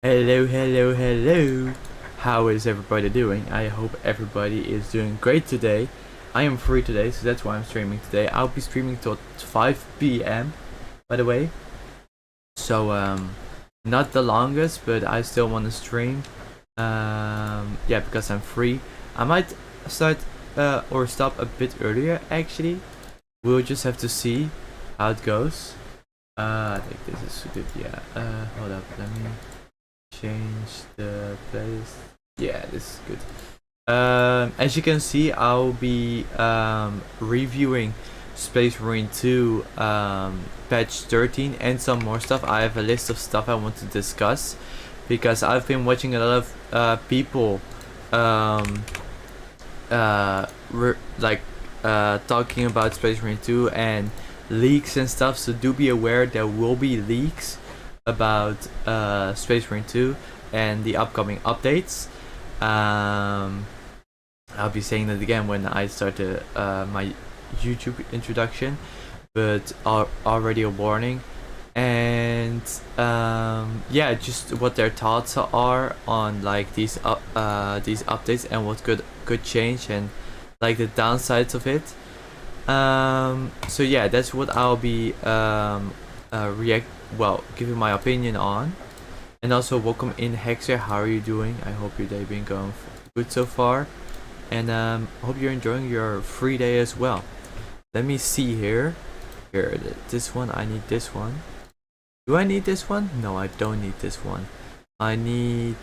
Hello. How is everybody doing? I hope everybody is doing great today. I am free today, so that's why I'm streaming today. I'll be streaming till 5 p.m. by the way. So not the longest, but I still want to stream. Yeah, because I'm free. I might start or stop a bit earlier actually. We'll just have to see how it goes. I think this is good. Yeah. Hold up, let me change the place. Yeah, this is good. As you can see, I'll be reviewing Space Marine 2 patch 13 and some more stuff. I have a list of stuff I want to discuss because I've been watching a lot of people talking about Space Marine 2 and leaks and stuff, so do be aware there will be leaks about Space Marine 2 and the upcoming updates. I'll be saying that again when I start my YouTube introduction, but already a warning. And yeah, just what their thoughts are on like these updates and what could change and like the downsides of it. So yeah, that's what I'll be giving my opinion on. And also welcome in Hexer, how are you doing? I hope your day been going good so far, and hope you're enjoying your free day as well. Let me see here. This one, I need this one. Do I need this one? No, I don't need this one. I need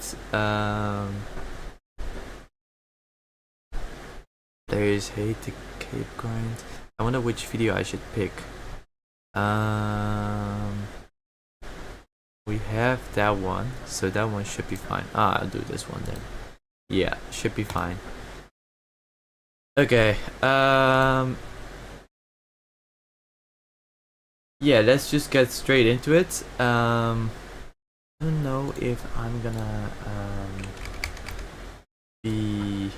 there is hate the cape grind. I wonder which video I should pick. We have that one, so that one should be fine. I'll do this one then. Yeah, should be fine. Okay, yeah, let's just get straight into it. I don't know if I'm gonna be...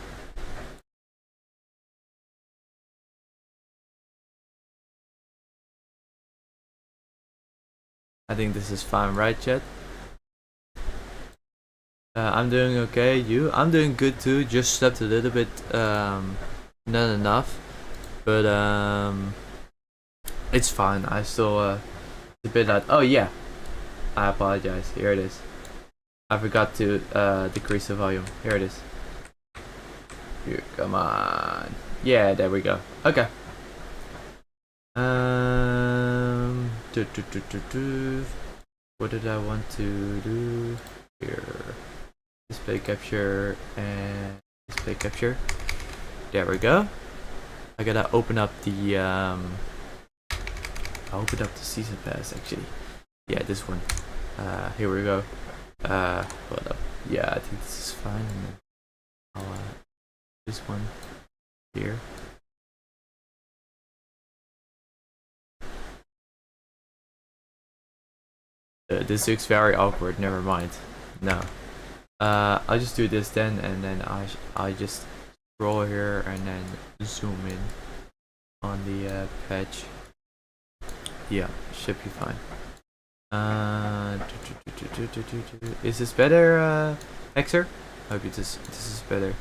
I think this is fine, right, chat? I'm doing okay. You? I'm doing good too. Just slept a little bit, not enough, but it's fine. I still it's a bit like, oh yeah, I apologize. Here it is. I forgot to decrease the volume. Here it is. Here, come on. Yeah, there we go. Okay. What did I want to do here? Display capture and display capture. There we go. I gotta open up the I'll open up the season pass actually. Yeah, this one. Here we go. Hold up. Yeah, I think this is fine. I'll this one here. This looks very awkward. Never mind. No. I'll just do this then, and then I just scroll here and then zoom in on the patch. Yeah, should be fine. Is this better, Hexer? I hope this is better.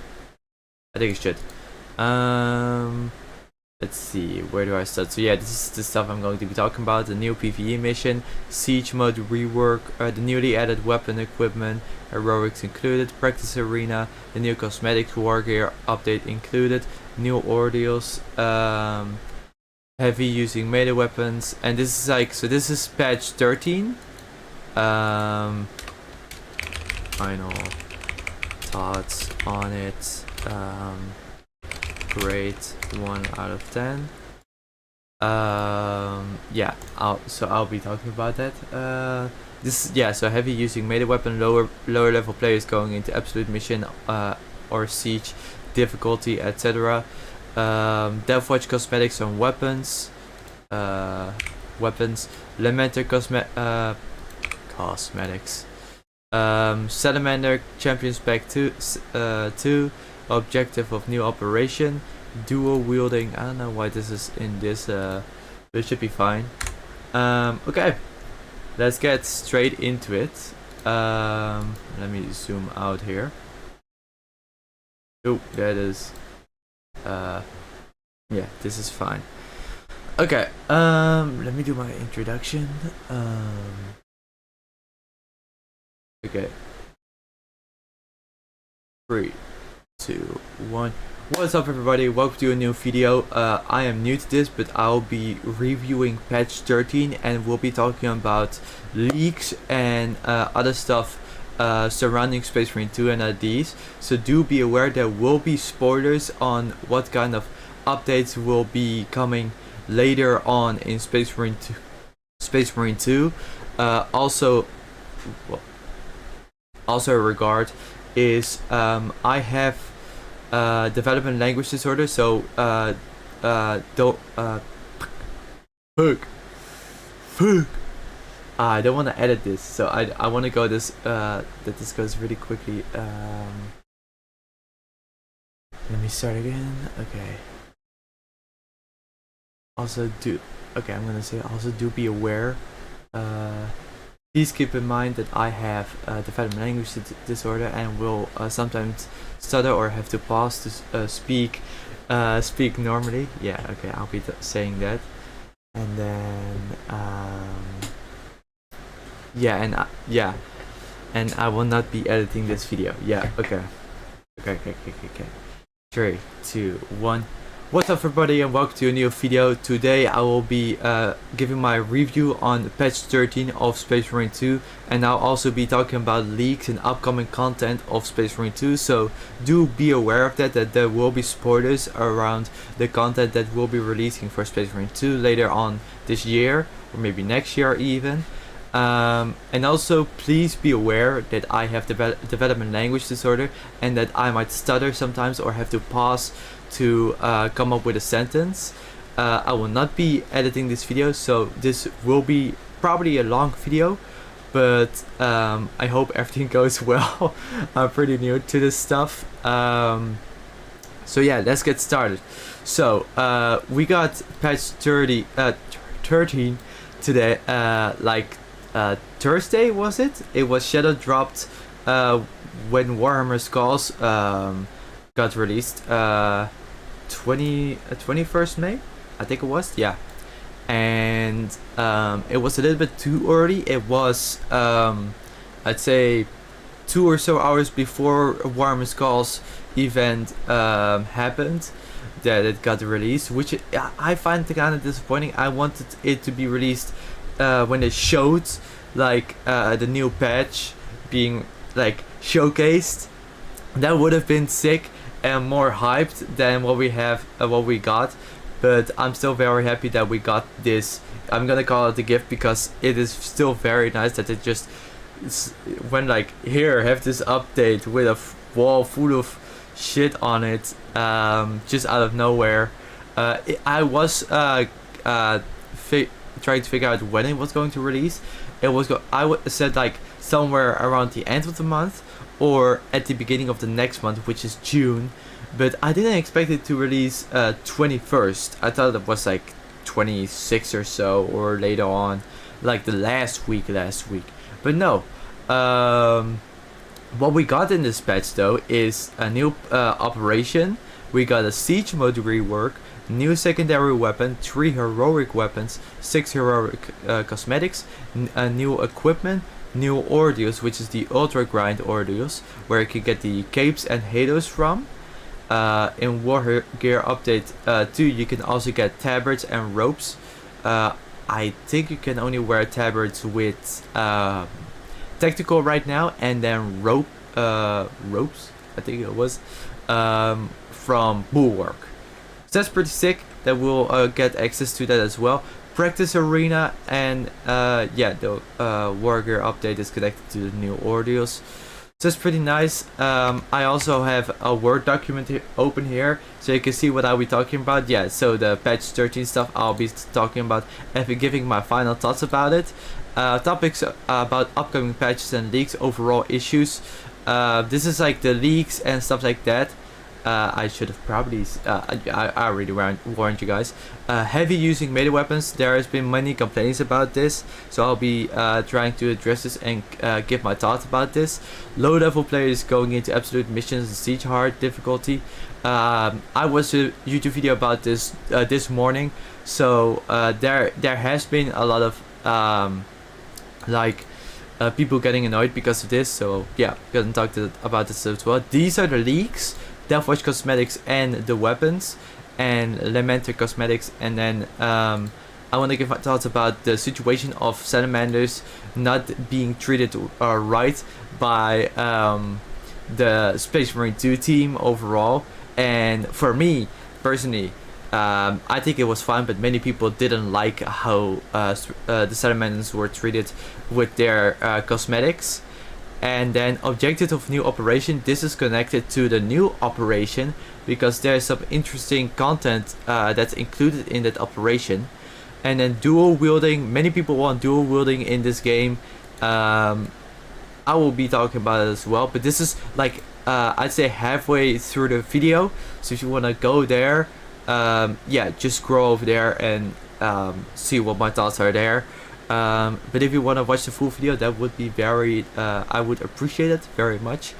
I think it should. Let's see, where do I start? So yeah, this is the stuff I'm going to be talking about. The new PvE mission, siege mode rework, the newly added weapon equipment, heroics included, practice arena, the new cosmetics war gear update included, new ordeals, heavy using melee weapons, and this is like, so this is patch 13. Final thoughts on it. Great, 1 out of 10. Yeah, I'll be talking about that. So heavy using melee weapon, lower level players going into absolute mission or siege difficulty, etc. Deathwatch cosmetics on weapons, Lamenter cosmetics, Salamander Champions Pack 2, objective of new operation, dual wielding. I don't know why this is in this, but it should be fine. Okay, let's get straight into it. Let me zoom out here. Oh, that is yeah, this is fine. Okay, let me do my introduction. Okay. 3, 2, 1. What's up everybody, welcome to a new video. I am new to this, but I'll be reviewing patch 13 and we'll be talking about leaks and other stuff surrounding Space Marine 2 and IDs. So do be aware there will be spoilers on what kind of updates will be coming later on in Space Marine 2. Also a regard is I have development language disorder, so don't I don't want to edit this, so I want to go this that this goes really quickly. Let me start again. Okay. Also I'm gonna say also do be aware. Please keep in mind that I have development language disorder and will sometimes stutter or have to pause to speak normally. Yeah, okay, I'll be saying that. And then and I will not be editing this video. Yeah, okay. 3, 2, 1. What's up everybody and welcome to a new video. Today I will be giving my review on patch 13 of Space Marine 2, and I'll also be talking about leaks and upcoming content of Space Marine 2, so do be aware of that there will be spoilers around the content that we'll be releasing for Space Marine 2 later on this year or maybe next year even. And also please be aware that I have development language disorder and that I might stutter sometimes or have to pause to come up with a sentence. I will not be editing this video, so this will be probably a long video, but I hope everything goes well. I'm pretty new to this stuff. So yeah, let's get started. So we got patch 13 today, Thursday was it? It was shadow dropped when Warhammer Skulls got released. 21st May, I think it was. Yeah, and it was a little bit too early. It was I'd say 2 or so hours before Warhammer Skulls event happened that it got released, which I find kind of disappointing. I wanted it to be released when they showed the new patch being showcased. That would have been sick and more hyped than what we got, but I'm still very happy that we got this. I'm gonna call it a gift because it is still very nice that it just went here, have this update with a wall full of shit on it, just out of nowhere. I was trying to figure out when it was going to release. I said somewhere around the end of the month or at the beginning of the next month, which is June, but I didn't expect it to release 21st. I thought it was 26 or so, or later on, the last week, but no. What we got in this patch though is a new operation. We got a siege mode rework, new secondary weapon, 3 heroic weapons, 6 heroic cosmetics, new equipment, new ordeals, which is the ultra grind ordeals, where you can get the capes and halos from. In War Gear Update 2 you can also get tabards and ropes. I think you can only wear tabards with tactical right now, and then ropes, I think it was, from Bulwark. So that's pretty sick that we'll get access to that as well. Practice arena, and the War Gear update is connected to the new ordeals. So that's pretty nice. I also have a Word document open here, so you can see what I'll be talking about. Yeah, so the patch 13 stuff I'll be talking about and be giving my final thoughts about it. Topics about upcoming patches and leaks, overall issues. This is the leaks and stuff like that. I should have probably I already warned you guys. Heavy using melee weapons. There has been many complaints about this, so I'll be trying to address this and give my thoughts about this. Low level players going into absolute missions and siege hard difficulty. I watched a YouTube video about this this morning, so there has been a lot of people getting annoyed because of this. So yeah, gonna talk about this as well. These are the leaks: Deathwatch Cosmetics and the weapons, and Lamenter Cosmetics. And then I want to give my thoughts about the situation of salamanders not being treated right by the Space Marine 2 team overall. And for me personally, I think it was fine, but many people didn't like how the salamanders were treated with their cosmetics. And then objective of new operation. This is connected to the new operation because there's some interesting content that's included in that operation. And then dual wielding. Many people want dual wielding in this game. I will be talking about it as well, but this is like I'd say halfway through the video. So if you want to go there, yeah, just scroll over there and see what my thoughts are there. But if you want to watch the full video, that would be very I would appreciate it very much.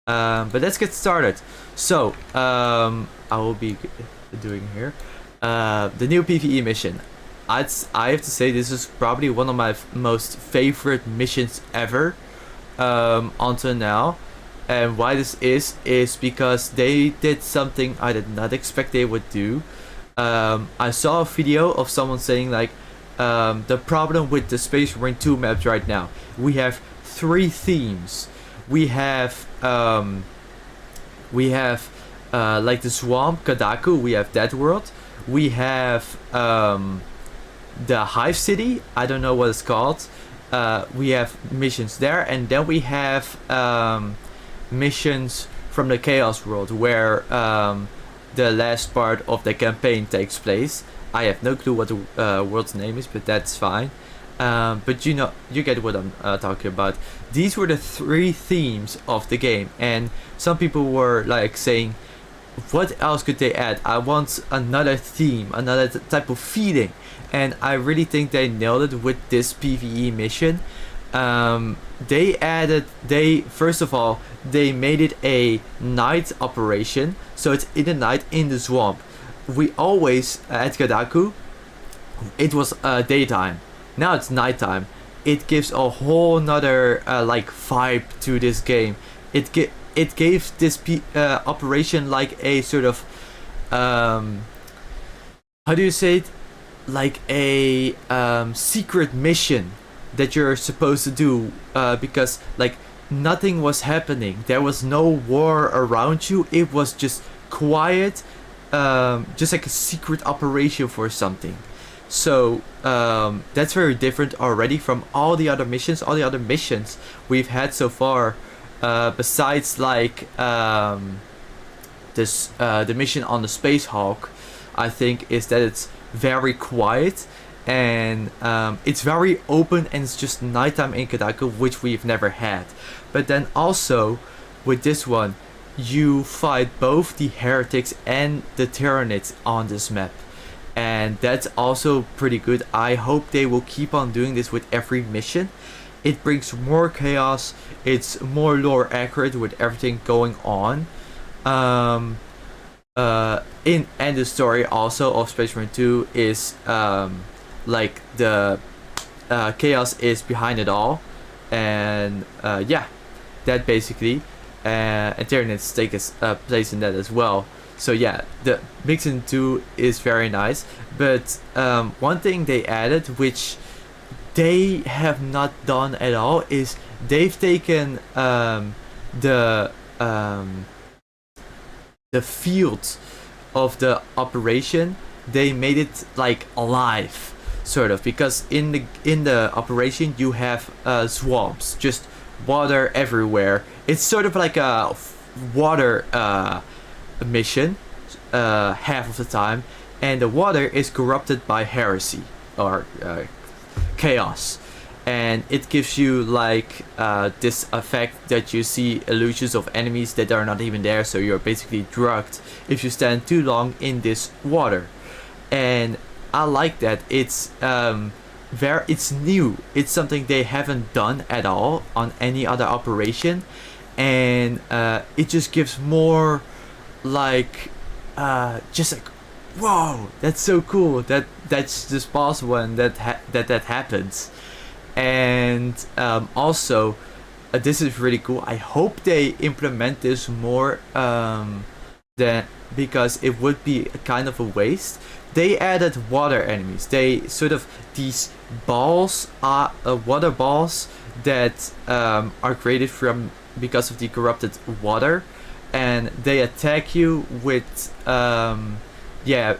But let's get started. So I will be doing here the new PvE mission. I have to say this is probably one of my most favorite missions ever until now. And why this is because they did something I did not expect they would do. I saw a video of someone saying like the problem with the Space Marine 2 maps right now. We have 3 themes. We have like the swamp, Kadaku. We have that world. We have the Hive City. I don't know what it's called. We have missions there, and then we have missions from the Chaos world where the last part of the campaign takes place. I have no clue what the world's name is, but that's fine. But you know, you get what I'm talking about. These were the 3 themes of the game, and some people were like saying, what else could they add? I want another theme, another type of feeling. And I really think they nailed it with this PvE mission. First of all, they made it a night operation, so it's in the night in the swamp. We always at Kadaku, it was daytime. Now it's nighttime. It gives a whole nother like vibe to this game. It gave this operation like a sort of how do you say it? Like a secret mission that you're supposed to do because like nothing was happening. There was no war around you. It was just quiet, just like a secret operation for something. So that's very different already from all the other missions. All the other missions we've had so far, besides like this the mission on the Space Hawk, I think, is that it's very quiet and it's very open, and it's just nighttime in Kadaku, which we've never had. But then also with this one, you fight both the heretics and the Tyranids on this map, and that's also pretty good. I hope they will keep on doing this with every mission. It brings more chaos, it's more lore accurate with everything going on. And the story also of Space Marine 2 is like the chaos is behind it all, and yeah, that basically, and Tyranids take a place in that as well. So yeah, the mix in 2 is very nice. But one thing they added, which they have not done at all, is they've taken the field of the operation. They made it like alive, sort of, because in the operation you have swamps, just water everywhere. It's sort of like a water mission half of the time, and the water is corrupted by heresy or chaos. and it gives you like this effect that you see illusions of enemies that are not even there, so you're basically drugged if you stand too long in this water. And I like that. It's new. It's something they haven't done at all on any other operation, and it just gives more like just like, whoa, that's so cool that that's just possible, and that happens. And also, this is really cool. I hope they implement this more, than, because it would be a kind of a waste. They added water enemies. They sort of, these balls are water balls that are created from, because of the corrupted water, and they attack you with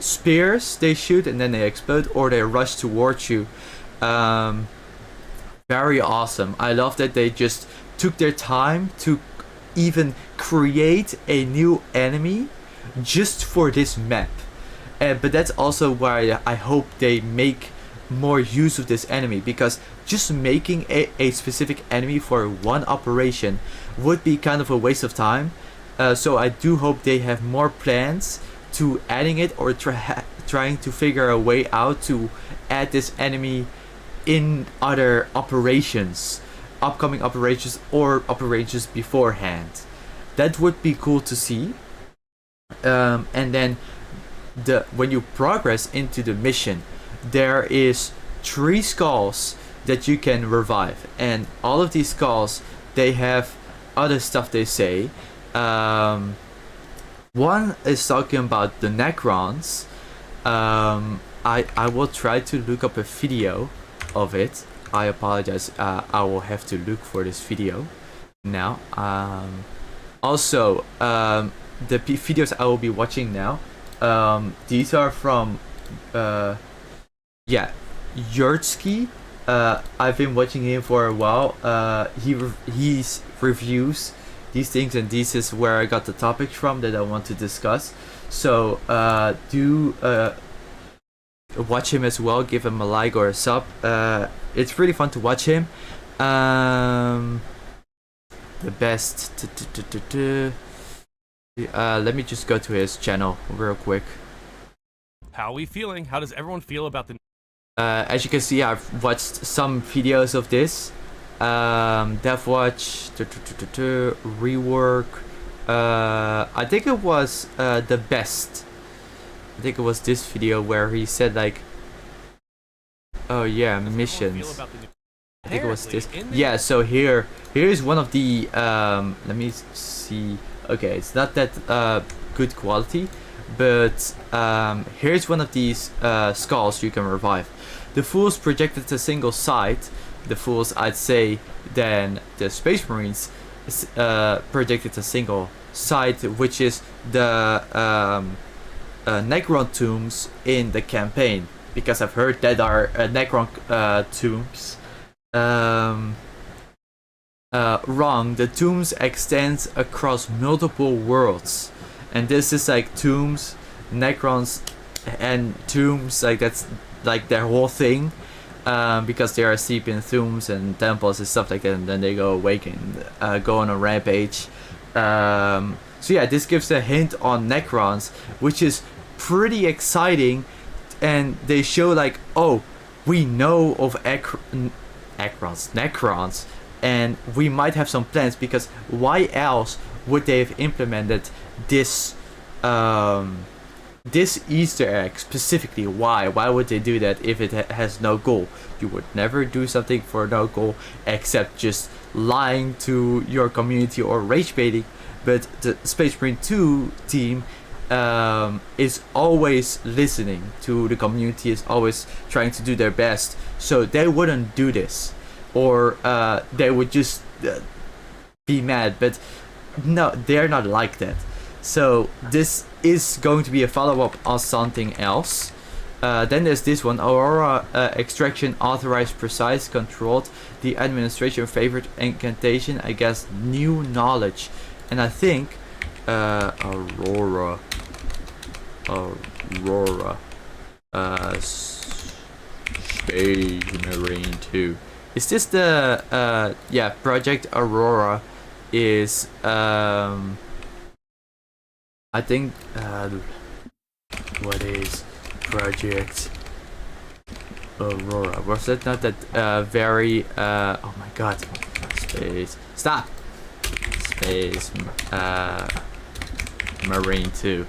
spears. They shoot and then they explode, or they rush towards you. Very awesome. I love that they just took their time to even create a new enemy just for this map. But that's also why I hope they make more use of this enemy, because just making a specific enemy for one operation would be kind of a waste of time. So I do hope they have more plans to adding it, or trying to figure a way out to add this enemy in other operations, upcoming operations, or operations beforehand. That would be cool to see. And then when you progress into the mission, there is 3 skulls that you can revive, and all of these skulls, they have other stuff they say. One is talking about the Necrons. I will try to look up a video of it. I apologize. I will have to look for this video now. Also, the videos I will be watching now, these are from Yurtsky. I've been watching him for a while. He's reviews these things, and this is where I got the topics from that I want to discuss. So do watch him as well. Give him a like or a sub. It's really fun to watch him. The best. Let me just go to his channel real quick. How are we feeling? How does everyone feel about the... As you can see, I've watched some videos of this. DevWatch, rework. I think it was the best. I think it was this video where he said like, oh yeah, missions. I think it was this. Yeah, so here's one of the let me see. Okay, it's not that good quality, but here's one of these skulls you can revive. The fools projected a single site. The fools, I'd say, then the Space Marines projected a single site, which is the Necron tombs in the campaign, because I've heard that are Necron tombs. Wrong. The tombs extends across multiple worlds, and this is like tombs, Necrons, and tombs. Like that's like their whole thing, because they are asleep in tombs and temples and stuff like that, and then they go awake and go on a rampage. So yeah, this gives a hint on Necrons, which is pretty exciting, and they show like, oh, we know of Necrons, and we might have some plans, because why else would they have implemented this this Easter egg specifically? Why would they do that if it has no goal? You would never do something for no goal except just lying to your community or rage baiting. But the Space Marine 2 team is always listening to the community, is always trying to do their best, so they wouldn't do this, or they would just be mad. But no, they're not like that. So this is going to be a follow-up on something else. Then there's this one, Aurora extraction authorized, precise, controlled, the administration favorite incantation, I guess new knowledge. And I think Aurora Space Marine 2. Is this the yeah, Project Aurora is I think what is Project Aurora? Was that not that very oh my god, space stop space Marine 2.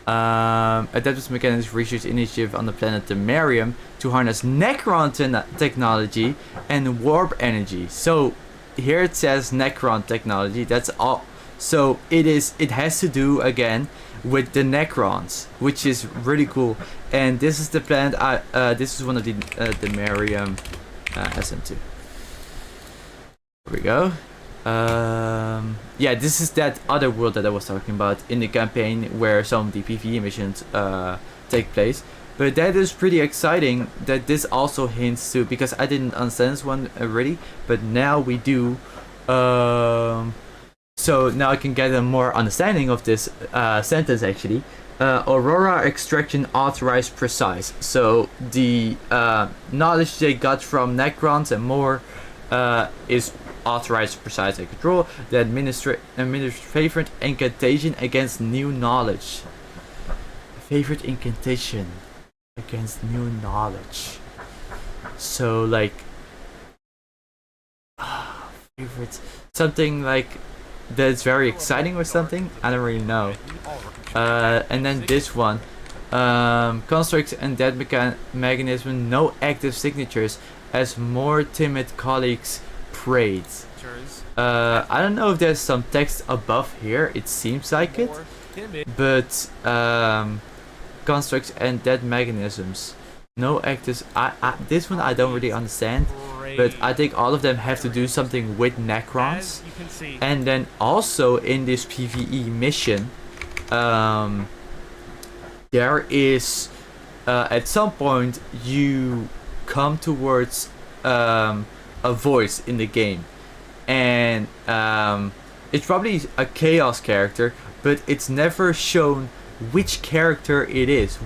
Adaptive Mechanics Research Initiative on the planet Demarium to harness Necron technology and warp energy. So here it says Necron technology. That's all. So it has to do again with the Necrons, which is really cool. And this is the planet. This is one of the Demarium SM2. Here we go. Yeah, this is that other world that I was talking about in the campaign where some of the PvE missions take place. But that is pretty exciting that this also hints to, because I didn't understand this one already, but now we do. So now I can get a more understanding of this sentence actually. Aurora extraction authorized precise. So the knowledge they got from Necrons and more is authorized precise and control. The administer favorite incantation against new knowledge. Favorite incantation against new knowledge. So like favorite something like that's very exciting or something. I don't really know. And then this one. Constructs and dead mechanism, no active signatures as more timid colleagues prayed. I don't know if there's some text above here. It seems like it. But constructs and dead mechanisms, no active. This one I don't really understand. But I think all of them have to do something with Necrons. And then also in this PvE mission, there is at some point you come towards a voice in the game, and it's probably a chaos character, but it's never shown which character it is.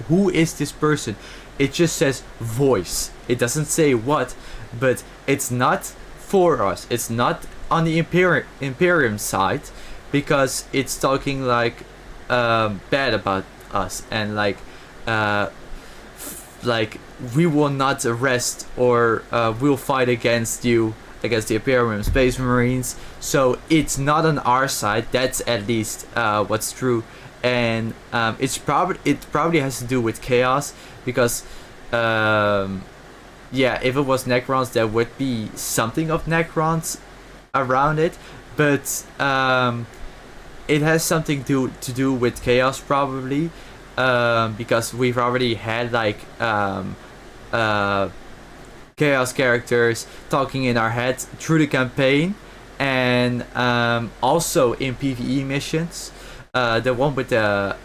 Who is this person? It just says voice. It doesn't say what, but it's not for us. It's not on the Imperium side, because it's talking like bad about us, and like we will not arrest or we'll fight against you, against the Imperium Space Marines. So it's not on our side. That's at least what's true. And it probably has to do with chaos, because yeah, if it was Necrons, there would be something of Necrons around it, but it has something to do with chaos probably, because we've already had like chaos characters talking in our heads through the campaign, and also in PvE missions. The one with the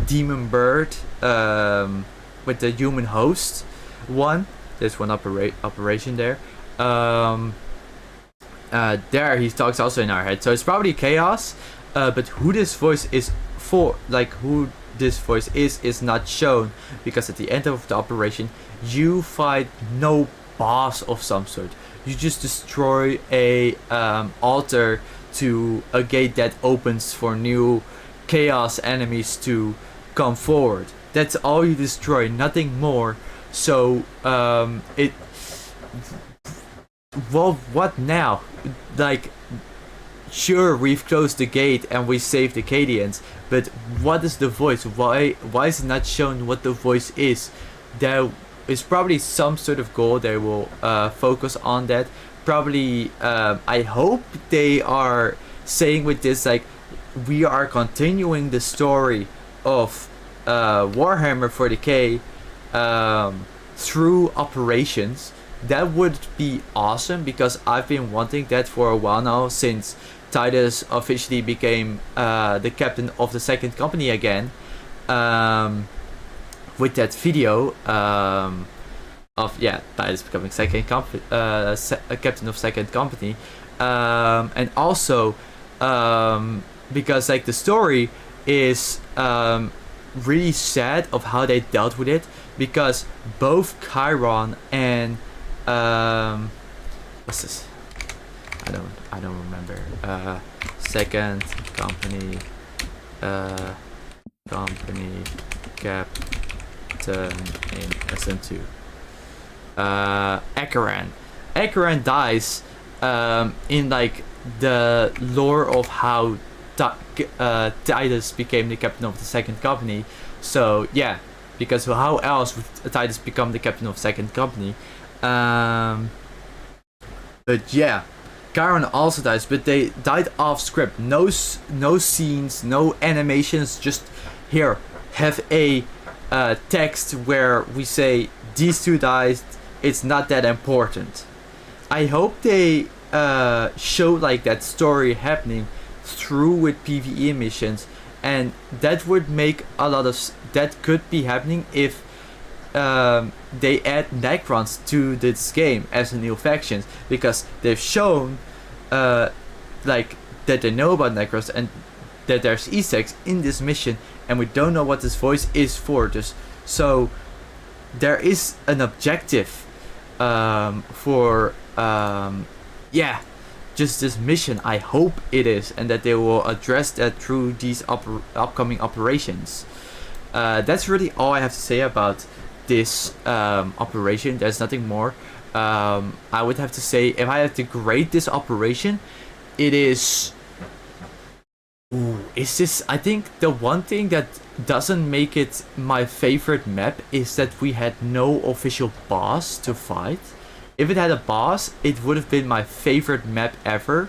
demon bird with the human host one. There's one operation there. There he talks also in our head. So it's probably chaos. But who this voice is for, like who this voice is not shown, because at the end of the operation you fight no boss of some sort. You just destroy a altar to a gate that opens for new chaos enemies to come forward. That's all you destroy, nothing more. So well, what now? Like, sure, we've closed the gate and we saved the Cadians, but what is the voice? Why is it not shown what the voice is? There is probably some sort of goal they will focus on that. Probably, I hope they are saying with this, like, we are continuing the story of Warhammer 40k through operations. That would be awesome, because I've been wanting that for a while now, since Titus officially became the captain of the second company again, with that video of Titus becoming captain of second company, and also because like the story is really sad of how they dealt with it, because both Chiron and what's this? I don't remember. Second company captain in SM2. Acheran dies in like the lore of how Titus became the captain of the second company. So yeah, because how else would Titus become the captain of second company? But yeah, Chiron also dies, but they died off script. No scenes, no animations. Just here, have a text where we say these two died. It's not that important. I hope they show like that story happening through with PvE missions, and that would make a lot of that could be happening if they add Necrons to this game as a new faction, because they've shown like that they know about Necrons and that there's Easter eggs in this mission, and we don't know what this voice is for. So there is an objective for just this mission. I hope it is, and that they will address that through these upcoming operations. That's really all I have to say about this operation. There's nothing more. I would have to say, if I have to grade this operation, it is... I think the one thing that doesn't make it my favorite map is that we had no official boss to fight. If it had a boss, it would have been my favorite map ever.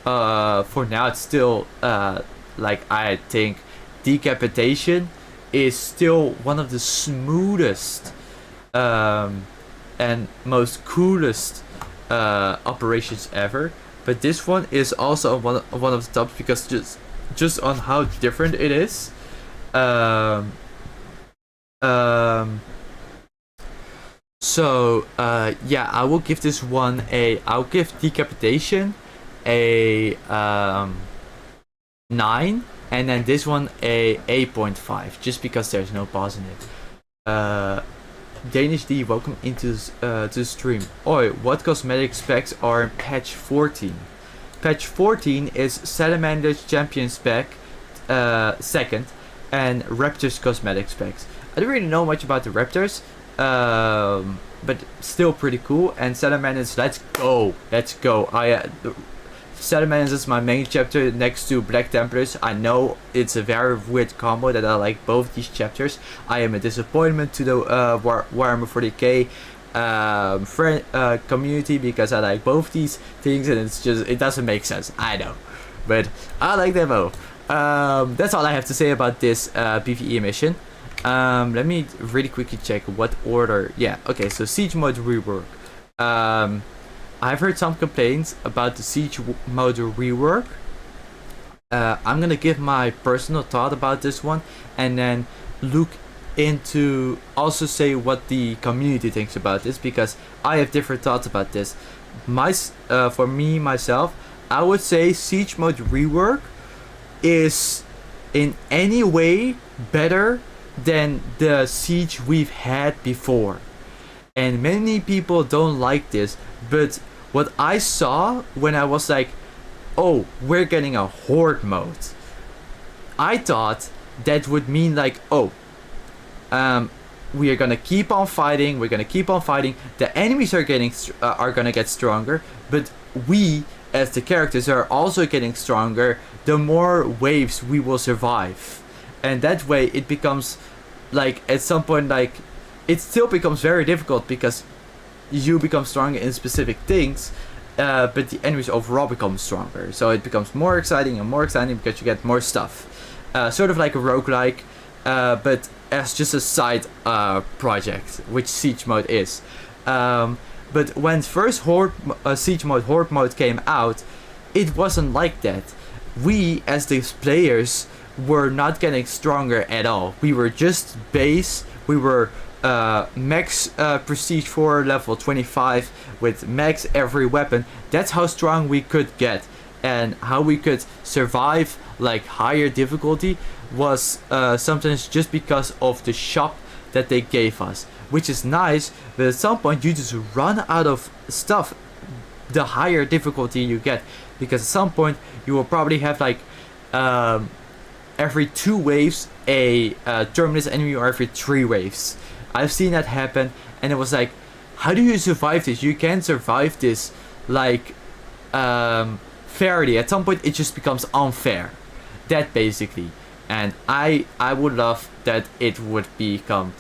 For now, it's still like, I think Decapitation is still one of the smoothest and most coolest operations ever. But this one is also one of the tops, because just on how different it is. So yeah, I will give this one I'll give Decapitation a 9, and then this one a 8.5, just because there's no boss in it. Danish D, welcome into to the stream. Oi, what cosmetic specs are in patch 14? Patch 14 is Salamander's champion spec, second, and Raptor's cosmetic specs. I don't really know much about the Raptors, but still pretty cool. And Salamanders, let's go. Salamanders is my main chapter next to Black Templars. I know it's a very weird combo that I like both these chapters. I am a disappointment to the Warhammer 40k community, because I like both these things, and it doesn't make sense. I know, but I like them both. That's all I have to say about this PvE mission. Let me really quickly check what order. Yeah, okay, so Siege Mode rework. I've heard some complaints about the Siege Mode rework. I'm gonna give my personal thought about this one, and then look into also say what the community thinks about this, because I have different thoughts about this. For me myself, I would say Siege Mode rework is in any way better than the Siege we've had before, and many people don't like this. But what I saw when I was like, oh, we're getting a Horde mode, I thought that would mean like, oh, we are gonna keep on fighting. The enemies are gonna get stronger, but we as the characters are also getting stronger. The more waves we will survive, and that way it becomes like, at some point, like, it still becomes very difficult because you become stronger in specific things, but the enemies overall become stronger. So it becomes more exciting because you get more stuff. Sort of like a roguelike, but as just a side project, which Siege Mode is. But when first Siege Mode, Horde Mode came out, it wasn't like that. We, as the players, were not getting stronger at all. We were just base. We were max prestige 4 level 25 with max every weapon. That's how strong we could get. and how we could survive like higher difficulty was sometimes just because of the shop that they gave us, which is nice, but at some point you just run out of stuff the higher difficulty you get, because at some point you will probably have like every 2 waves a terminus enemy, or every 3 waves. I've seen that happen, and it was like, how do you survive this? You can't survive this like fairly. At some point it just becomes unfair, that basically. And I would love that it would become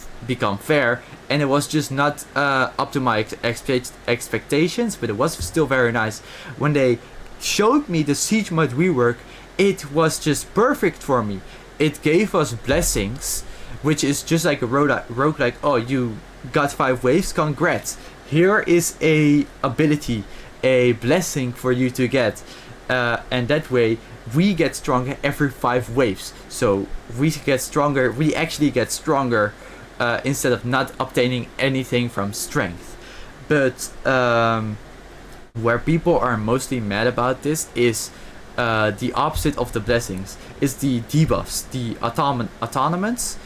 fair, and it was just not up to my expectations, but it was still very nice. When they showed me the siege mode rework, it was just perfect for me. It gave us blessings, which is just like a roguelike. Oh, you got 5 waves, congrats. Here is a ability, a blessing for you to get, and that way we get stronger every 5 waves. So we get stronger, we actually get stronger instead of not obtaining anything from strength. But where people are mostly mad about this is the opposite of the blessings, is the debuffs, the autonomans,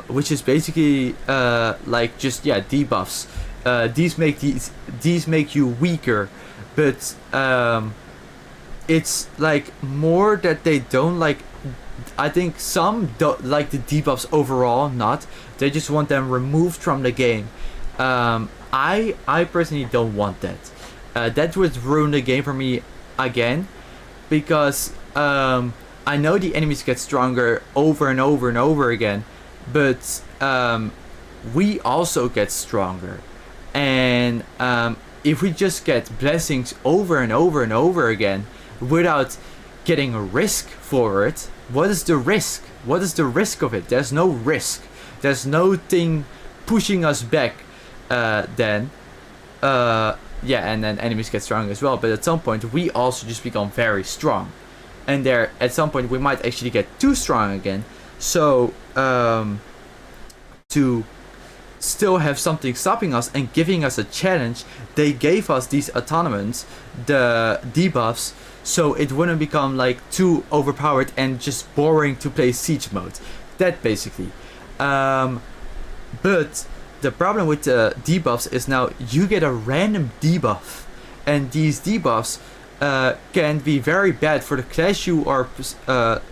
which is basically like just debuffs. These make you weaker, but it's like more that they don't like. I think some don't like the debuffs overall, not. They just want them removed from the game. I personally don't want that. That would ruin the game for me again, because I know the enemies get stronger over and over and over again, but we also get stronger. And if we just get blessings over and over and over again without getting a risk for it, what is the risk? What is the risk of it? There's no risk. There's no thing pushing us back then. And then enemies get stronger as well. But at some point we also just become very strong. And there, at some point we might actually get too strong again. So to still have something stopping us and giving us a challenge, they gave us these autonomans, the debuffs, so it wouldn't become like too overpowered and just boring to play siege mode. That basically. But the problem with the debuffs is now you get a random debuff, and these debuffs can be very bad for the class you are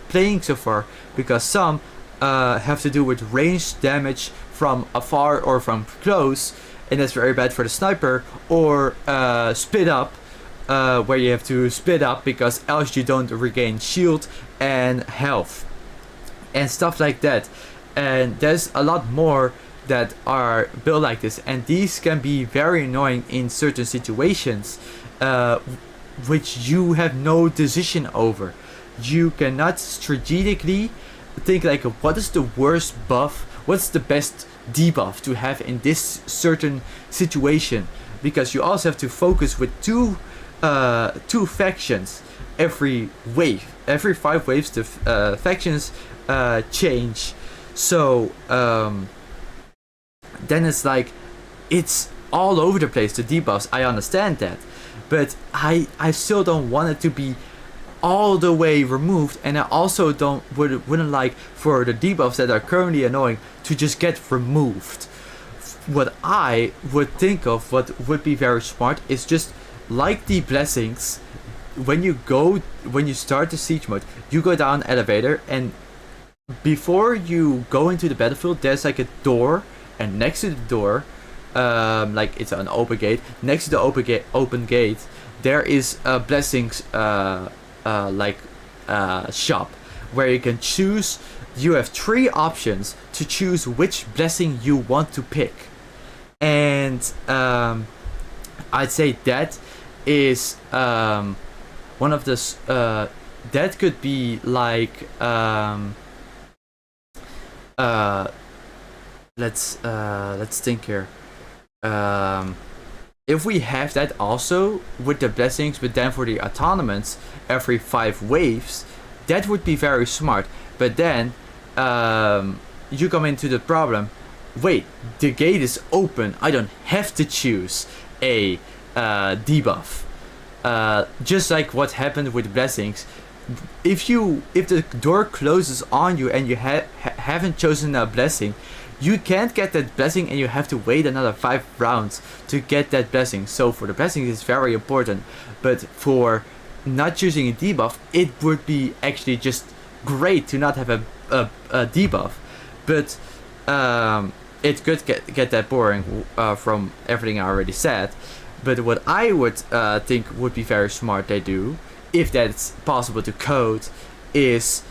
playing so far, because some have to do with ranged damage from afar or from close, and that's very bad for the sniper, or split up, where you have to split up because else you don't regain shield and health and stuff like that. And there's a lot more that are built like this, and these can be very annoying in certain situations, which you have no decision over. You cannot strategically think like, what is the worst buff, what's the best debuff to have in this certain situation, because you also have to focus with two factions every wave. Every 5 waves the factions change. So then it's like, it's all over the place, the debuffs. I understand that, but I still don't want it to be all the way removed, and I also wouldn't like for the debuffs that are currently annoying to just get removed. What I would think of, what would be very smart, is just like the blessings. When you start the siege mode, you go down an elevator, and before you go into the battlefield, there's like a door, and next to the door, like it's an open gate. Next to the open gate, there is a blessings shop where you can choose. You have 3 options to choose which blessing you want to pick, and I'd say that is one of the that could be like let's think here. If we have that also with the blessings, but then for the autonomans every 5 waves, that would be very smart. But then you come into the problem. Wait, the gate is open. I don't have to choose a debuff. just like what happened with blessings. If the door closes on you and you haven't chosen a blessing, you can't get that blessing and you have to wait another 5 rounds to get that blessing. So for the blessing it's very important, but for not choosing a debuff, it would be actually just great to not have a debuff. But it could get that boring from everything I already said. But what I would think would be very smart they do, if that's possible to code, is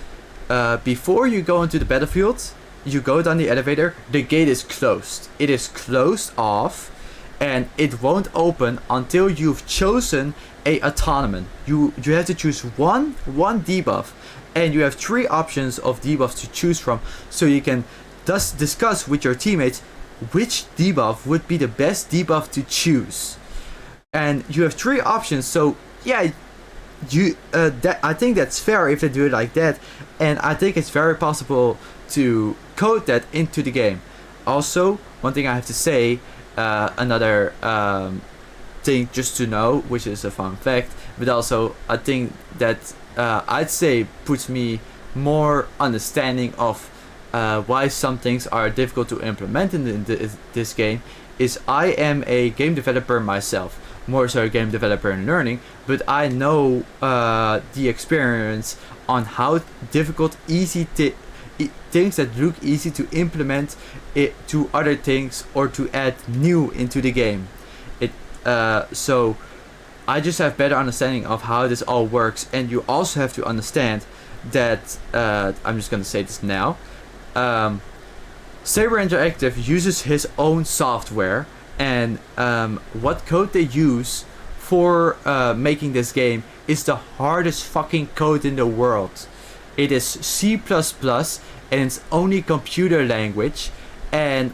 before you go into the battlefield, you go down the elevator, the gate is closed. It is closed off, and it won't open until you've chosen a autonomous. You have to choose one debuff, and you have 3 options of debuffs to choose from, so you can thus discuss with your teammates which debuff would be the best debuff to choose. And you have 3 options, so yeah, I think that's fair if they do it like that, and I think it's very possible to code that into the game. Also, one thing I have to say, another thing just to know, which is a fun fact, but also I think that I'd say puts me more understanding of why some things are difficult to implement in this game, is I am a game developer myself. More so a game developer in learning, but I know the experience on how difficult things that look easy to implement it to other things or to add new into the game. So I just have better understanding of how this all works, and you also have to understand that I'm just gonna say this now. Saber Interactive uses his own software, and what code they use for making this game is the hardest fucking code in the world. It is C++, and it's only computer language. And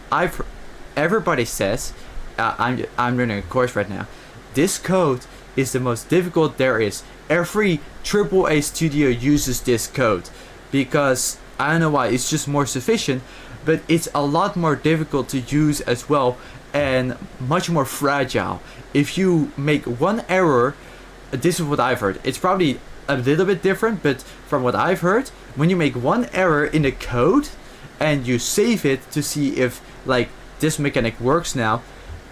everybody says, I'm running a course right now, this code is the most difficult there is. Every AAA studio uses this code because I don't know why, it's just more sufficient, but it's a lot more difficult to use as well, and much more fragile. If you make one error, this is what I've heard, it's probably a little bit different, but from what I've heard, when you make one error in the code and you save it to see if like this mechanic works now,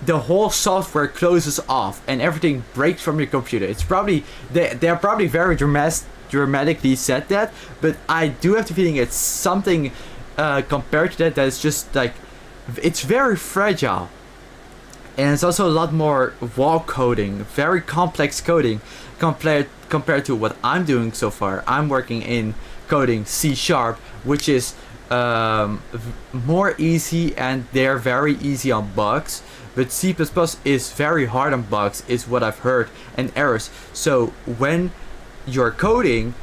the whole software closes off and everything breaks from your computer. It's probably they're probably very dramatically said that, but I do have the feeling it's something compared to that is just like, it's very fragile. And it's also a lot more wall coding, very complex coding compared to what I'm doing so far. I'm working in coding C#, which is more easy, and they're very easy on bugs. But C++ is very hard on bugs, is what I've heard, and errors. So when you're coding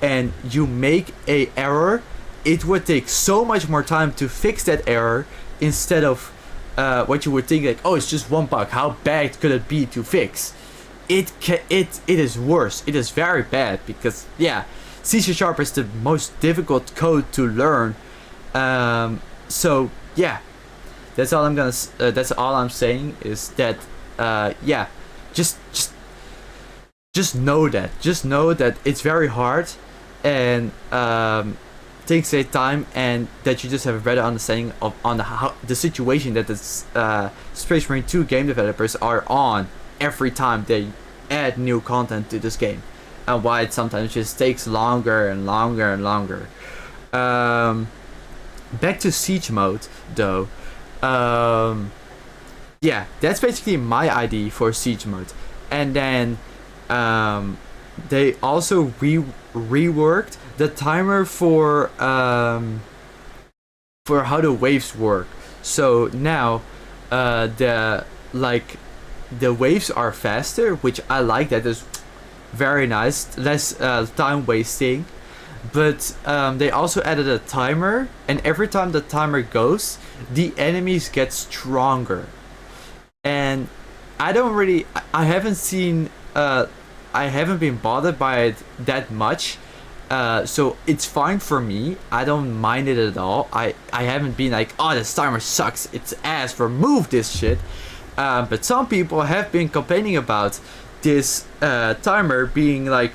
and you make a error, it would take so much more time to fix that error instead of what you would think, like, oh, it's just one bug, how bad could it be to fix? It is worse. It is very bad, because yeah, C# is the most difficult code to learn. So yeah, that's all I'm saying is that yeah, just know that it's very hard, and things take time, and that you just have a better understanding of the situation that the Space Marine 2 game developers are on every time they add new content to this game, and why it sometimes just takes longer and longer and longer. Back to siege mode though. Yeah, that's basically my idea for siege mode. And then they also reworked the timer for how the waves work. So now the waves are faster, which I like. That is very nice, less time wasting. But they also added a timer, and every time the timer goes, the enemies get stronger. And I haven't been bothered by it that much, so it's fine for me. I don't mind it at all. I haven't been like, oh, this timer sucks, it's ass, remove this shit. But some people have been complaining about this timer being like,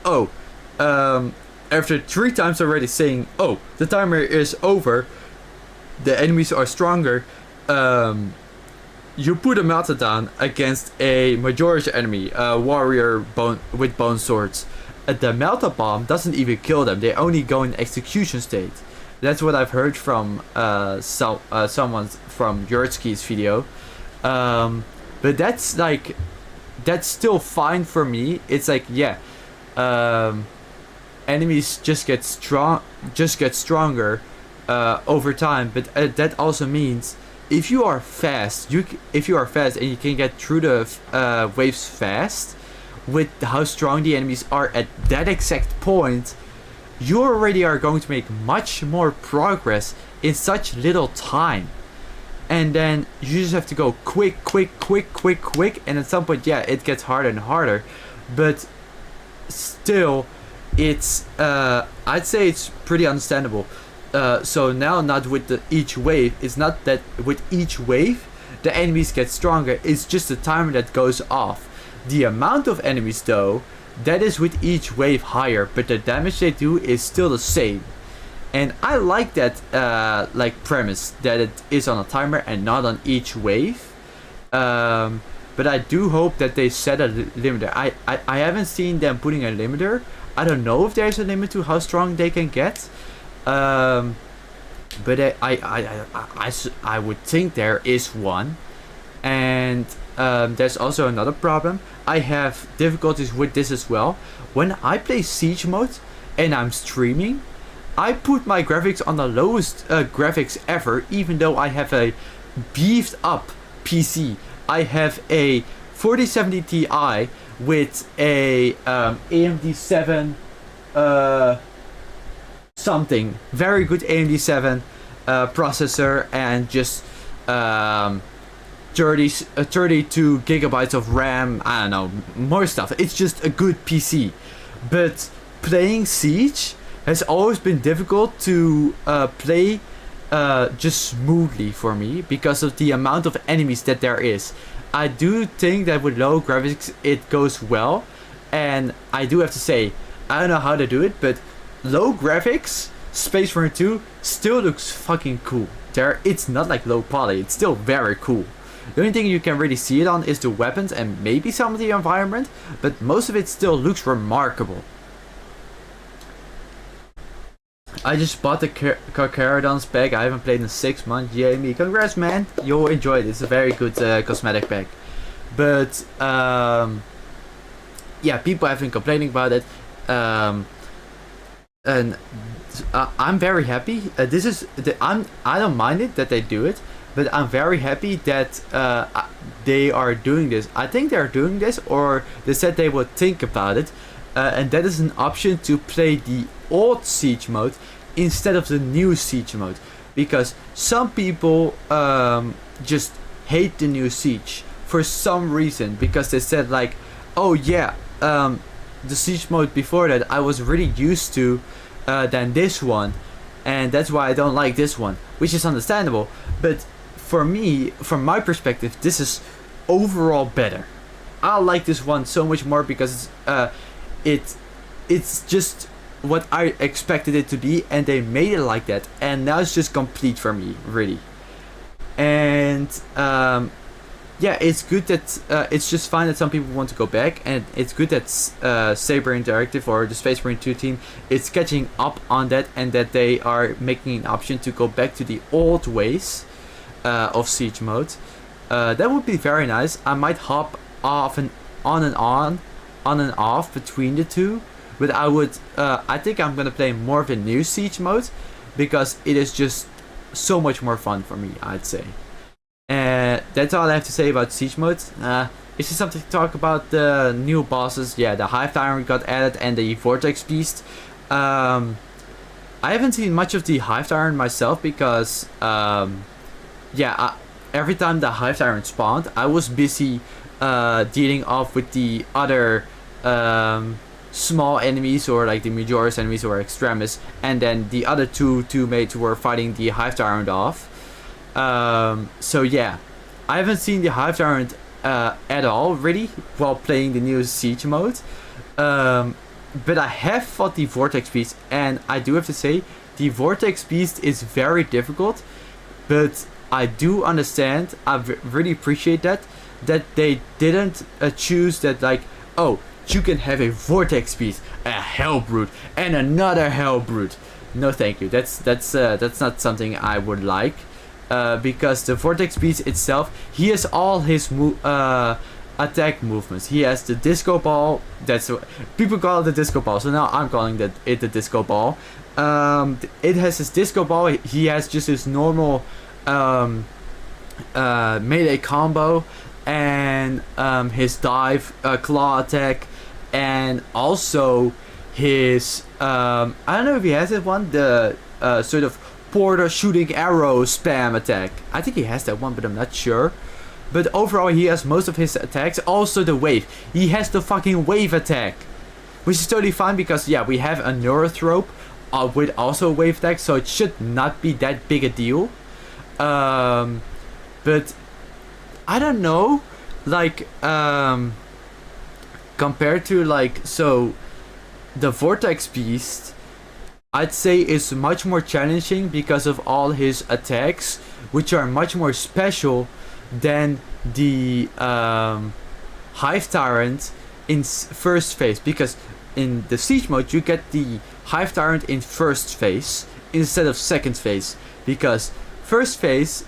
oh, after 3 times already saying, oh, the timer is over, the enemies are stronger, you put a meltdown against a majority enemy, a warrior with bone swords. The melta bomb doesn't even kill them, they only go in execution state. That's what I've heard from someone from Yurtsky's video. But that's like, that's still fine for me. It's like, yeah, enemies just get stronger over time. But that also means if you are fast, and you can get through the waves fast, with how strong the enemies are at that exact point, you already are going to make much more progress in such little time. And then you just have to go quick, and at some point, yeah, it gets harder and harder, but still, it's I'd say it's pretty understandable. So now, not with each wave, it's not that with each wave the enemies get stronger, it's just the timer that goes off. The amount of enemies, though, that is with each wave higher, but the damage they do is still the same. And I like that like premise, that it is on a timer and not on each wave. But I do hope that they set a limiter. I haven't seen them putting a limiter. I don't know if there's a limit to how strong they can get. But I would think there is one. And there's also another problem. I have difficulties with this as well. When I play Siege mode and I'm streaming, I put my graphics on the lowest graphics ever, even though I have a beefed up PC. I have a 4070 Ti with a AMD 7 something, very good AMD 7 processor, and just 32 gigabytes of RAM, I don't know, more stuff. It's just a good PC. But playing Siege has always been difficult to play just smoothly for me because of the amount of enemies that there is. I do think that with low graphics it goes well, and I do have to say, I don't know how to do it, but low graphics, Space Marine 2 still looks fucking cool. It's not like low poly, it's still very cool. The only thing you can really see it on is the weapons and maybe some of the environment, but most of it still looks remarkable. I just bought the Carcharodon's bag. I haven't played in 6 months. Yay me. Congrats, man. You'll enjoy it. It's a very good cosmetic bag. But, yeah, people have been complaining about it. And I'm very happy. I don't mind it that they do it. But I'm very happy that they are doing this. I think they're doing this, or they said they would think about it. And that is an option to play the old Siege mode instead of the new Siege mode. Because some people just hate the new Siege for some reason. Because they said like, oh yeah, the Siege mode before that I was really used to than this one. And that's why I don't like this one. Which is understandable. But for me, from my perspective, this is overall better. I like this one so much more because it's just what I expected it to be, and they made it like that, and now it's just complete for me, really. And yeah, it's good that it's just fine that some people want to go back, and it's good that Saber Interactive or the Space Marine 2 team is catching up on that, and that they are making an option to go back to the old ways of Siege mode. That would be very nice. I might hop off and on and off between the two, but I think I'm gonna play more of the new Siege mode because it is just so much more fun for me, I'd say. That's all I have to say about Siege mode. Is there something to talk about the new bosses? Yeah, the Hive Tyrant got added and the Vortex Beast. I haven't seen much of the Hive Tyrant myself because every time the Hive Tyrant spawned, I was busy dealing off with the other small enemies, or like the Majoris enemies or Extremis, and then the other two mates who were fighting the Hive Tyrant off. So yeah, I haven't seen the Hive Tyrant at all, really, while playing the new Siege mode. But I have fought the Vortex Beast, and I do have to say, the Vortex Beast is very difficult, but I do understand, really appreciate that they didn't choose that, like, oh, you can have a Vortex Beast, a Hell Brute, and another Hell Brute. No, thank you. That's not something I would like, because the Vortex Beast itself, he has all his attack movements. He has the Disco Ball. That's people call it the Disco Ball, so now I'm calling it the Disco Ball. It has his Disco Ball. He has just his normal melee combo, and his dive claw attack, and also his I don't know if he has that one, the sort of porter shooting arrow spam attack. I think he has that one, but I'm not sure. But overall, he has most of his attacks. Also the wave. He has the fucking wave attack, which is totally fine because, yeah, we have a Neurothrope with also a wave attack, so it should not be that big a deal. But I don't know, like, compared to, like, so the Vortex Beast, I'd say is much more challenging because of all his attacks, which are much more special than the Hive Tyrant in first phase, because in the Siege mode you get the Hive Tyrant in first phase instead of second phase, because first phase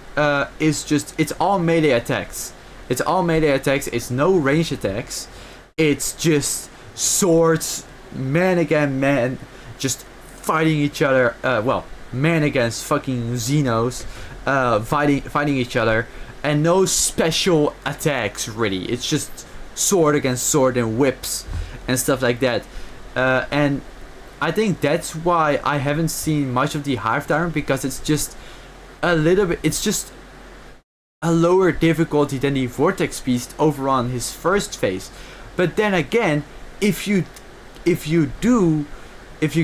is just, it's all melee attacks. It's all melee attacks, it's no range attacks. It's just swords, man against man, just fighting each other, well, man against fucking Xenos, fighting each other, and no special attacks really. It's just sword against sword and whips and stuff like that. And I think that's why I haven't seen much of the Hive Tyrant, because it's just a little bit, it's just a lower difficulty than the Vortex Beast over on his first phase. But then again, if you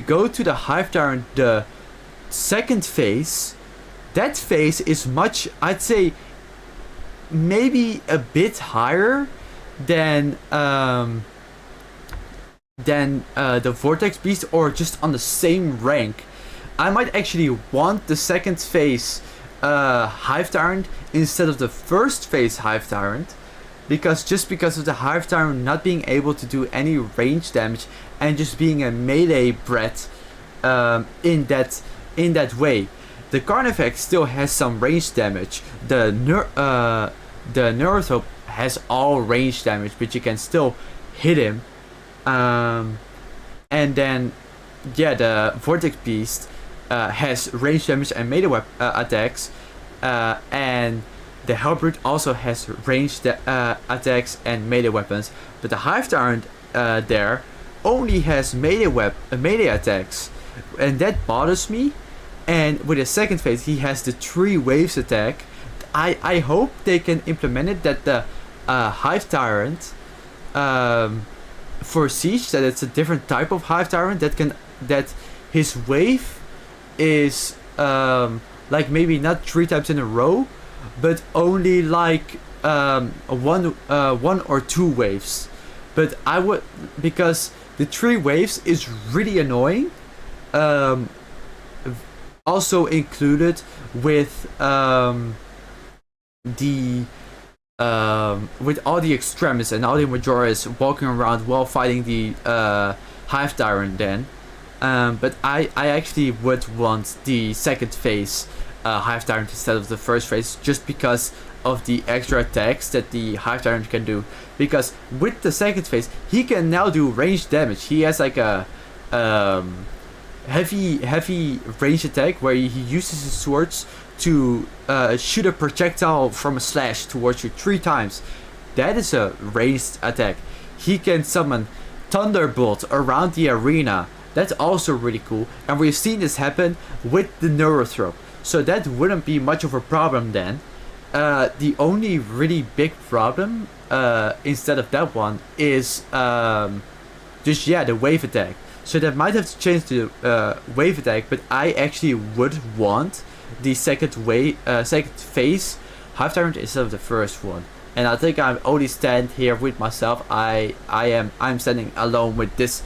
go to the Hive Tyrant, the second phase, that phase is much, I'd say, maybe a bit higher than the Vortex Beast, or just on the same rank. I might actually want the second phase Hive Tyrant instead of the first phase Hive Tyrant, because of the Hive Tyrant not being able to do any range damage and just being a melee brat in that way. The Carnifex still has some range damage. The Neurothrope has all range damage, but you can still hit him. And then, yeah, the Vortex Beast has range damage and melee attacks, and the Hellbrute also has ranged attacks and melee weapons, but the Hive Tyrant there only has melee attacks, and that bothers me. And with the second phase, he has the 3 waves attack. I hope they can implement it, that the Hive Tyrant for Siege, that it's a different type of Hive Tyrant that his wave is like maybe not 3 times in a row, but only like one or 2 waves. But I would, because the 3 waves is really annoying. Also included with with all the extremists and all the Majoras walking around while fighting the Hive Tyrant then. But I actually would want the second phase Hive Tyrant instead of the first phase, just because of the extra attacks that the Hive Tyrant can do. Because with the second phase, he can now do ranged damage. He has like a heavy range attack where he uses his swords to shoot a projectile from a slash towards you 3 times. That is a ranged attack. He can summon Thunderbolt around the arena. That's also really cool, and we've seen this happen with the Neurothrope, so that wouldn't be much of a problem then. The only really big problem instead of that one is just, yeah, the wave attack. So that might have to change the wave attack, but I actually would want the second phase Hive Tyrant instead of the first one. and I think I only stand here with myself. I'm standing alone with this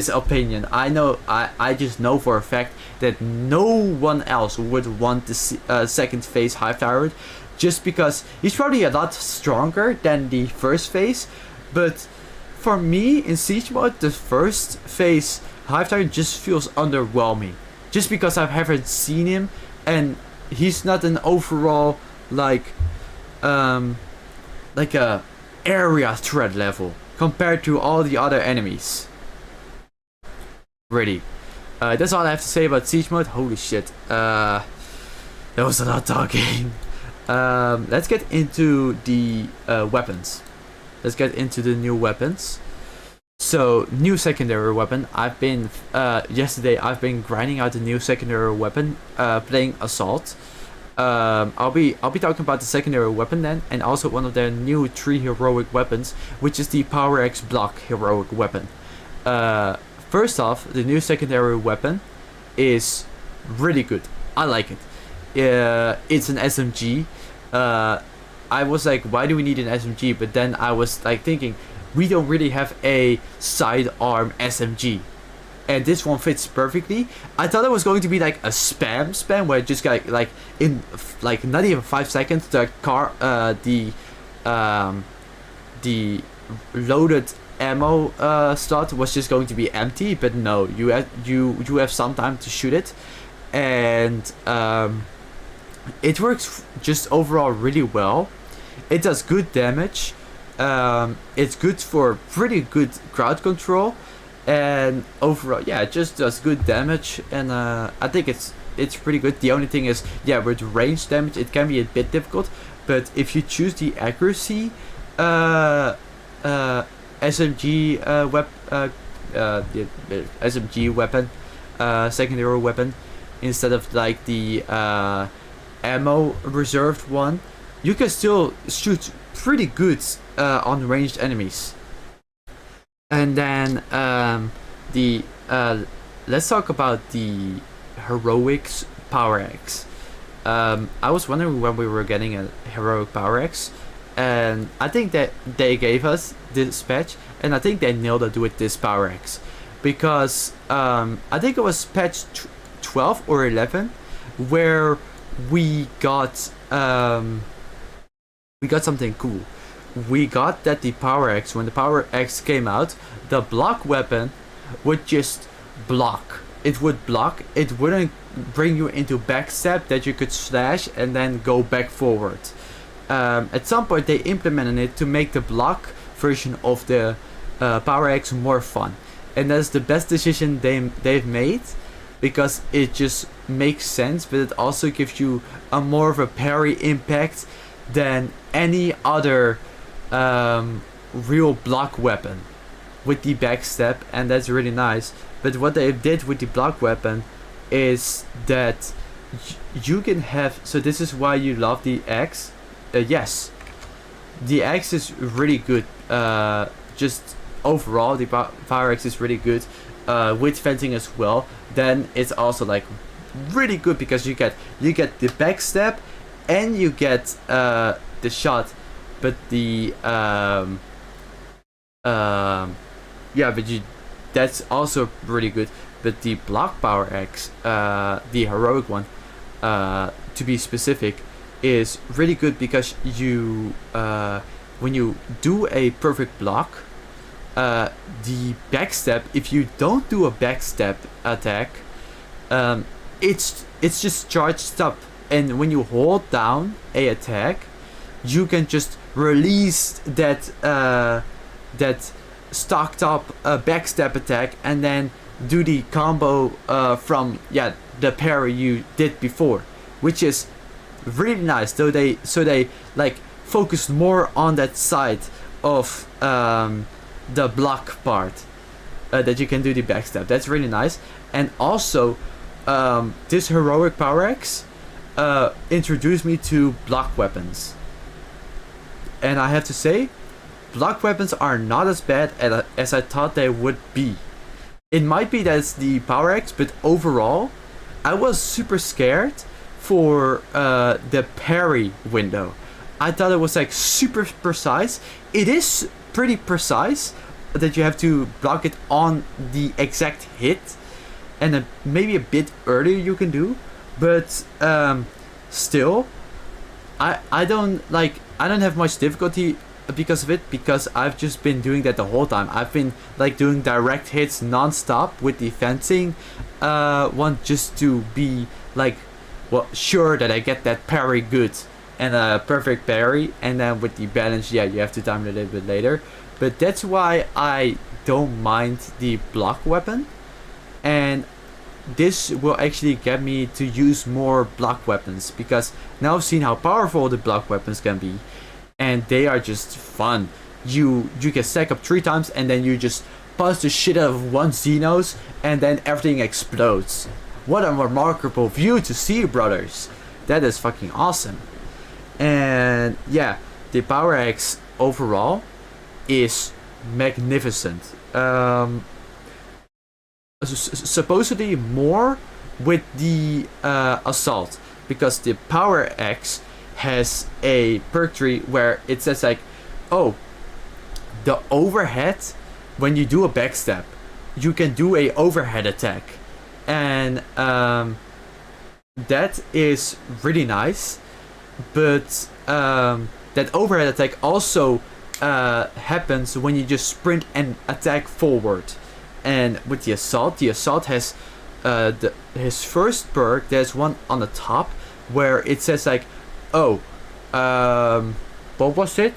opinion. I just know for a fact that no one else would want the second phase Hive Tyrant, just because he's probably a lot stronger than the first phase. But for me in Siege mode, the first phase Hive Tyrant just feels underwhelming, just because I haven't seen him, and he's not an overall like a area threat level compared to all the other enemies. Really. That's all I have to say about Siege mode. Holy shit. That was a lot of talking. Let's get into the weapons. Let's get into the new weapons. So, new secondary weapon. Yesterday I've been grinding out a new secondary weapon, playing Assault. I'll be talking about the secondary weapon then, and also one of their new 3 heroic weapons, which is the Power X Block heroic weapon. First off, the new secondary weapon is really good. I like it. It's an SMG. I was like, why do we need an SMG? But then I was like thinking, we don't really have a sidearm SMG, and this one fits perfectly. I thought it was going to be like a spam where it just got like in like not even 5 seconds the loaded ammo slot was just going to be empty, but no, you have some time to shoot it, and it works just overall really well. It does good damage. It's good for pretty good crowd control, and overall, yeah, it just does good damage, and I think it's pretty good. The only thing is, yeah, with range damage it can be a bit difficult, but if you choose the accuracy SMG SMG weapon, secondary weapon, instead of like the ammo reserved one, you can still shoot pretty good on ranged enemies. And then let's talk about the heroics Power X. I was wondering when we were getting a heroic Power X, and I think that they gave us this patch, and I think they nailed it with this Power X, because I think it was patch 12 or 11 where we got something cool. We got that the Power X, when the Power X came out, the block weapon would just block. It would block. It wouldn't bring you into backstab that you could slash and then go back forward. At some point they implemented it to make the block version of the Power X more fun, and that's the best decision they've made, because it just makes sense, but it also gives you a more of a parry impact than any other real block weapon with the backstab, and that's really nice. But what they did with the block weapon is that you can have, so this is why you love the X. Yes, the X is really good. Just overall, the Power X is really good with fencing as well. Then it's also like really good because you get the backstab and you get the shot, but the that's also really good. But the block Power X, the heroic one, to be specific, is really good because you when you do a perfect block, the backstab, if you don't do a backstab attack, it's just charged up, and when you hold down a attack, you can just release that stocked up backstab attack and then do the combo from the parry you did before, which is really nice. So they like focused more on that side of the block part, that you can do the backstab. That's really nice. And also this heroic Power X introduced me to block weapons, and I have to say, block weapons are not as bad as I thought they would be. It might be that it's the Power X, but overall I was super scared for the parry window. I thought it was like super precise. It is pretty precise that you have to block it on the exact hit, and then maybe a bit earlier you can do, but still, I don't have much difficulty because of it, because I've just been doing that the whole time. I've been like doing direct hits non-stop with the fencing one, just to be like, well, sure that I get that parry good and a perfect parry, and then with the balance, yeah, you have to time it a little bit later. But that's why I don't mind the block weapon, and this will actually get me to use more block weapons, because now I've seen how powerful the block weapons can be, and they are just fun. You can stack up 3 times, and then you just punch the shit out of one Xenos, and then everything explodes. What a remarkable view to see, brothers. That is fucking awesome. And yeah, the Power Axe overall is magnificent. Supposedly more with the assault, because the Power Axe has a perk tree where it says like, oh, the overhead, when you do a backstab, you can do a overhead attack, and that is really nice. But that overhead attack also happens when you just sprint and attack forward. And with the assault has his first perk. There's one on the top where it says like, oh, what was it?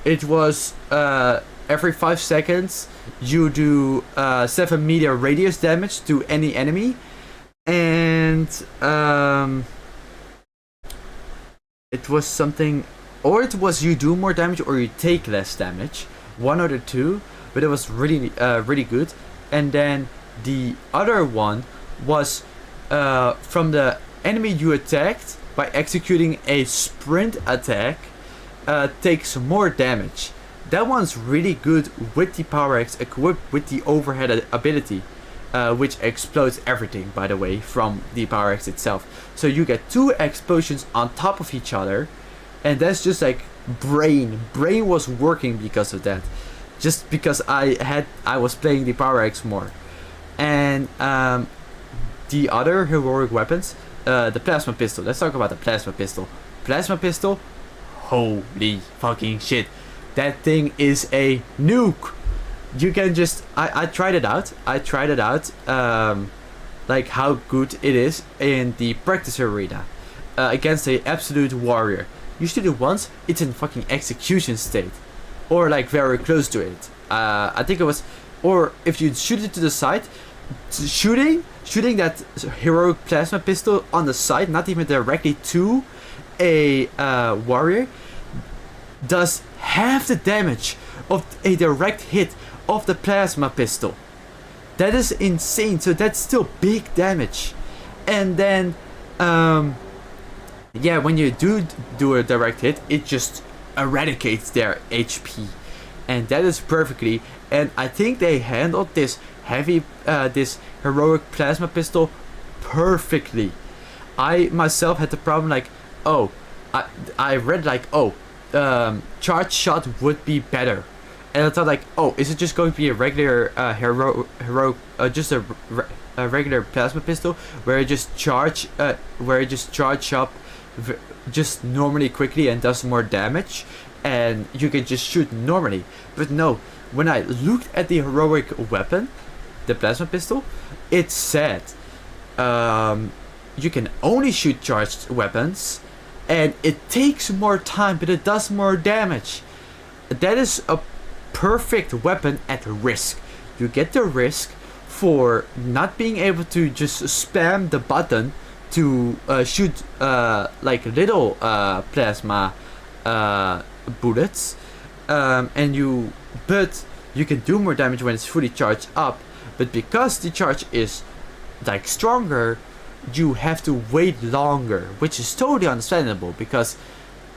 It was every 5 seconds you do 7 meter radius damage to any enemy, and it was something, or it was you do more damage or you take less damage, one or the two, but it was really really good. And then the other one was from the enemy you attacked by executing a sprint attack, takes more damage. That one's really good with the Power Axe equipped with the overhead ability, which explodes everything, by the way, from the Power Axe itself. So you get 2 explosions on top of each other, and that's just like brain was working because of that, just because I was playing the Power Axe more. And the other heroic weapons, the plasma pistol. Let's talk about the plasma pistol. Holy fucking shit, that thing is a nuke. You can just, I tried it out, like how good it is in the practice arena against a absolute warrior. You shoot it once, it's in fucking execution state, or like very close to it. I think it was, or if you shoot it to the side, shooting that heroic plasma pistol on the side, not even directly to a warrior, does half the damage of a direct hit of the plasma pistol. That is insane. So that's still big damage. And then yeah, when you do a direct hit, it just eradicates their HP, and that is perfectly. And I think they handled this this heroic plasma pistol perfectly. I myself had the problem like, oh, I read like, oh, charge shot would be better, and I thought like, oh, is it just going to be a regular just a regular plasma pistol where it just charge up just normally quickly and does more damage, and you can just shoot normally. But no, when I looked at the heroic weapon, the plasma pistol, it said you can only shoot charged weapons, and it takes more time, but it does more damage. That is a perfect weapon at risk. You get the risk for not being able to just spam the button to shoot like little plasma bullets, but you can do more damage when it's fully charged up. But because the charge is like stronger, you have to wait longer, which is totally understandable, because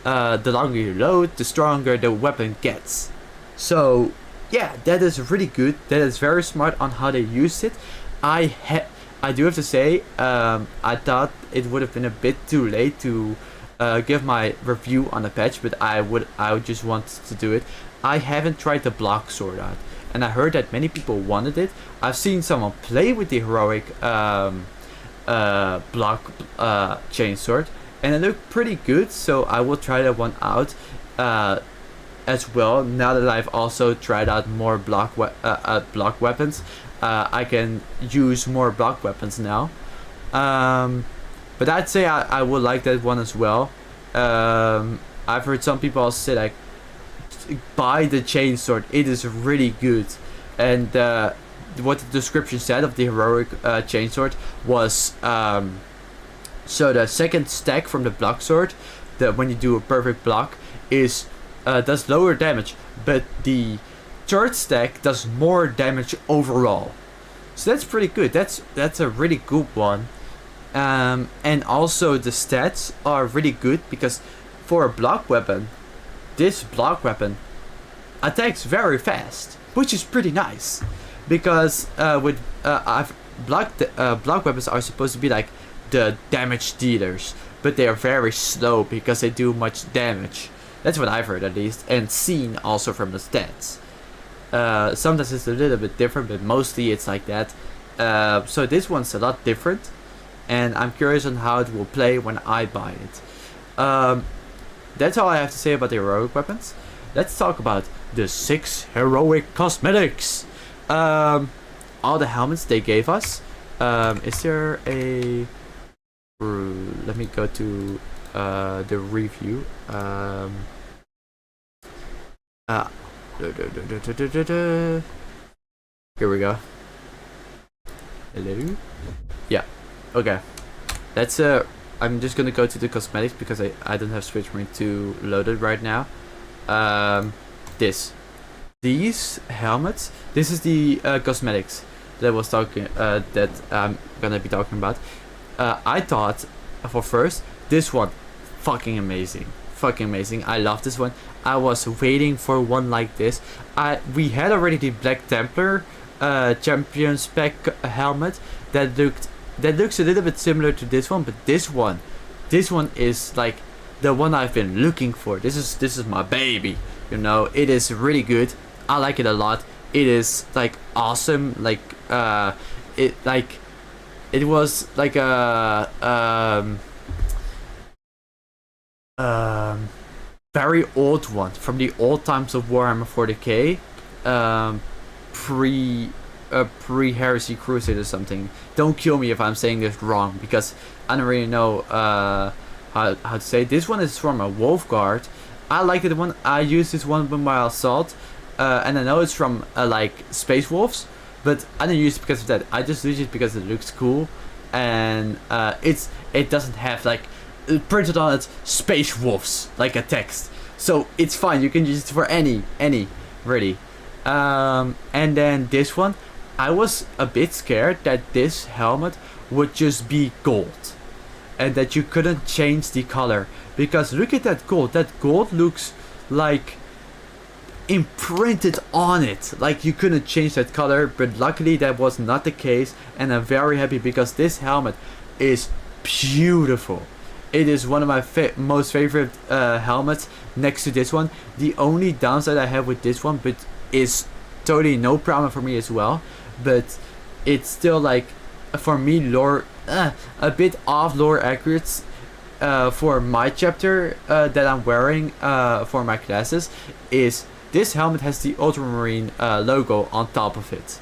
the longer you load, the stronger the weapon gets. So yeah, that is really good. That is very smart on how they used it. I do have to say, I thought it would have been a bit too late to give my review on the patch, but I would just want to do it. I haven't tried the block sword out, and I heard that many people wanted it. I've seen someone play with the heroic block chainsword, and it looked pretty good. So I will try that one out as well. Now that I've also tried out more block weapons, I can use more block weapons now. But I'd say I would like that one as well. I've heard some people also say like, buy the chainsword, it is really good. And what the description said of the heroic chainsword was, so the second stack from the block sword, when you do a perfect block, is does lower damage, but the third stack does more damage overall. So that's pretty good. That's a really good one. And also the stats are really good, because for a block weapon, this block weapon attacks very fast, which is pretty nice. Because block weapons are supposed to be like the damage dealers, but they are very slow because they do much damage. That's what I've heard at least, and seen also from the stats. Sometimes it's a little bit different, but mostly it's like that. So this one's a lot different, and I'm curious on how it will play when I buy it. That's all I have to say about the heroic weapons. Let's talk about the 6 heroic cosmetics. All the helmets they gave us. Is there a... Let me go to the review. Here we go. Hello? Yeah. Okay. That's I'm just gonna go to the cosmetics because I don't have Switch Marine 2 loaded right now. These helmets. This is the cosmetics that I was talking that I'm gonna be talking about. I thought for first this one fucking amazing. I love this one. I was waiting for one like this. We had already the Black Templar champion spec helmet that looks a little bit similar to this one, but this one is like the one I've been looking for. This is my baby. You know, it is really good. I like it a lot. It is like awesome. Like it was like a very old one from the old times of Warhammer 40k, pre Heresy Crusade or something. Don't kill me if I'm saying this wrong, because I don't really know how to say it. This one is from a Wolf Guard. I like the one. I use this one with my assault, and I know it's from like Space Wolves, but I don't use it because of that. I just use it because it looks cool, and it doesn't have like printed on it Space Wolves like a text, so it's fine. You can use it for any really. And then this one, I was a bit scared that this helmet would just be gold and that you couldn't change the color, because look at that gold. That gold looks like imprinted on it, like you couldn't change that color. But luckily that was not the case, and I'm very happy because this helmet is beautiful. It is one of my most favorite helmets next to this one. The only downside I have with this one, but is totally no problem for me as well, but it's still like for me lore a bit off lore accurate for my chapter that I'm wearing for my classes, is this helmet has the Ultramarine logo on top of it.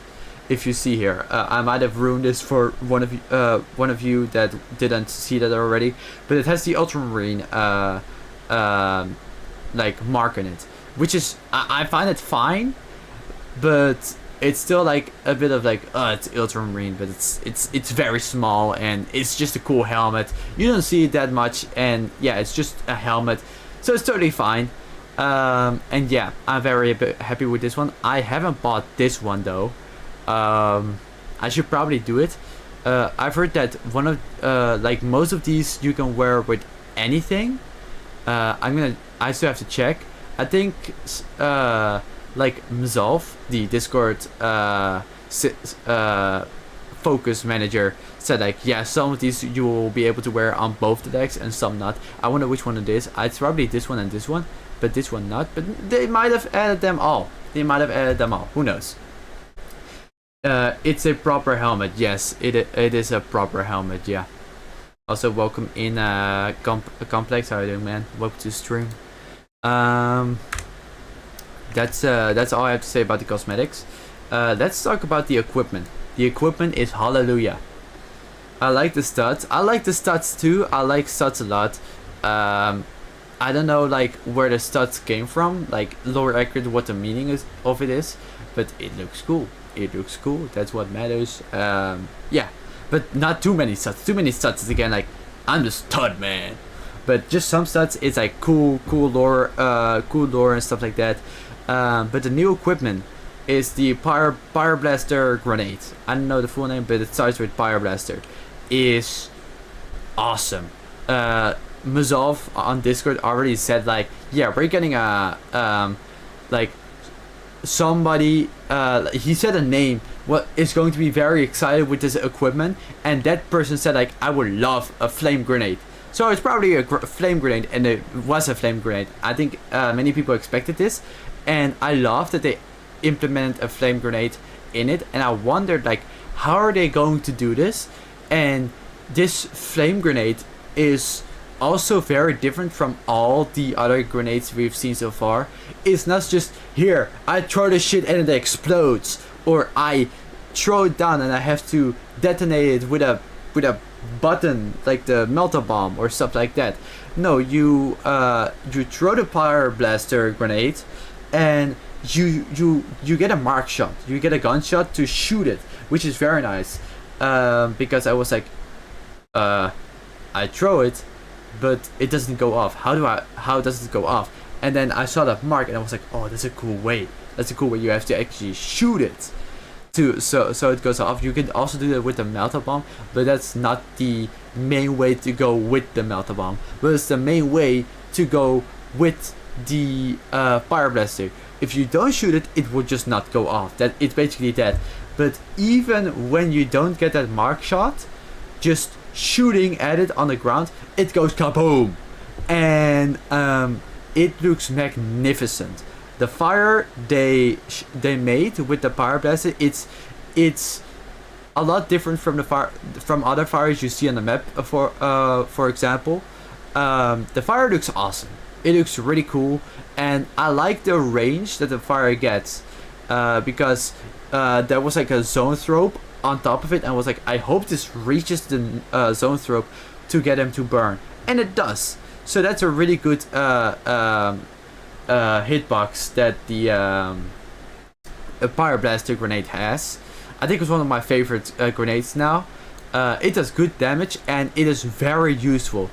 If you see here, I might have ruined this for one of you that didn't see that already, but it has the Ultramarine like mark in it, which is I find it fine, but it's still like a bit of like it's Ultramarine, but it's very small, and it's just a cool helmet. You don't see it that much, and yeah, it's just a helmet, so it's totally fine. And yeah, I'm very happy with this one. I haven't bought this one though. I should probably do it. I've heard that one of like most of these you can wear with anything. I still have to check. I think like Mzolf, the Discord focus manager said like, yeah, some of these you will be able to wear on both the decks and some not. I wonder which one it is. It's probably this one and this one, but this one not. But they might have added them all. Who knows? It's a proper helmet. Yes, it is a proper helmet. Yeah. Also, welcome in Complex. How are you doing, man? Welcome to the stream. That's all I have to say about the cosmetics. Let's talk about the equipment. The equipment is hallelujah. I like the studs. I like the studs too. I like studs a lot. I don't know like where the studs came from, like lower accurate what the meaning is of it is, but it looks cool. It looks cool. That's what matters. Yeah, but not too many studs. Too many studs is again like I'm the stud man. But just some studs, it's like cool lore and stuff like that. But the new equipment is the Pyreblaster grenade. I don't know the full name, but it starts with Pyreblaster. Is awesome. Mazov on Discord already said like, yeah, we're getting a like somebody. He said a name. What is going to be very excited with this equipment, and that person said like, I would love a flame grenade. So it's probably a flame grenade, and it was a flame grenade. I think many people expected this, and I love that they implemented a flame grenade in it. And I wondered like, how are they going to do this? And this flame grenade is also very different from all the other grenades we've seen so far. It's not just here, I throw the shit and it explodes, or I throw it down and I have to detonate it with a button like the melta bomb or stuff like that. No, you throw the Pyreblaster grenade and you get a mark shot. You get a gunshot to shoot it, which is very nice. Because I was like, I throw it, but it doesn't go off. How does it go off? And then I saw that mark and I was like, oh, that's a cool way. That's a cool way. You have to actually shoot it so it goes off. You can also do that with the melta bomb, but that's not the main way to go with the melta bomb. But it's the main way to go with the Pyreblaster. If you don't shoot it, it will just not go off. That it's basically that. But even when you don't get that mark shot, just shooting at it on the ground, it goes kaboom, and it looks magnificent. The fire they made with the Pyreblaster, it's a lot different from from other fires you see on the map. For example, the fire looks awesome. It looks really cool, and I like the range that the fire gets, because there was like a zone thrope on top of it, and I was like, I hope this reaches the zone thrope to get him to burn, and it does. So that's a really good hitbox that the Pyreblaster grenade has. I think it's one of my favorite grenades now. It does good damage and it is very useful.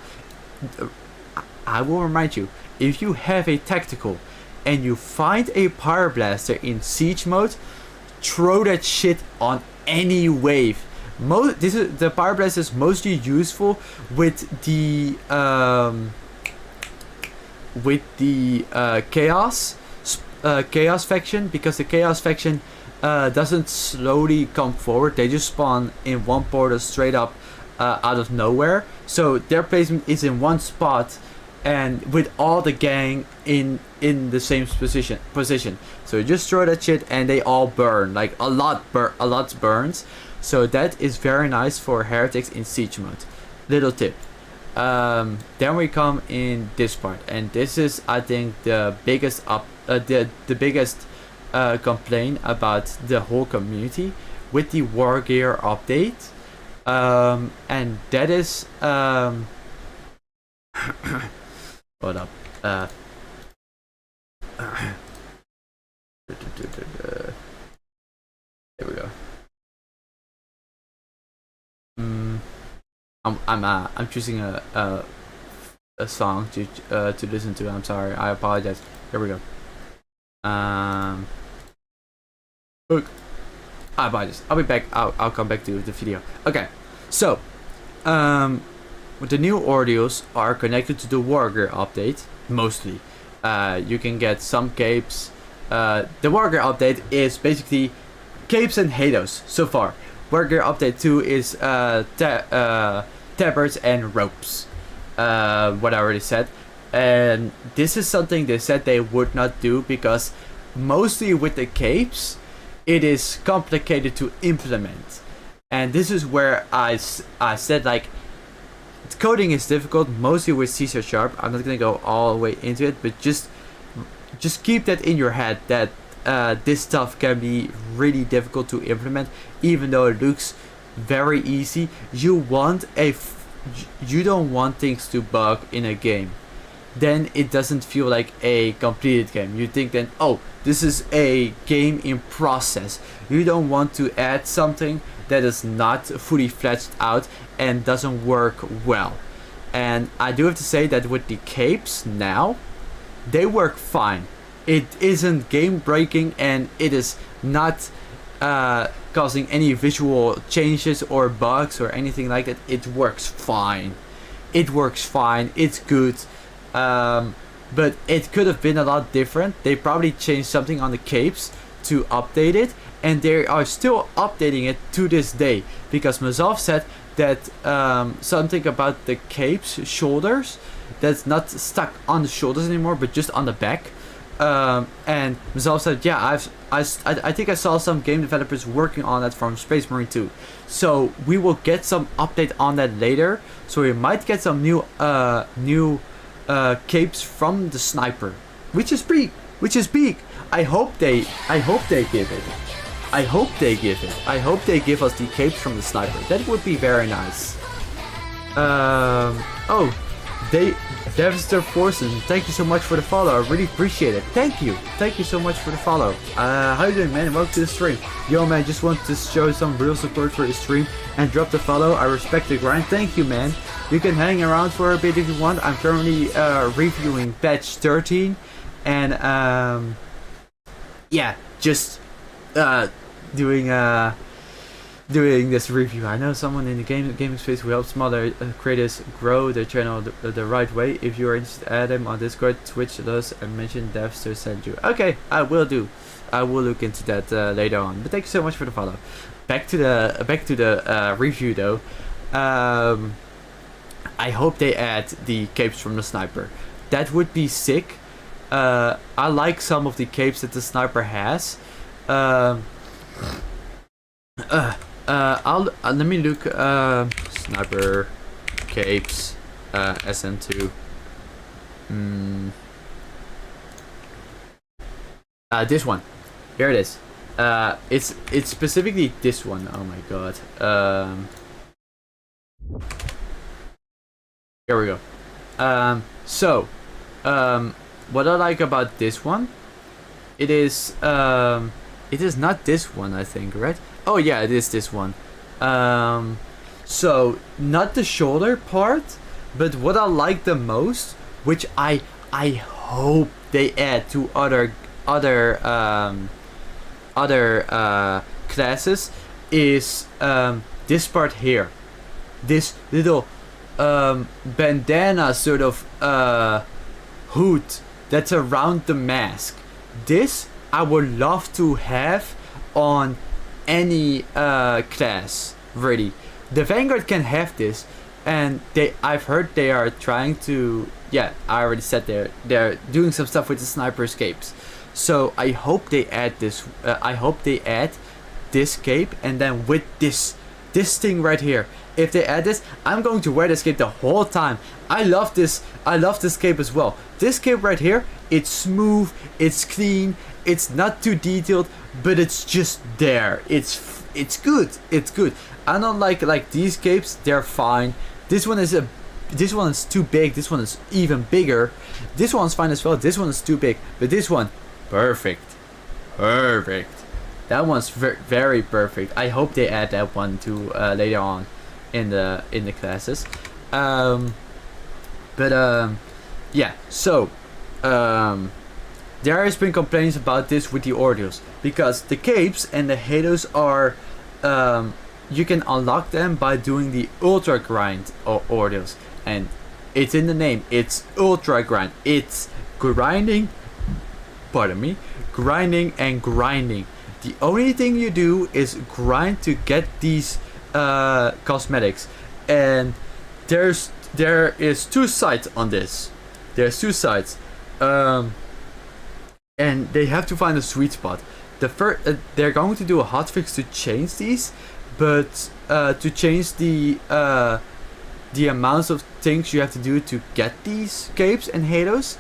I will remind you, if you have a tactical and you find a Pyreblaster in siege mode, throw that shit on any wave. The Pyreblaster is mostly useful with the chaos faction, because the chaos faction doesn't slowly come forward. They just spawn in one portal straight up out of nowhere. So their placement is in one spot, and with all the gang in the same position. So you just throw that shit and they all burn, like a lot burns. So that is very nice for heretics in siege mode. Little tip. Then we come in this part, and this is, I think, the biggest biggest complaint about the whole community with the War Gear update, and that is hold up. Here we go. I'm choosing a song to listen to. I'm sorry. I apologize. Here we go. Look. I apologize. I'll be back. I'll come back to the video. Okay. So, the new ordeals are connected to the War Gear update mostly. You can get some capes. The War Gear update is basically capes and halos so far. Burger Update 2 is tabards and ropes. What I already said. And this is something they said they would not do because mostly with the capes, it is complicated to implement. And this is where I said like, coding is difficult, mostly with C#. I'm not gonna go all the way into it, but just keep that in your head that this stuff can be really difficult to implement, even though it looks very easy. You don't want things to bug in a game. Then it doesn't feel like a completed game. You think then, oh, this is a game in process. You don't want to add something that is not fully fleshed out and doesn't work well. And I do have to say that with the capes now, they work fine. It isn't game breaking and it is not causing any visual changes or bugs or anything like that. It works fine. It's good. But it could have been a lot different. They probably changed something on the capes to update it, and they are still updating it to this day, because Mazov said that something about the capes shoulders that's not stuck on the shoulders anymore but just on the back. And Mazov said, yeah, I think I saw some game developers working on that from Space Marine 2. So we will get some update on that later. So we might get some new capes from the sniper, which is big. I hope they give it. I hope they give us the capes from the sniper. That would be very nice. Devastator Forsen, thank you so much for the follow. I really appreciate it. Thank you so much for the follow. How you doing, man? Welcome to the stream. Yo, man, just want to show some real support for the stream and drop the follow. I respect the grind. Thank you, man. You can hang around for a bit if you want. I'm currently reviewing patch 13, and just doing this review. I know someone in the gaming space who helps smaller creators grow their channel the right way. If you are interested, add them on Discord, Twitch us, and mention Devster sent you. Okay, I will do. I will look into that later on. But thank you so much for the follow. Back to the review though. I hope they add the capes from the sniper. That would be sick. I like some of the capes that the sniper has. Let me look. Sniper capes SN2. This one. Here it is. It's specifically this one. Oh my god. Here we go. What I like about this one, it is not this one, I think, right? Oh yeah, it is this one. So not the shoulder part, but what I like the most, which I hope they add to other classes, is this part here. This little bandana sort of hood that's around the mask. This I would love to have on any class, really. The Vanguard can have this, and I've heard they are trying to, yeah, I already said they're doing some stuff with the sniper escapes. So I hope they add this. I hope they add this cape, and then with this thing right here. If they add this, I'm going to wear this cape the whole time. I love this cape as well. This cape right here, it's smooth, it's clean, it's not too detailed, but it's just there. It's good. I don't like these capes. They're fine. This one is too big. This one is even bigger. This one's fine as well. This one is too big, but this one, perfect. That one's very perfect. I hope they add that one to later on in the classes. Yeah. So there has been complaints about this with the ordeals, because the capes and the halos are you can unlock them by doing the ultra grind ordeals, and it's in the name. It's ultra grind. It's grinding. Pardon me. Grinding and grinding The only thing you do is grind to get these cosmetics, and there is two sides on this. There's two sides, and they have to find a sweet spot. They're going to do a hotfix to change these, but to change the amounts of things you have to do to get these capes and halos,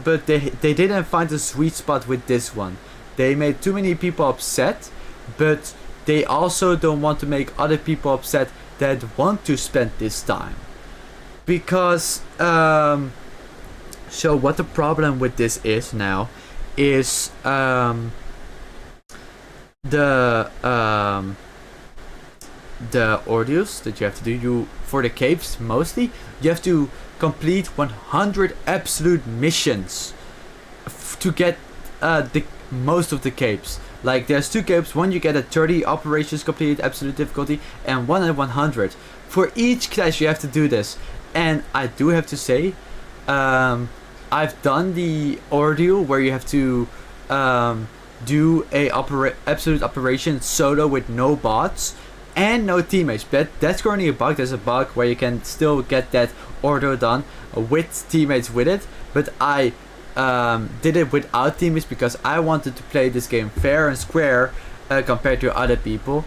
but they didn't find a sweet spot with this one. They made too many people upset, but they also don't want to make other people upset that want to spend this time. Because so what the problem with this is now is the ordeals that you have to do for the capes. Mostly you have to complete 100 absolute missions to get the most of the capes. Like there's two capes, one you get at 30 operations completed absolute difficulty, and one at 100. For each class you have to do this, and I do have to say, I've done the ordeal where you have to do a absolute operation solo with no bots and no teammates. That's currently a bug. There's a bug where you can still get that ordeal done with teammates with it, but I did it without teammates because I wanted to play this game fair and square compared to other people,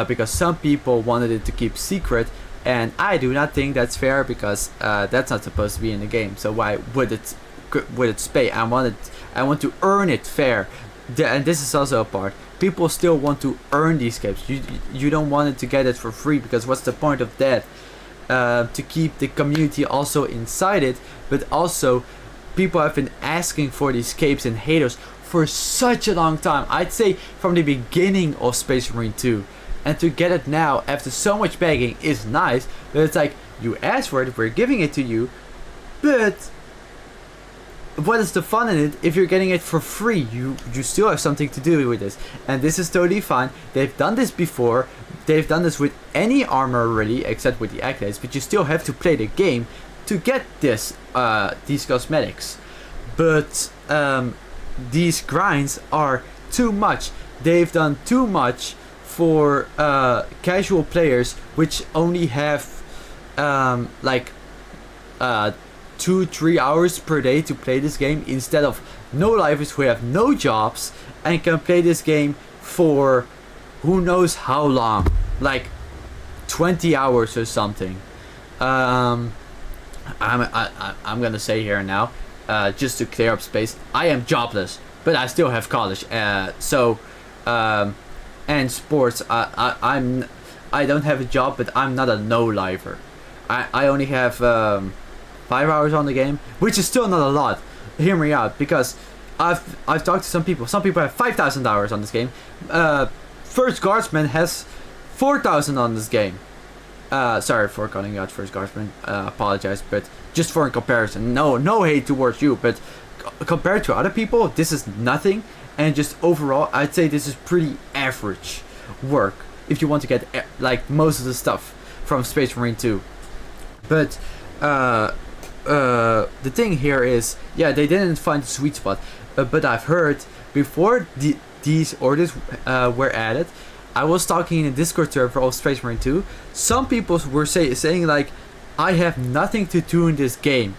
because some people wanted it to keep secret, and I do not think that's fair because that's not supposed to be in the game. So why would it stay? I want to earn it fair. And this is also a part. People still want to earn these capes. You don't want it to get it for free, because what's the point of that? To keep the community also inside it, but also people have been asking for these capes and halos for such a long time. I'd say from the beginning of Space Marine 2. And to get it now after so much begging is nice, but it's like, you asked for it, we're giving it to you, but what is the fun in it if you're getting it for free? You still have something to do with this, and this is totally fine. They've done this before. They've done this with any armor already, except with the accolades, but you still have to play the game to get these cosmetics. But these grinds are too much. They've done too much for casual players, which only have 2-3 hours per day to play this game, instead of no-lifers who have no jobs and can play this game for who knows how long, like 20 hours or something. I'm gonna say here now, just to clear up space, I am jobless, but I still have college. And sports, I don't have a job, but I'm not a no-lifer. I only have 5 hours on the game, which is still not a lot. Hear me out, because I've talked to some people. Some people have 5,000 hours on this game. First Guardsman has 4,000 on this game. Sorry for calling out First Guardsman. Apologize, but just for a comparison. No hate towards you, but compared to other people, this is nothing. And just overall, I'd say this is pretty average work if you want to get like most of the stuff from Space Marine 2. But the thing here is, yeah, they didn't find the sweet spot. But I've heard before these orders were added, I was talking in a Discord server of Space Marine 2. Some people were saying like, I have nothing to do in this game.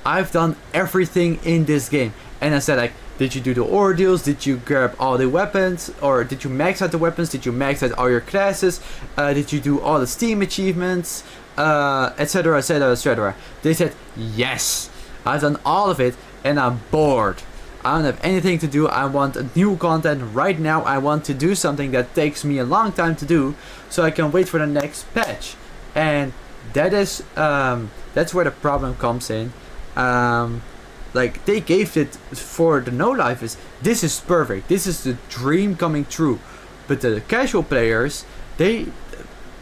I've done everything in this game. And I said like, did you do the ordeals? Did you grab all the weapons? Or did you max out the weapons? Did you max out all your classes? Did you do all the Steam achievements? Etc, etc, etc. They said, yes, I've done all of it and I'm bored. I don't have anything to do. I want new content right now. I want to do something that takes me a long time to do, so I can wait for the next patch. And that is that's where the problem comes in. Like, they gave it for the no-lifers. This is perfect. This is the dream coming true. But the casual players, they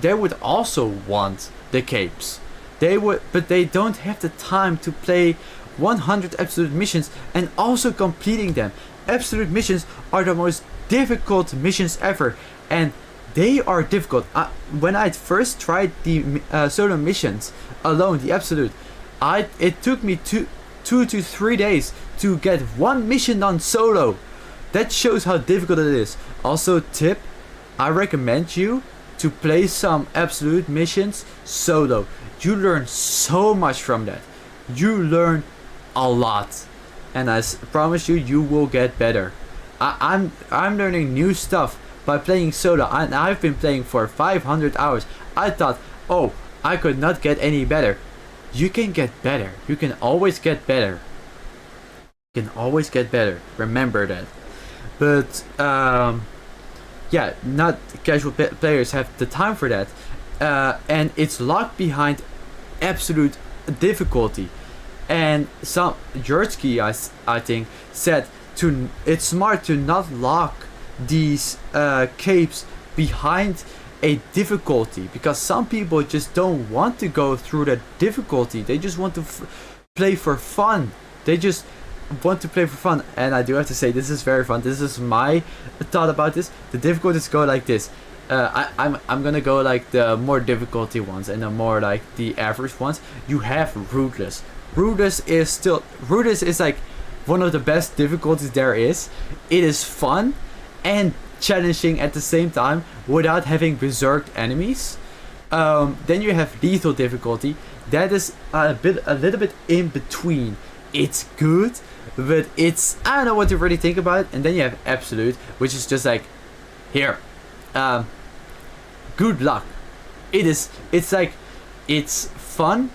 would also want the capes. They would, but they don't have the time to play 100 absolute missions and also completing them. Absolute missions are the most difficult missions ever, and they are difficult. When I first tried the solo missions alone, the absolute, it took me 2 to 3 days to get one mission done solo. that shows how difficult it is. Also, tip, I recommend you to play some absolute missions solo. You learn so much from that. You learn a lot, and I promise you, you will get better. I'm learning new stuff by playing solo, and I've been playing for 500 hours. I thought, oh, I could not get any better. You can get better. You can always get better. You can always get better. Remember that. But yeah, not casual players have the time for that, and it's locked behind absolute difficulty. And some Yursky, I think, said it's smart to not lock these capes behind a difficulty, because some people just don't want to go through that difficulty. They just want to play for fun. They just want to play for fun. And I do have to say, this is very fun. This is my thought about this. The difficulties go like this. I'm gonna go like the more difficulty ones, and the more like the average ones. You have rootless. Rootless is like one of the best difficulties there is. It is fun and challenging at the same time without having berserk enemies. Then you have lethal difficulty. That is a little bit in between. It's good, but it's, I don't know what to really think about it. And then you have absolute, which is just like, here, good luck. It's like, it's fun,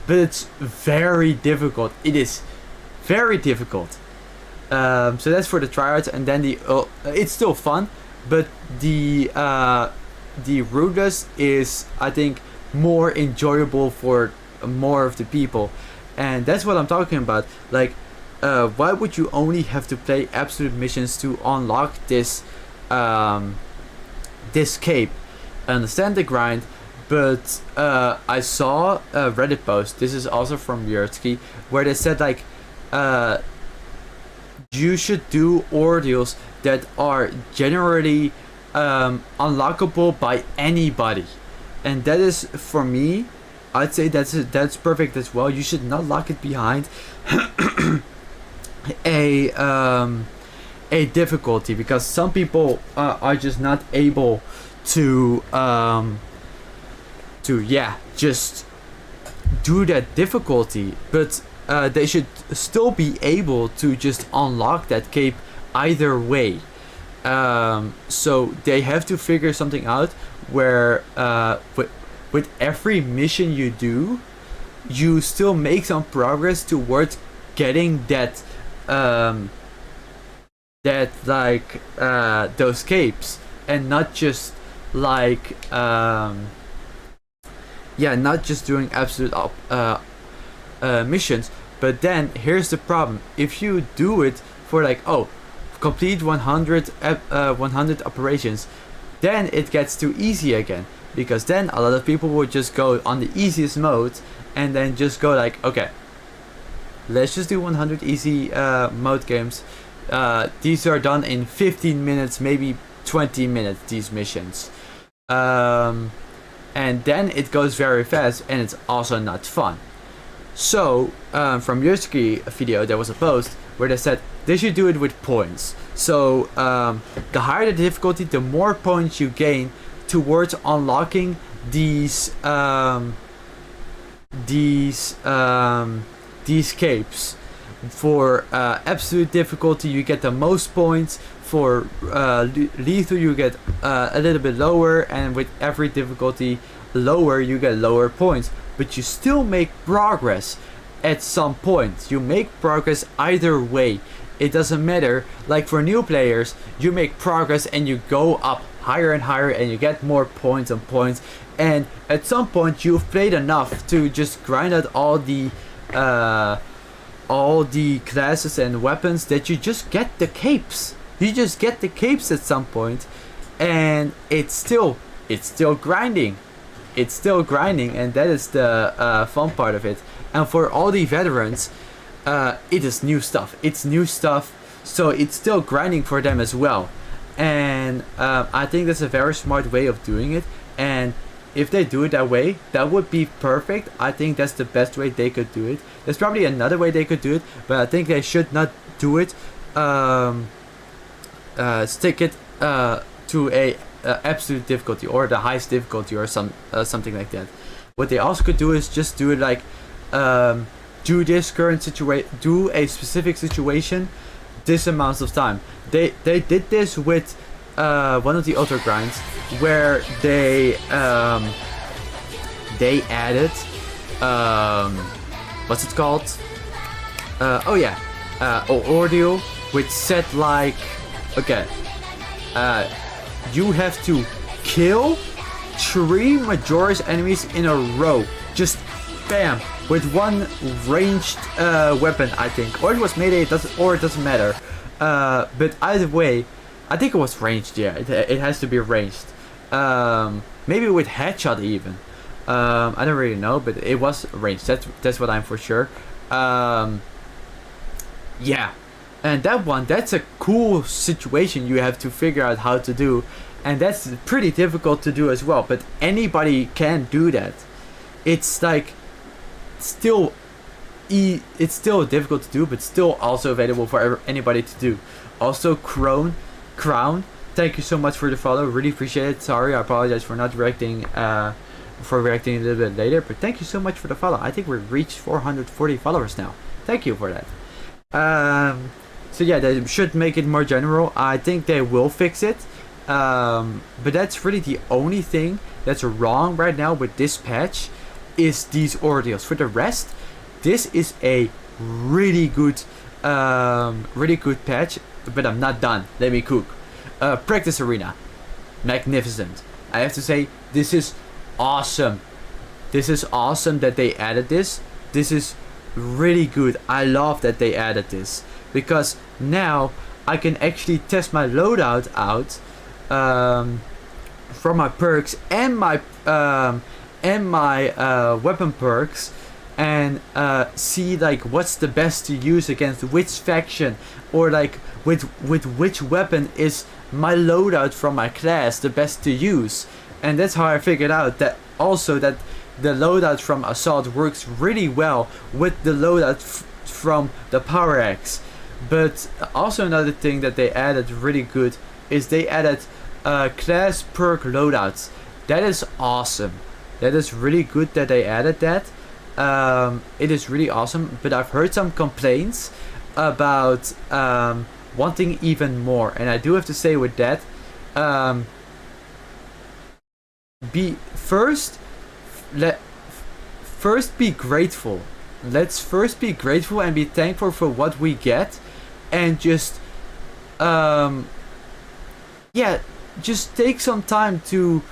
but it's very difficult. It is very difficult. So that's for the tryouts, and then it's still fun, but the rootless is, I think, more enjoyable for more of the people, and that's what I'm talking about. Like, why would you only have to play absolute missions to unlock this this cape? I understand the grind, but I saw a Reddit post. This is also from Yursky, where they said like, you should do ordeals that are generally unlockable by anybody, and that is, for me, I'd say that's perfect as well. You should not lock it behind a difficulty, because some people are just not able to just do that difficulty, but they should still be able to just unlock that cape either way. So they have to figure something out where with every mission you do, you still make some progress towards getting that those capes, and not just like not just doing absolute missions. But then here's the problem: if you do it for like, oh, complete 100 operations, then it gets too easy again, because then a lot of people will just go on the easiest mode and then just go like, okay, let's just do 100 easy mode games. These are done in 15 minutes, maybe 20 minutes, these missions, and then it goes very fast, and it's also not fun. So from Yursky video, there was a post where they said they should do it with points. So the higher the difficulty, the more points you gain towards unlocking these capes. For absolute difficulty, you get the most points. For lethal, you get a little bit lower, and with every difficulty lower, you get lower points. But you still make progress at some point. You make progress either way. It doesn't matter. Like for new players, you make progress and you go up higher and higher, and you get more points and points. And at some point, you've played enough to just grind out all the classes and weapons that you just get the capes. You just get the capes at some point, and it's still grinding. It's still grinding, and that is the fun part of it. And for all the veterans, it is new stuff. It's new stuff, so it's still grinding for them as well. And I think that's a very smart way of doing it. And if they do it that way, that would be perfect. I think that's the best way they could do it. There's probably another way they could do it, but I think they should not do it stick it to a absolute difficulty or the highest difficulty or something like that. What they also could do is just do it like do this current situation, do a specific situation this amount of time. They did this with one of the auto grinds where they added what's it called? Ordeal, which said like, okay, you have to kill 3 Majora's enemies in a row, just bam, with one ranged weapon, I think, or it was melee, it doesn't matter. But either way, I think it was ranged. Yeah, it has to be ranged. Maybe with headshot even. I don't really know, but it was ranged. That's what I'm for sure. Yeah, and that's a cool situation you have to figure out how to do, and that's pretty difficult to do as well. But anybody can do that. It's like it's still difficult to do, but still also available for anybody to do. Also, Crown, thank you so much for the follow. Really appreciate it. Sorry, I apologize for not reacting. For reacting a little bit later, but thank you so much for the follow. I think we've reached 440 followers now. Thank you for that. So yeah, they should make it more general. I think they will fix it. But that's really the only thing that's wrong right now with this patch is these ordeals. For the rest, this is a really good patch. But I'm not done. Let me cook. Practice arena, magnificent. I have to say, this is awesome. This is awesome that they added this. This is really good. I love that they added this because now I can actually test my loadout out from my perks and my weapon perks and see like what's the best to use against which faction, or like with which weapon is my loadout from my class the best to use. And that's how I figured out that also that the loadout from Assault works really well with the loadout from the Power Axe. But also another thing that they added really good is they added class perk loadouts. That is awesome. That is really good that they added that. It is really awesome, but I've heard some complaints about wanting even more, and I do have to say with that, first be grateful. Let's first be grateful and be thankful for what we get, and just just take some time to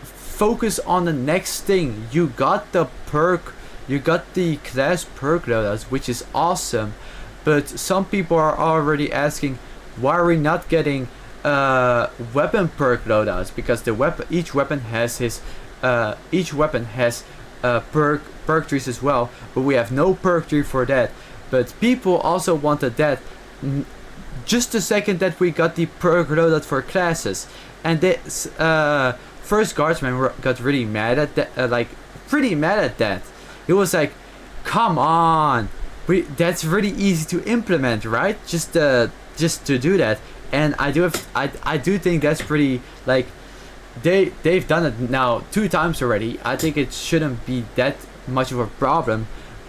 focus on the next thing. You got the perk, you got the class perk loadouts, which is awesome, but some people are already asking why are we not getting weapon perk loadouts, because each weapon has perk trees as well, but we have no perk tree for that. But people also wanted that just the second that we got the perk loadout for classes, and this first guardsman got really mad at that, pretty mad at that. He was like, come on, that's really easy to implement, right? Just to do that. And I do think that's pretty, like, they've done it now 2 times already. I think it shouldn't be that much of a problem,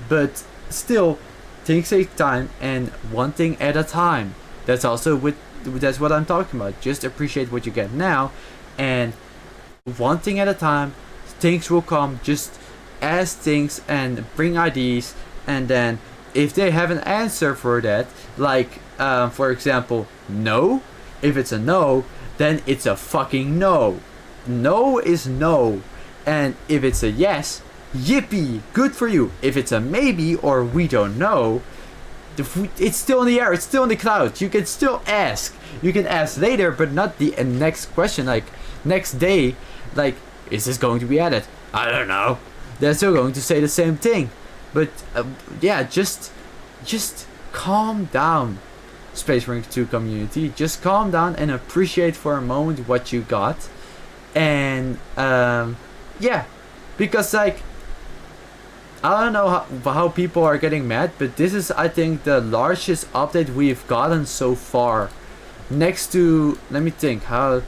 but still, things take time, and one thing at a time. That's what I'm talking about. Just appreciate what you get now, and one thing at a time. Things will come. Just ask things and bring ideas, and then if they have an answer for that, like for example, no. If it's a no, then it's a fucking no. No is no. And if it's a yes, yippee, good for you. If it's a maybe or we don't know, it's still in the air, it's still in the clouds. You can still ask. You can ask later, but not the next question, like next day. Like, is this going to be added? I don't know. They're still going to say the same thing. But yeah, just calm down, Space Marine 2 community. Just calm down and appreciate for a moment what you got. And yeah, because like, I don't know how people are getting mad, but this is, I think, the largest update we've gotten so far. next to, let me think, how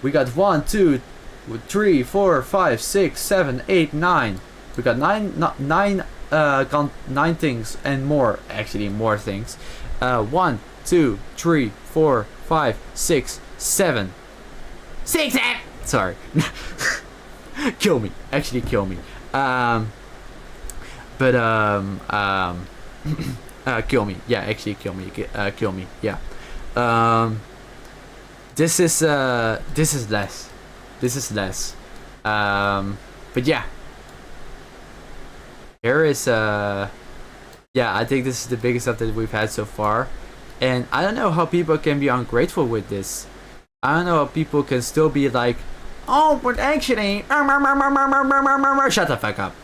we got 1, 2, 3, 4, 5, 6, 7, 8, 9. We got nine things and more, actually more things. 1, 2, 3, 4, 5, 6, 7. 6. Sorry. Kill me. Actually kill me. Kill me. Yeah, actually kill me. Kill me. Yeah. This is less. This is less. But yeah. Here is yeah, I think this is the biggest update we've had so far. And I don't know how people can be ungrateful with this. I don't know how people can still be like, oh, but actually, shut the fuck up.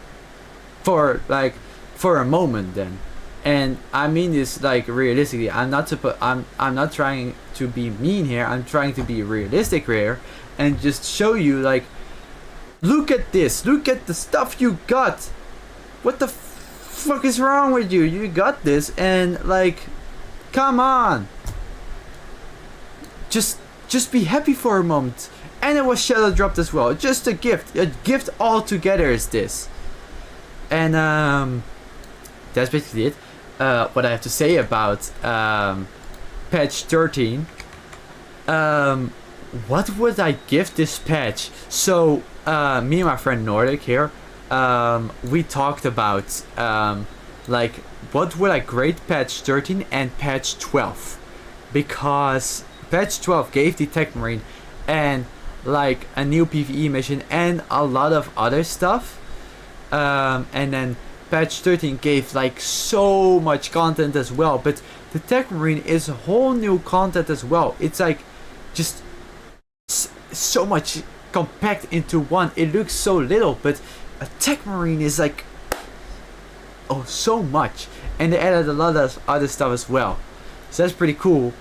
For a moment then. And I mean this like realistically. I'm not trying to be mean here. I'm trying to be realistic here and just show you like, look at this. Look at the stuff you got. What the fuck is wrong with you? You got this and like, come on. Just be happy for a moment. And it was shadow dropped as well. Just a gift. A gift all together is this. And that's basically it. What I have to say about patch 13. What would I give this patch? So me and my friend Nordic here, we talked about like what would I grade patch 13 and patch 12, because patch 12 gave the Tech Marine and like a new PvE mission and a lot of other stuff, and then patch 13 gave like so much content as well, but the Tech Marine is a whole new content as well. It's like just so much compact into one. It looks so little, but a Tech Marine is like, oh, so much. And they added a lot of other stuff as well, so that's pretty cool.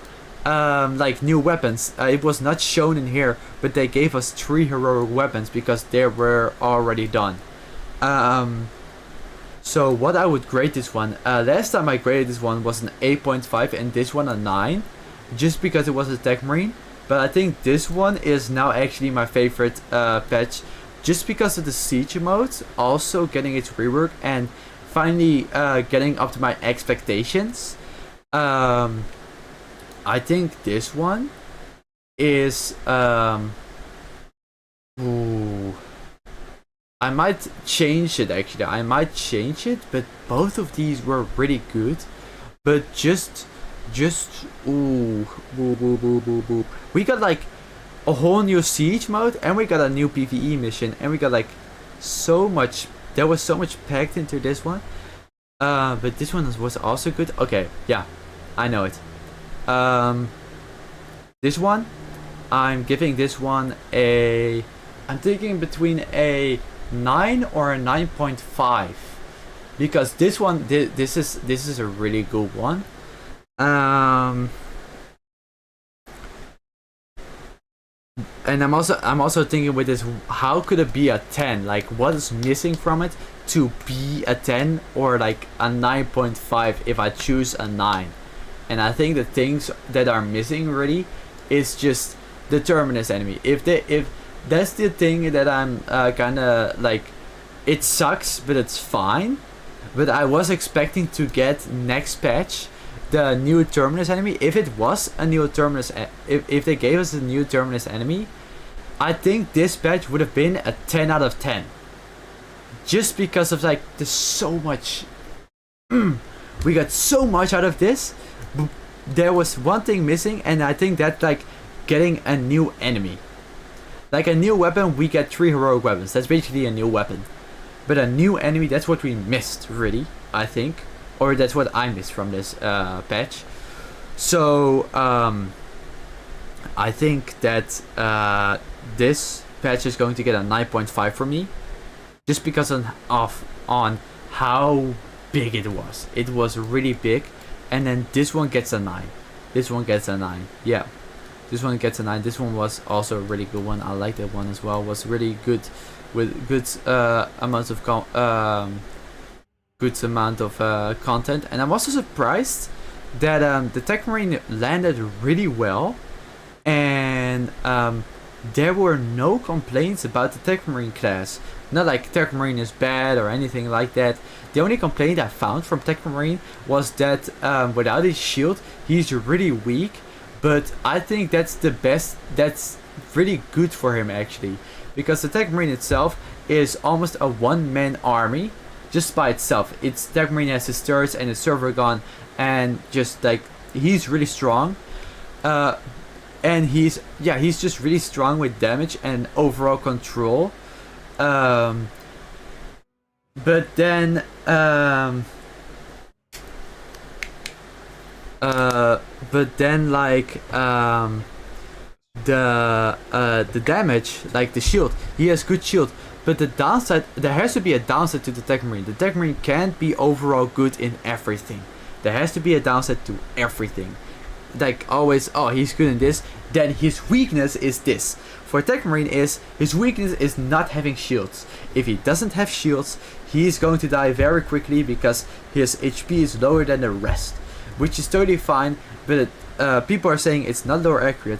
Like new weapons, it was not shown in here, but they gave us 3 heroic weapons because they were already done. So what I would grade this one, last time I graded this one was an 8.5 and this one a 9, just because it was a Tech Marine. But I think this one is now actually my favorite patch, just because of the siege mode also getting its rework and finally getting up to my expectations. I think this one is ooh, I might change it actually. I might change it, but both of these were really good. But just ooh, boo, boo, boo, boo, boo. We got like a whole new siege mode, and we got a new PvE mission, and we got like so much. There was so much packed into this one. But this one was also good. Okay, yeah, I know it. This one, I'm giving this one a, I'm thinking between a 9 or a 9.5, because this one, this is a really good one. And I'm also thinking with this, how could it be a 10? Like, what is missing from it to be a 10 or like a 9.5 if I choose a 9? And I think the things that are missing really is just the terminus enemy. If that's the thing that I'm kinda like, it sucks, but it's fine. But I was expecting to get next patch the new terminus enemy. If it was a new terminus, if they gave us a new terminus enemy, I think this patch would have been a 10 out of 10. Just because of like, there's so much. We got so much out of this. There was one thing missing, and I think that's like getting a new enemy. Like a new weapon, we get 3 heroic weapons. That's basically a new weapon. But a new enemy, that's what we missed, really, I think. Or that's what I missed from this patch. So, I think that this patch is going to get a 9.5 from me. Just because on how big it was. It was really big. And then this one gets a 9. This one gets a 9. Yeah. This one gets a 9. This one was also a really good one. I like that one as well. It was really good, with good amounts of content. And I'm also surprised that the Tech Marine landed really well. and there were no complaints about the Tech Marine class. Not like Tech Marine is bad or anything like that. The only complaint I found from Tech Marine was that without his shield, he's really weak. But I think that's the best. That's really good for him actually, because the Tech Marine itself is almost a one-man army, just by itself. It's Tech Marine has his turrets and his server gun, and just like he's really strong. And he's just really strong with damage and overall control. But then like the damage, like the shield, he has good shield. But the downside, there has to be a downside to the Tech Marine. The Tech Marine can't be overall good in everything. There has to be a downside to everything. Like always, oh, he's good in this, then his weakness is this. For Tech Marine, his weakness is not having shields. If he doesn't have shields, he's going to die very quickly because his HP is lower than the rest, which is totally fine. But people are saying it's not lore accurate.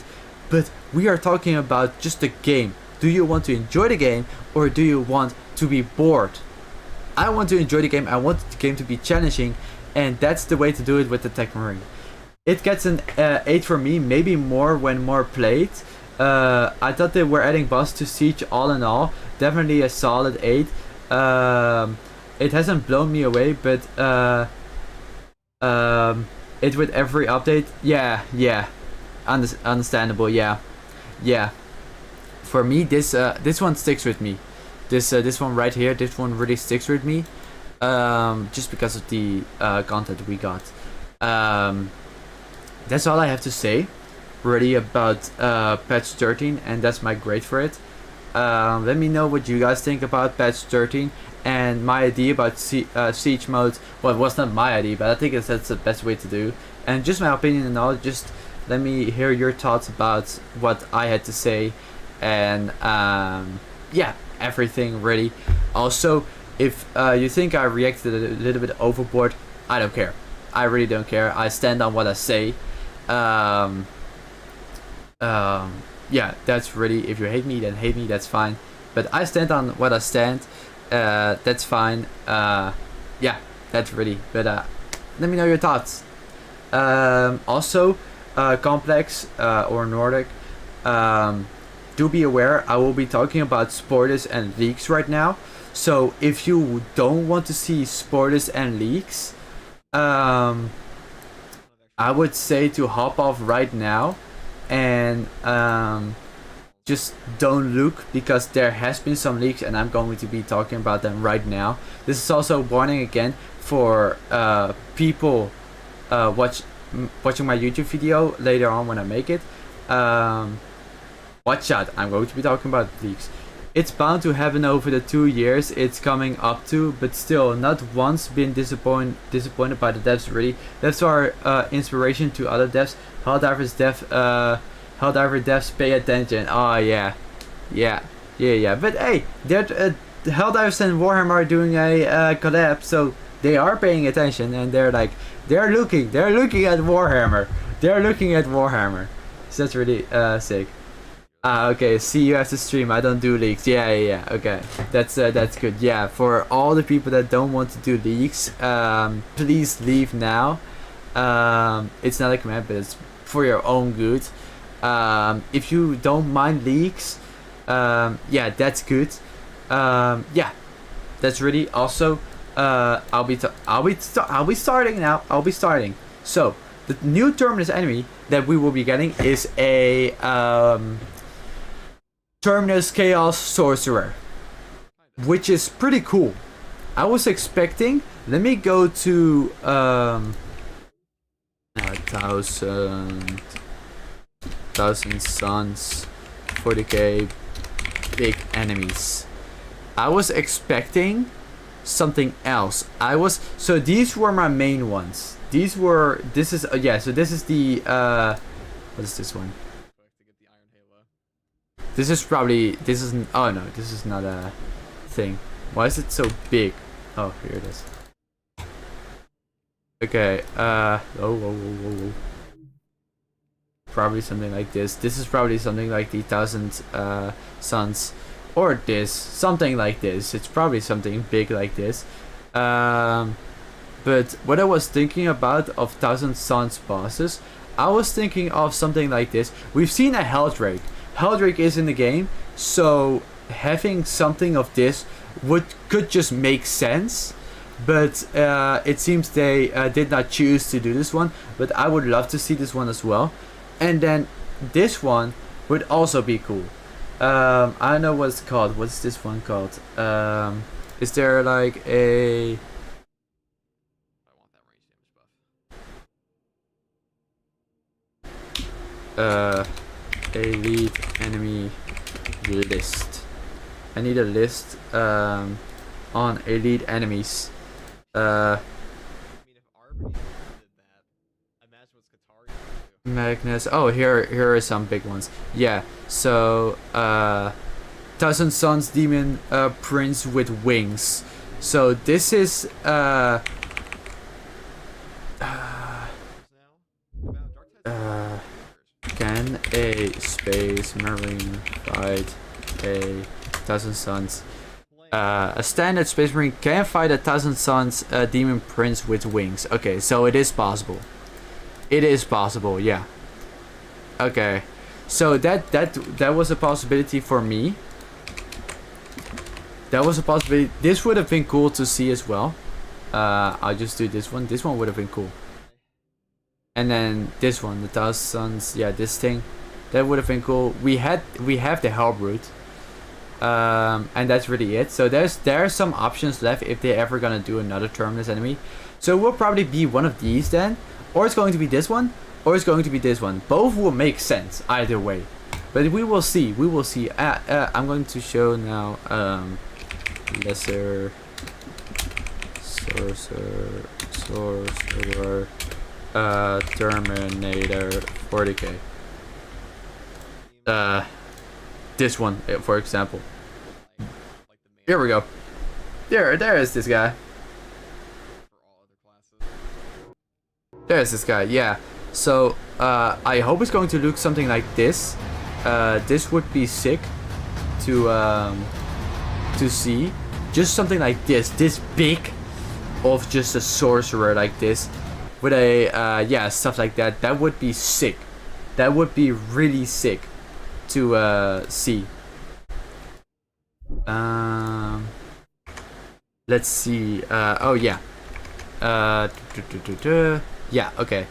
But we are talking about just the game. Do you want to enjoy the game, or do you want to be bored? I want to enjoy the game. I want the game to be challenging, and that's the way to do it with the Tech Marine. It gets an 8 for me, maybe more when more played. I thought they were adding boss to Siege all in all. Definitely a solid 8. It hasn't blown me away, but it with every update, yeah, understandable, yeah. For me, this one sticks with me. This one right here, this one really sticks with me. Just because of the content we got. That's all I have to say really about patch 13, and that's my grade for it. Let me know what you guys think about patch 13 and my idea about siege mode. Well, it was not my idea, but I think that's the best way to do, and just my opinion and all. Just let me hear your thoughts about what I had to say, and yeah, everything really. Also, if you think I reacted a little bit overboard, I don't care. I really don't care. I stand on what I say. Yeah, that's really, if you hate me, then hate me, that's fine. But I stand on what I stand. That's fine. Yeah, that's really. But let me know your thoughts. Also, complex or Nordic. Do be aware, I will be talking about spoilers and leaks right now. So if you don't want to see spoilers and leaks, I would say to hop off right now and just don't look, because there has been some leaks and I'm going to be talking about them right now. This is also a warning again for people watching my YouTube video later on when I make it. Watch out, I'm going to be talking about leaks. It's bound to happen over the 2 years it's coming up to, but still, not once been disappointed by the devs really. Devs are inspiration to other devs. Helldivers devs pay attention. Oh yeah. But hey, Helldivers and Warhammer are doing a collab, so they are paying attention, and they're looking at Warhammer. So that's really sick. Okay, see you after stream. I don't do leaks. Yeah. Okay, that's good. Yeah, for all the people that don't want to do leaks, please leave now. It's not a command, but it's for your own good. If you don't mind leaks, yeah, that's good. Yeah, that's really also. I'll be starting now. So the new Terminus enemy that we will be getting is a Terminus Chaos Sorcerer, which is pretty cool. I was expecting, let me go to 1,000 suns, 40k big enemies. I was expecting something else. So these were my main ones. So this is the what is this one? This is not a thing. Why is it so big? Oh, here it is. Okay, whoa. probably something like this. This is probably something like the Thousand Suns, or this, something like this. It's probably something big like this. But what I was thinking about of Thousand Suns bosses, I was thinking of something like this. We've seen a Helldrake. Helldrake is in the game, so having something of this could just make sense. But it seems they did not choose to do this one. But I would love to see this one as well. And then this one would also be cool. I don't know what it's called. What's this one called? Is there like a... elite enemy list. I need a list on elite enemies. Magnus. Oh, here are some big ones. Yeah. So Thousand Suns Demon Prince with wings. So this is can a space marine fight a Thousand Suns? A standard space marine can fight a Thousand Suns demon prince with wings. Okay, so it is possible. It is possible, yeah. Okay, so that was a possibility for me. That was a possibility. This would have been cool to see as well. I'll just do this one. This one would have been cool. And then this one, the Thousand Suns, yeah, this thing, that would have been cool. We have the Hellbrute, and that's really it. So there are some options left if they're ever gonna do another Terminus enemy. So it will probably be one of these then, or it's going to be this one, or it's going to be this one. Both will make sense either way, but we will see. We will see. I'm going to show now. Lesser sorcerer. Terminator 40k. This one, for example. Here we go. There is this guy. There's this guy, yeah. So, I hope it's going to look something like this. This would be sick to see. Just something like this big of just a sorcerer like this. With a, yeah, stuff like that. That would be sick. That would be really sick to see. Let's see. Oh, yeah. Yeah, okay.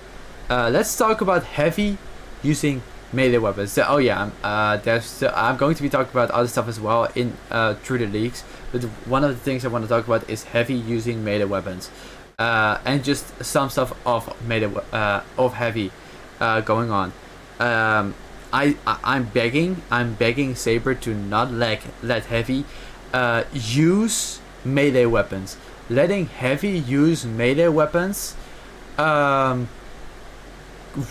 Let's talk about heavy using melee weapons. Oh yeah, I'm going to be talking about other stuff as well in through the leaks. But one of the things I want to talk about is heavy using melee weapons. And just some stuff of melee of heavy going on. I'm begging Saber to not let heavy use melee weapons. Letting heavy use melee weapons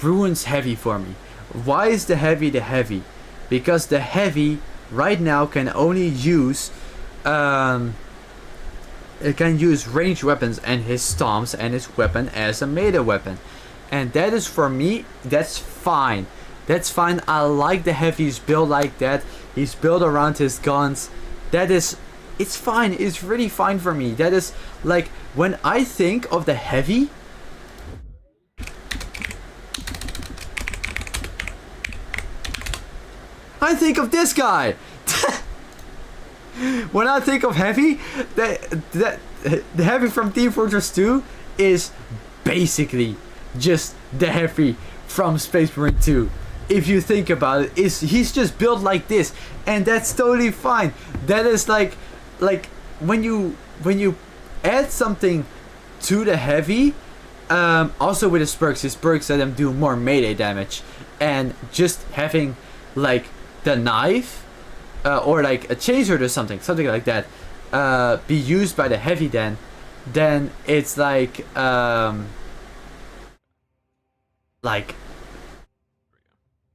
ruins heavy for me. Why is the heavy? Because the heavy right now can only use it can use ranged weapons and his stomps and his weapon as a melee weapon. And that is, for me, that's fine. That's fine. I like the heavy's build like that. He's built around his guns. It's fine. It's really fine for me. That is, like, when I think of the heavy, I think of this guy. When I think of heavy, the heavy from Team Fortress 2 is basically just the heavy from Space Marine 2. If you think about it, he's just built like this, and that's totally fine. That is like when you add something to the heavy, also with his perks let him do more melee damage, and just having like the knife. Or like a chaser or something like that, be used by the heavy, then it's like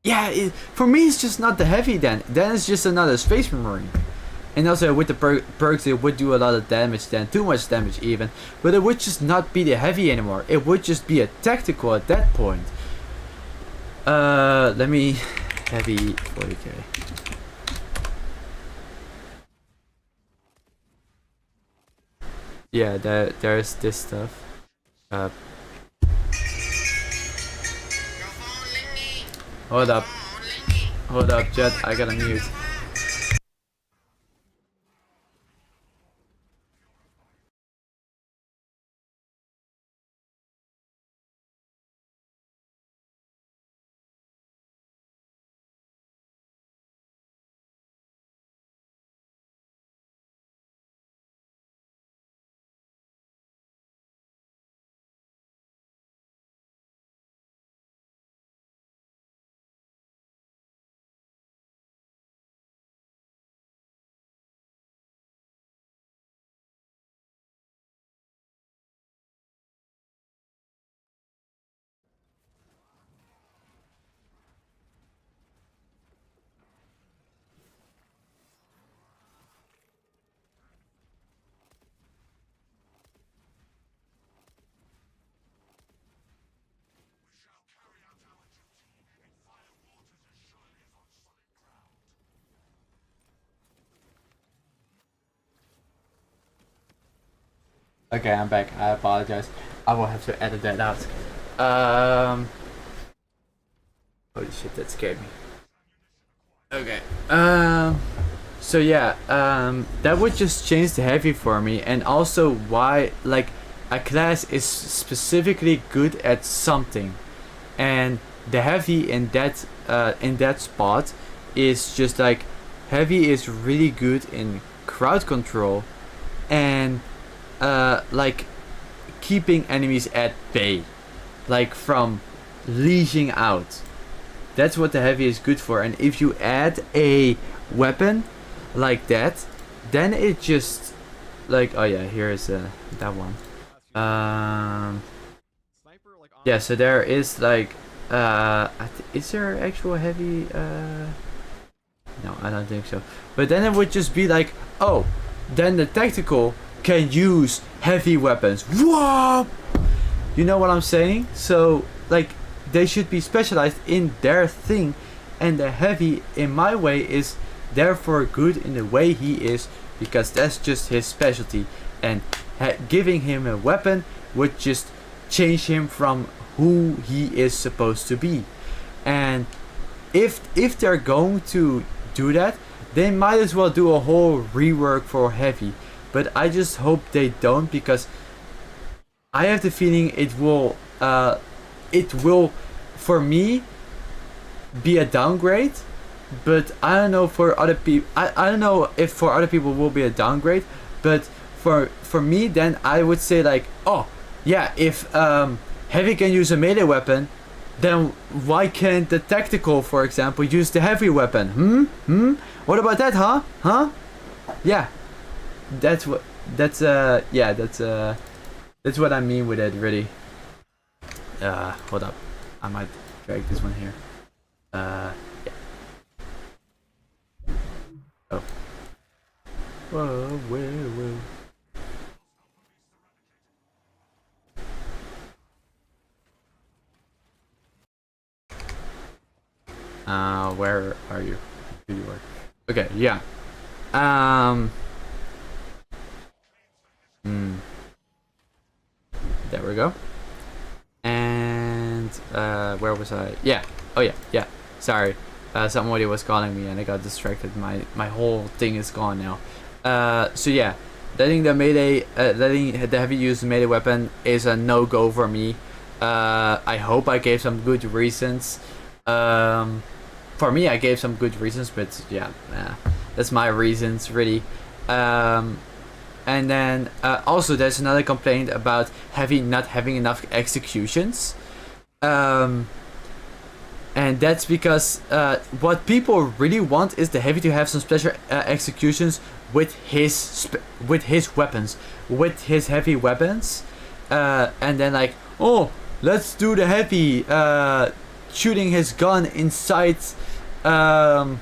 yeah, for me it's just not the heavy, then it's just another Space Marine. And also with the perks it would do a lot of damage, then too much damage even, but it would just not be the heavy anymore. It would just be a tactical at that point. Let me heavy 40k. Yeah, there's this stuff. Hold up. Hold up, Jet. I gotta mute. Okay, I'm back. I apologize. I will have to edit that out. Holy shit, that scared me. Okay. So yeah, that would just change the heavy for me, and also why like a class is specifically good at something, and the heavy in that spot is just like heavy is really good in crowd control, and like keeping enemies at bay, like from leashing out. That's what the heavy is good for. And if you add a weapon like that, then it just like, oh yeah, here's that one. Yeah, so there is like is there actual heavy no, I don't think so. But then it would just be like, oh, then the tactical can use heavy weapons. Whoa! You know what I'm saying? So like they should be specialized in their thing, and the heavy in my way is therefore good in the way he is, because that's just his specialty, and giving him a weapon would just change him from who he is supposed to be. And if they're going to do that, they might as well do a whole rework for heavy. But I just hope they don't, because I have the feeling it will for me be a downgrade, but I don't know for other people. I don't know if for other people will be a downgrade, but for me, then I would say like, oh yeah, if heavy can use a melee weapon, then why can't the tactical, for example, use the heavy weapon? What about that, huh? Yeah, that's what that's what I mean with it, really. Hold up, I might drag this one here. Yeah. Oh. Whoa. Where are you? Who you are? Okay, yeah. There we go. And where was I? Yeah. Oh yeah. Sorry. Somebody was calling me and I got distracted. My whole thing is gone now. So yeah, letting the heavy use melee weapon is a no-go for me. I hope I gave some good reasons. For me, I gave some good reasons, but yeah, that's my reasons, really. And then also there's another complaint about heavy not having enough executions. And that's because what people really want is the heavy to have some special executions with his weapons, with his heavy weapons. And then like, oh, let's do the heavy shooting his gun inside an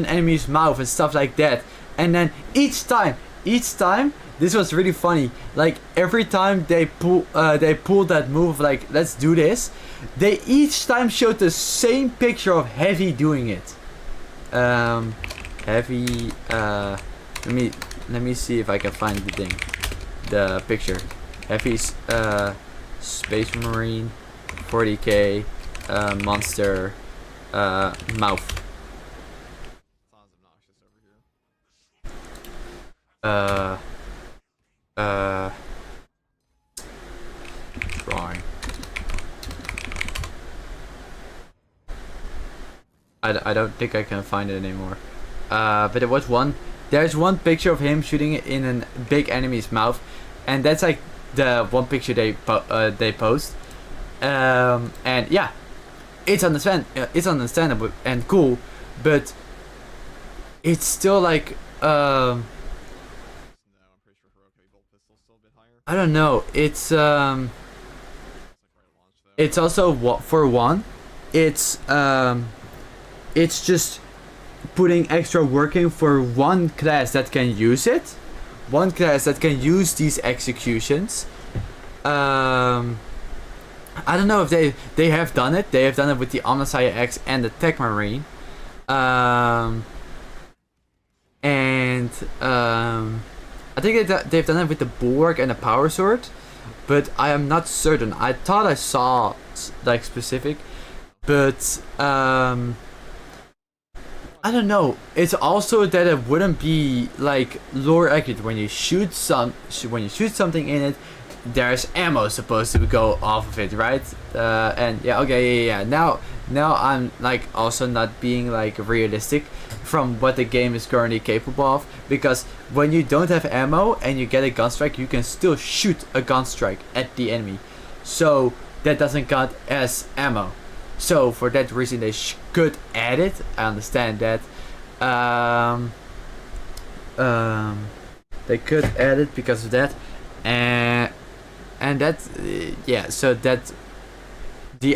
enemy's mouth and stuff like that. And then each time, this was really funny. Like every time they pull that move, like let's do this, they each time showed the same picture of Heavy doing it. Heavy. Let me see if I can find the thing, the picture. Heavy's Space Marine, 40k, monster, mouth. Sounds obnoxious over here. Drawing. I don't think I can find it anymore. But there was one. There's one picture of him shooting it in a big enemy's mouth, and that's like the one picture they post. And yeah, it's understandable and cool, but it's still like No, I'm pretty sure heroic bolt pistol's still a bit higher. I don't know. It's It's like right at launch though. it's also for one, it's just putting extra working for one class that can use it, one class that can use these executions. I don't know if they have done it. They have done it with the Omnissiah X and the Tech Marine. I think they've done it with the Borg and the Power Sword, but I am not certain. I thought I saw like specific, but I don't know. It's also that it wouldn't be like lore accurate when you shoot something in it. There's ammo supposed to go off of it, right? And yeah, okay, yeah. Now I'm like also not being like realistic from what the game is currently capable of, because when you don't have ammo and you get a gun strike, you can still shoot a gun strike at the enemy, so that doesn't count as ammo. So for that reason, they could add it. I understand that. They could add it because of that, and that, yeah. So that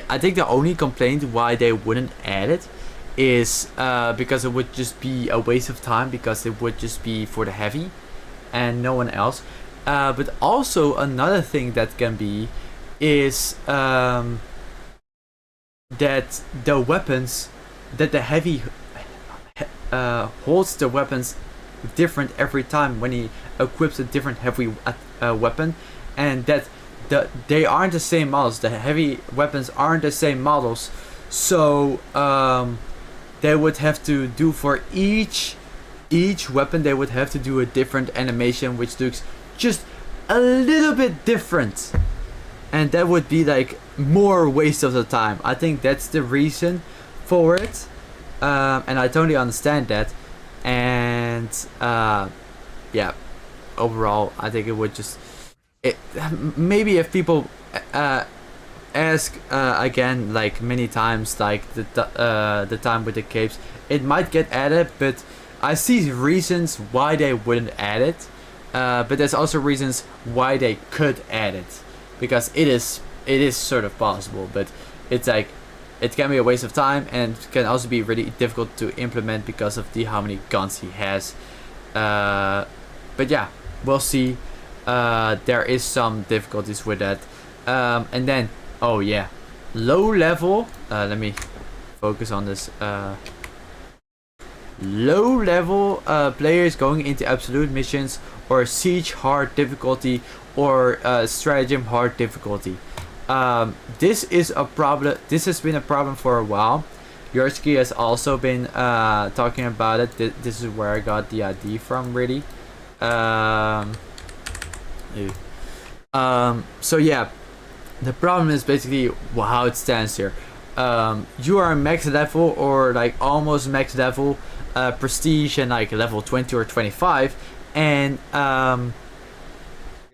I think the only complaint why they wouldn't add it is because it would just be a waste of time, because it would just be for the heavy and no one else. But also another thing that can be is that the weapons, that the heavy holds the weapons different every time when he equips a different heavy weapon, and that they aren't the same models. The heavy weapons aren't the same models, so they would have to do for each weapon, they would have to do a different animation which looks just a little bit different, and that would be like more waste of the time. I think that's the reason for it, and I totally understand that. And yeah, overall I think it would just maybe if people ask again like many times, like the time with the capes, it might get added, but I see reasons why they wouldn't add it, but there's also reasons why they could add it, because it is sort of possible, but it's like it can be a waste of time, and it can also be really difficult to implement because of how many guns he has. But yeah, we'll see. There is some difficulties with that. And then, oh yeah, low level. Let me focus on this. Low level players going into absolute missions or siege hard difficulty or stratagem hard difficulty. This is a problem. This has been a problem for a while. Yorsky has also been talking about it. This is where I got the idea from, really. So yeah, the problem is basically how it stands here. You are max level or like almost max level, prestige, and like level 20 or 25, and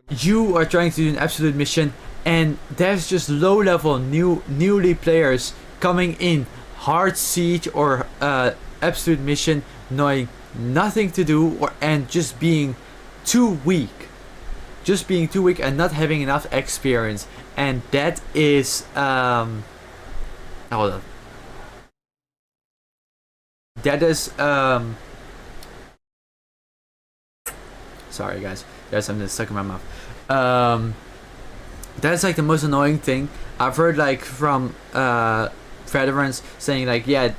you are trying to do an absolute mission, and there's just low level newly players coming in hard siege or absolute mission, knowing nothing to do, and just being too weak and not having enough experience. And that is hold on, that is sorry guys, there's something stuck in my mouth. That's like the most annoying thing. I've heard like from veterans saying like, yeah,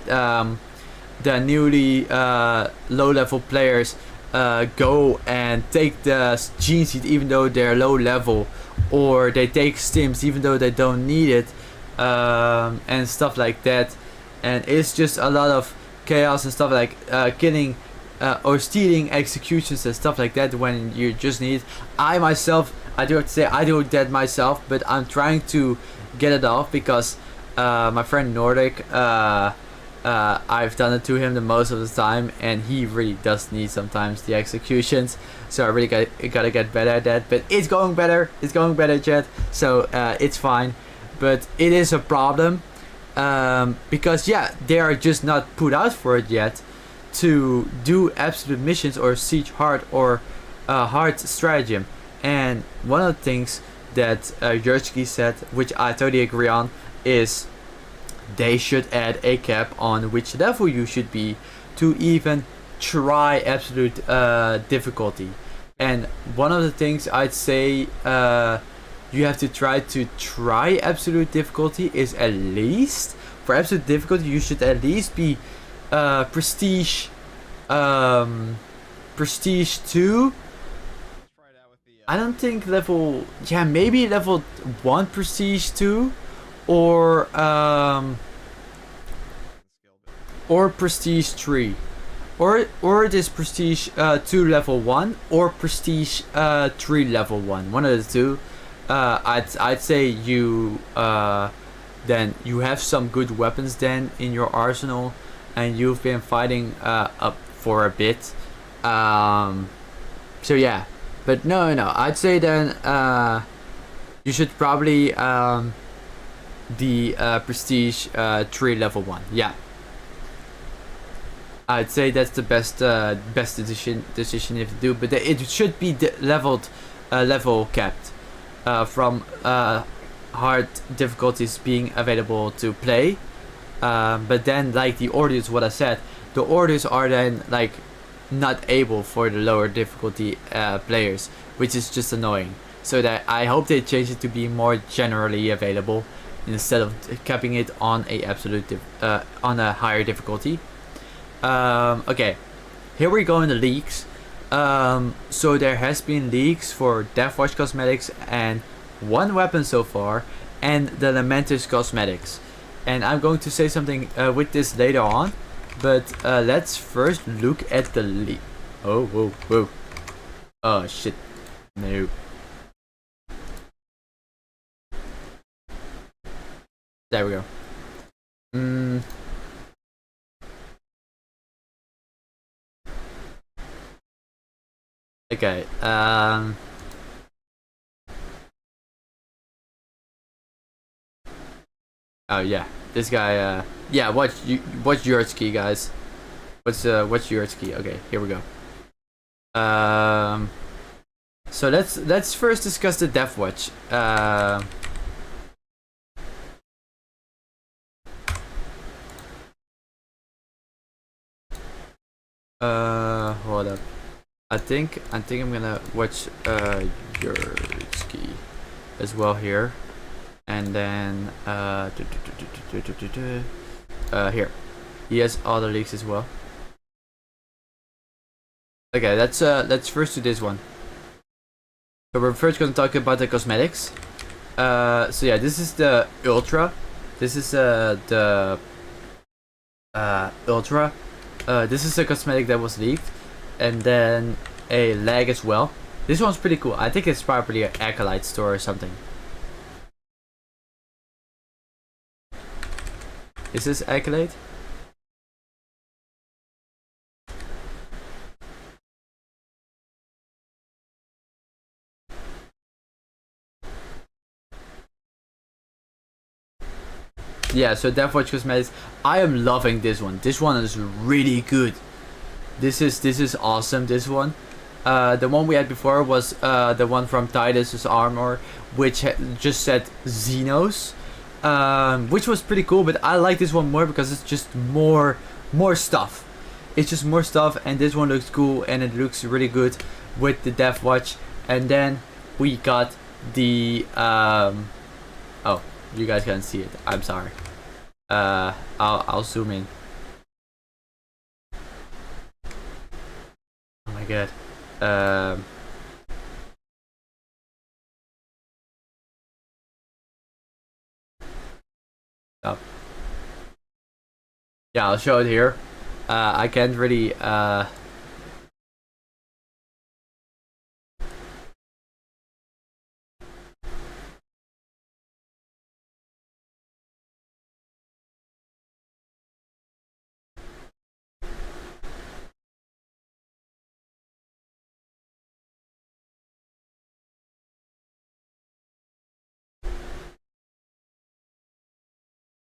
the newly low level players go and take the gene seed even though they're low level, or they take stims even though they don't need it, and stuff like that. And it's just a lot of chaos and stuff like killing or stealing executions and stuff like that when you just need it. I myself, I do have to say, I do that myself, but I'm trying to get it off because my friend Nordic, I've done it to him the most of the time, and he really does need sometimes the executions. So I really gotta get better at that. But it's going better. It's going better, Jet. So it's fine. But it is a problem because yeah, they are just not put out for it yet to do absolute missions or siege hard or hard stratagem. And one of the things that Yursky said, which I totally agree on, is they should add a cap on which level you should be to even try absolute difficulty. And one of the things I'd say you have to try absolute difficulty is, at least for absolute difficulty you should at least be prestige prestige 2. Try it out with the, I don't think level, yeah, maybe level 1 prestige 2, or prestige 3, or this prestige 2 level 1 or prestige 3 level 1, one of the two. I'd say you then you have some good weapons then in your arsenal, and you've been fighting up for a bit. So yeah, but no, I'd say then you should probably the prestige 3 level 1. Yeah, I'd say that's the best decision if you do, but it should be level capped from hard difficulties being available to play. But then, like the orders, what I said, the orders are then like not able for the lower difficulty players, which is just annoying. So that I hope they change it to be more generally available instead of capping it on a on a higher difficulty. Okay, here we go in the leaks. So there has been leaks for Deathwatch cosmetics and one weapon so far, and the Lamentus cosmetics. And I'm going to say something with this later on, but let's first look at the leak. Oh, whoa. Oh shit. No. There we go. Okay. Oh yeah, this guy. Yeah, watch Yursky, guys. What's Yursky? Okay, here we go. So let's first discuss the Deathwatch. Hold up. I think I'm gonna watch Yursky as well here, and then here he has all the leaks as well. Okay, let's first do this one. So we're first gonna talk about the cosmetics. So yeah, this is the Ultra. This is the Ultra. This is a cosmetic that was leaked, and then a leg as well. This one's pretty cool. I think it's probably an Acolyte store or something. Is this Acolyte? Yeah, so Deathwatch cosmetics. I am loving this one. This one is really good. This is awesome. This one. The one we had before was the one from Titus's armor, which just said Xenos, which was pretty cool. But I like this one more because it's just more stuff. It's just more stuff, and this one looks cool and it looks really good with the Deathwatch. And then we got the oh, you guys can't see it. I'm sorry. I'll zoom in. Oh my god. Up. Yeah, I'll show it here. I can't really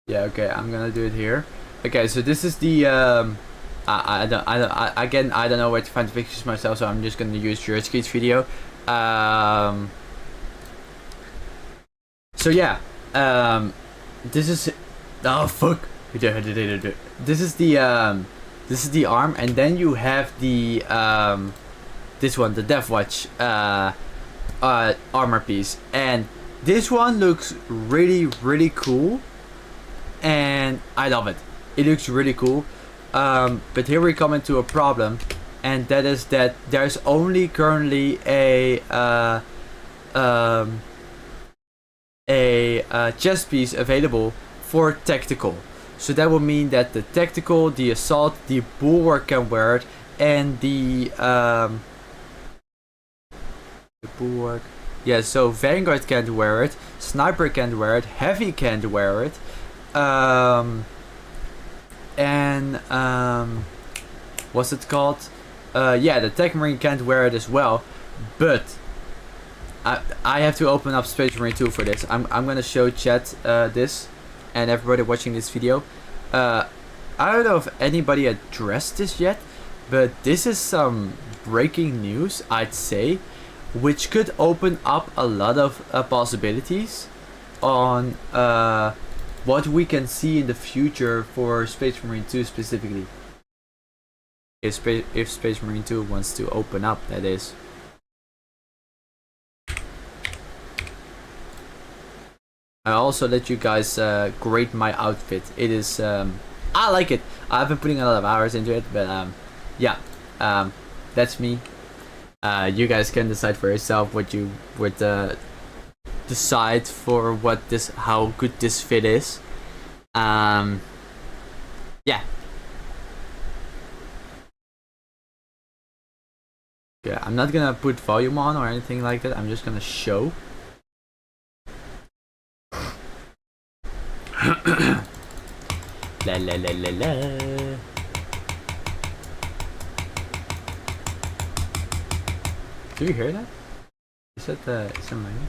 yeah, okay, I'm gonna do it here. Okay, so this is the I don't know where to find the pictures myself, so I'm just gonna use Jurski's video. So yeah, this is oh fuck. This is the arm, and then you have the this one, the Death Watch armor piece, and this one looks really cool, and I love it. It looks really cool. But here we come into a problem, and that is that there's only currently a chest piece available for tactical. So that would mean that the tactical, the assault, the bulwark can wear it, and the bulwark. Yeah, so Vanguard can't wear it, Sniper can't wear it, Heavy can't wear it, and what's it called? Yeah, the Tech Marine can't wear it as well, but I have to open up Space Marine 2 for this. I'm gonna show chat this and everybody watching this video. I don't know if anybody addressed this yet, but this is some breaking news, I'd say, which could open up a lot of possibilities on what we can see in the future for Space Marine 2 specifically. If Space Marine 2 wants to open up, that is. I also let you guys grade my outfit. It is, I like it. I've been putting a lot of hours into it, but yeah, that's me. You guys can decide for yourself what you would decide for what this, how good this fit is. Yeah. Yeah, I'm not gonna put volume on or anything like that. I'm just gonna show. La la la la la. Do you hear that? Is that mine?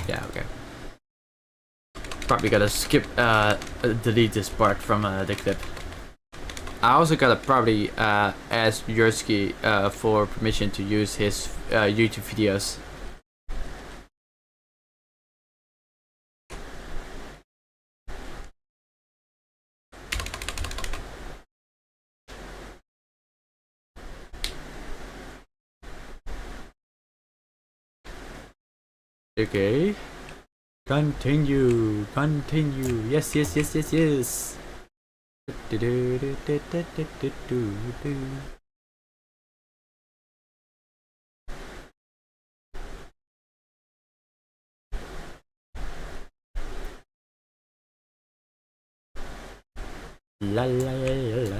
Yeah, okay. Probably gotta skip delete this part from the clip. I also gotta probably ask Jurski for permission to use his YouTube videos. Okay. Continue. Yes. La la la la.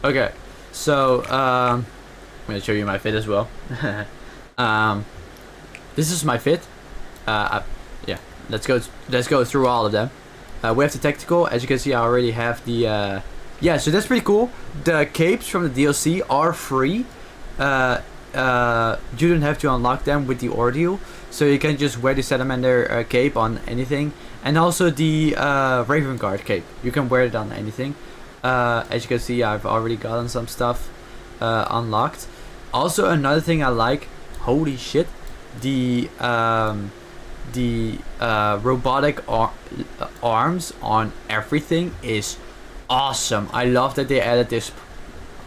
Okay, so I'm gonna show you my fit as well. This is my fit. Yeah, let's go through all of them. We have the tactical. As you can see, I already have the yeah, so that's pretty cool. The capes from the DLC are free. you don't have to unlock them with the ordeal, so you can just wear the salamander cape on anything, and also the Raven Guard cape. You can wear it on anything. As you can see, I've already gotten some stuff unlocked. Also, another thing I like, holy shit, the robotic arms on everything is awesome. I love that they added this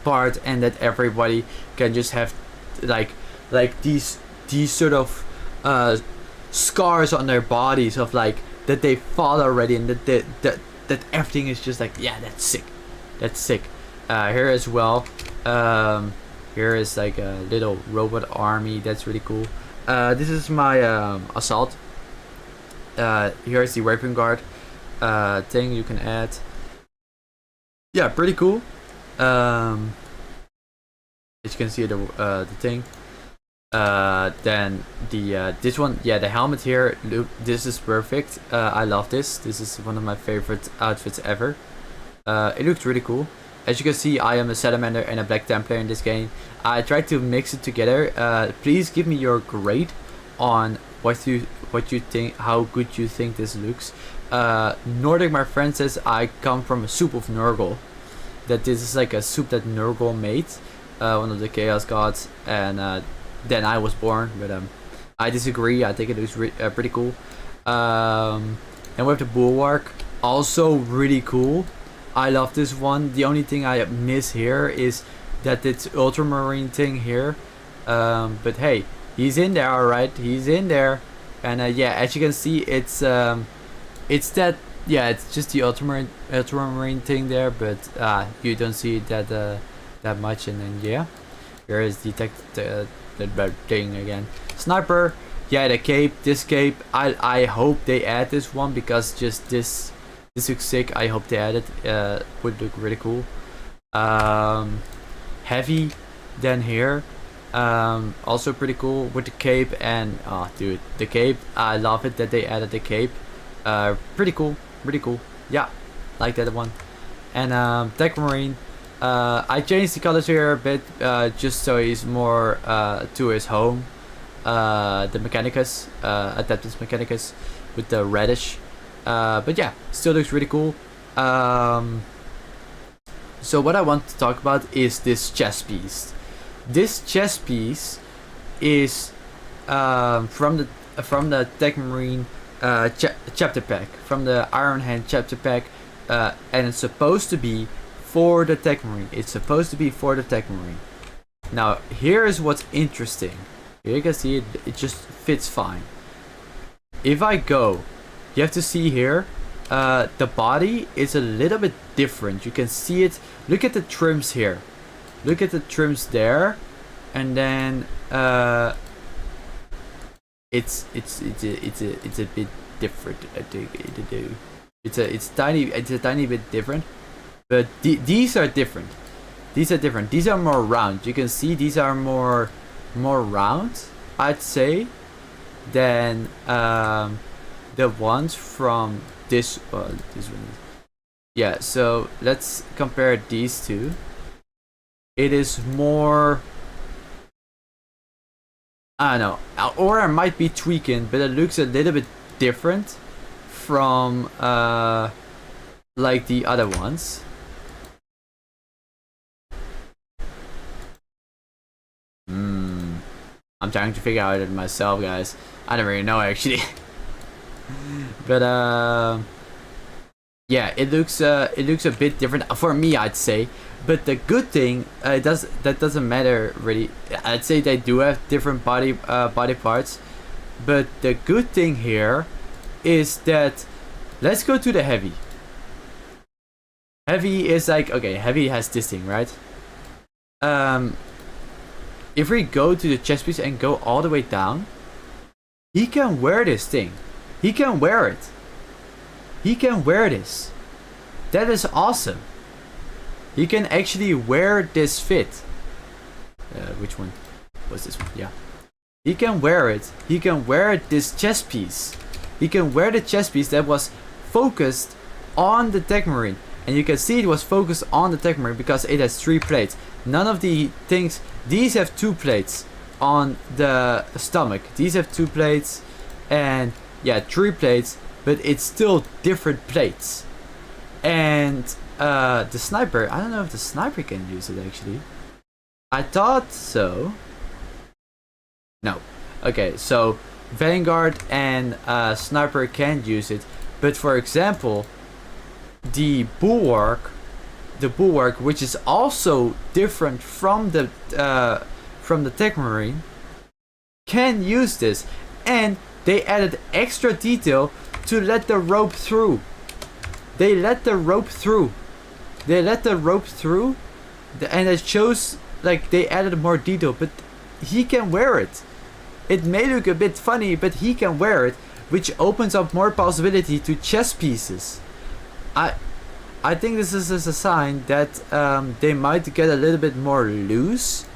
part and that everybody can just have like these sort of scars on their bodies of like that they fought already, and that everything is just like, yeah, that's sick. Here as well, here is like a little robot army. That's really cool. This is my assault. Here's the Raven Guard thing you can add. Yeah, pretty cool. As you can see, the thing. Then the this one, yeah, the helmet here. Look, this is perfect. I love this. This is one of my favorite outfits ever. It looks really cool. As you can see, I am a salamander and a black templar in this game. I tried to mix it together. Please give me your grade on what you think, how good you think this looks. Nordic, my friend, says I come from a soup of Nurgle. That this is like a soup that Nurgle made, one of the Chaos Gods, and then I was born. But I disagree. I think it looks pretty cool. And we have the Bulwark, also really cool. I love this one. The only thing I miss here is that it's ultramarine thing here. But hey, he's in there, alright. He's in there. And yeah, as you can see, it's that, yeah, it's just the ultramarine thing there, but you don't see it that much. And then yeah, here is the thing again. Sniper, yeah, the cape, this cape. I hope they add this one, because just this looks sick. I hope they add it. Would look really cool. Heavy, then here. Also pretty cool with the cape, and oh dude, the cape, I love it that they added the cape. Pretty cool, really cool. Yeah, like that one. And Tech Marine, I changed the colors here a bit, just so he's more to his home. The Mechanicus, Adeptus Mechanicus, with the reddish. But yeah, still looks really cool. So what I want to talk about is this chest piece. This chest piece is from the Tech Marine chapter pack, from the Iron Hand chapter pack, and it's supposed to be for the Tech Marine. It's supposed to be for the Tech Marine. Now here is what's interesting. Here you can see it. It just fits fine. If I go, you have to see here. The body is a little bit different. You can see it. Look at the trims here. Look at the trims there, and then it's a bit different. I think it's a tiny bit different, but these are different. These are different. These are more round. You can see these are more round, I'd say, than the ones from this one. Yeah. So let's compare these two. It is more, I don't know, or I might be tweaking, but it looks a little bit different from like the other ones. I'm trying to figure out it myself, guys. I don't really know actually. But yeah, it looks a bit different for me, I'd say. But the good thing, that doesn't matter really. I'd say they do have different body parts, but the good thing here is that, let's go to the heavy. Heavy is like, okay, heavy has this thing, right? If we go to the chest piece and go all the way down, he can wear this thing. He can wear it. He can wear this. That is awesome. He can actually wear this fit. Which one was this one? Yeah. He can wear it. He can wear this chest piece. He can wear the chest piece that was focused on the Tech Marine. And you can see it was focused on the Tech Marine because it has 3 plates. None of the things, these have 2 plates. on the stomach. These have 2 plates and yeah, 3 plates, but it's still different plates. And the sniper, I don't know if the sniper can use it actually. I thought so. No. Okay, so Vanguard and sniper can use it, but for example, the bulwark, which is also different from the Tech Marine, can use this, and they added extra detail to let the rope through. They let the rope through, and it shows like they added more detail, but he can wear it. It may look a bit funny, but he can wear it, which opens up more possibility to chess pieces. I think this is a sign that they might get a little bit more loose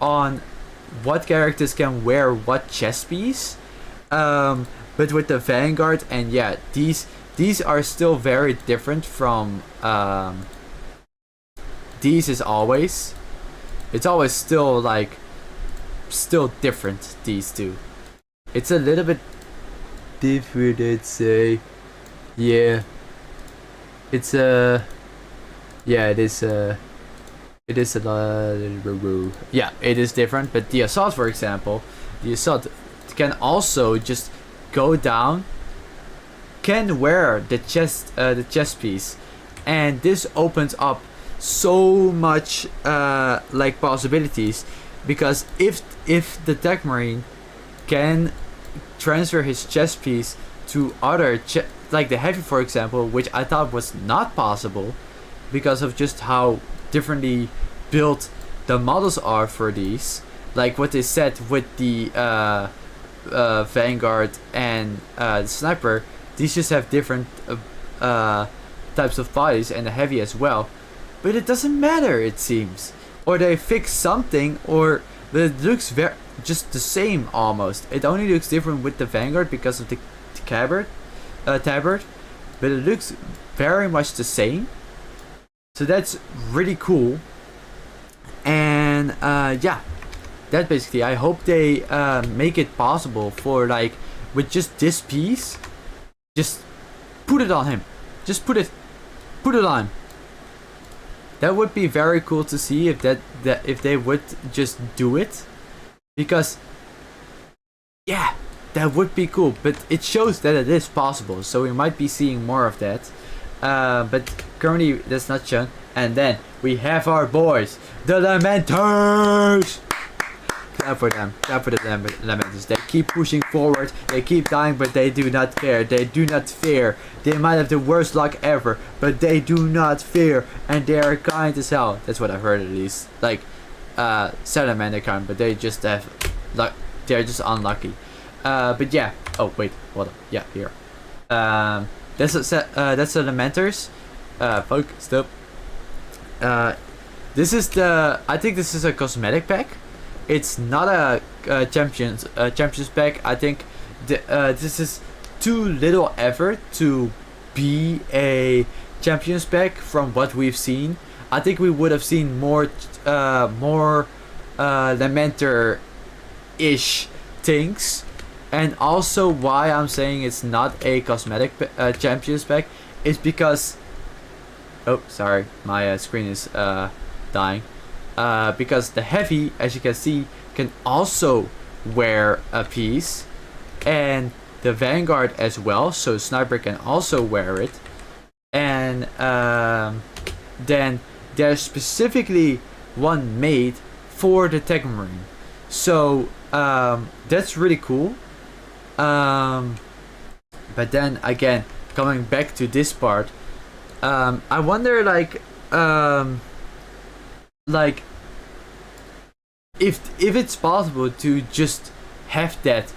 on what characters can wear what chess piece. But with the Vanguard, and yeah, these are still very different from these. It's always still like still different, these two. It's a little bit different, I'd say. Yeah. It's yeah, it is a yeah, it is different, but the assault, for example, the assault can also just go down, can wear the chest piece, and this opens up so much like possibilities, because if the Tech Marine can transfer his chest piece to other like the Heavy, for example, which I thought was not possible because of just how differently built the models are for these. Like what they said with the Vanguard and the Sniper, these just have different types of bodies, and the Heavy as well. But it doesn't matter, it seems. Or they fix something, or but it looks just the same almost. It only looks different with the Vanguard because of the tabard, but it looks very much the same. So that's really cool. And yeah, that basically, I hope they make it possible for, like, with just this piece, just put it on him. Just put it on him. That would be very cool to see if if they would just do it, because yeah, that would be cool. But it shows that it is possible, so we might be seeing more of that. But currently that's not shown. And then we have our boys, the Lamenters. Clap for them. Clap for the Lamenters. They keep pushing forward. They keep dying, but they do not care. They do not fear. They might have the worst luck ever, but they do not fear, and they are kind as hell. That's what I've heard, at least. Like, Salamander kind, but they just have luck. They're just unlucky. But yeah. Oh wait, hold on. Yeah, here. That's the Lamenters. Focus up. This is the. I think this is a cosmetic pack. It's not a champions pack. I think this is too little effort to be a champions pack from what we've seen. I think we would have seen more Lamenter-ish things. And also why I'm saying it's not a cosmetic champions pack is because, oh sorry, my screen is dying. Because the Heavy, as you can see, can also wear a piece, and the Vanguard as well, so Sniper can also wear it. And then there's specifically one made for the Tech Marine, so that's really cool. But then again, coming back to this part, I wonder, like if it's possible to just have that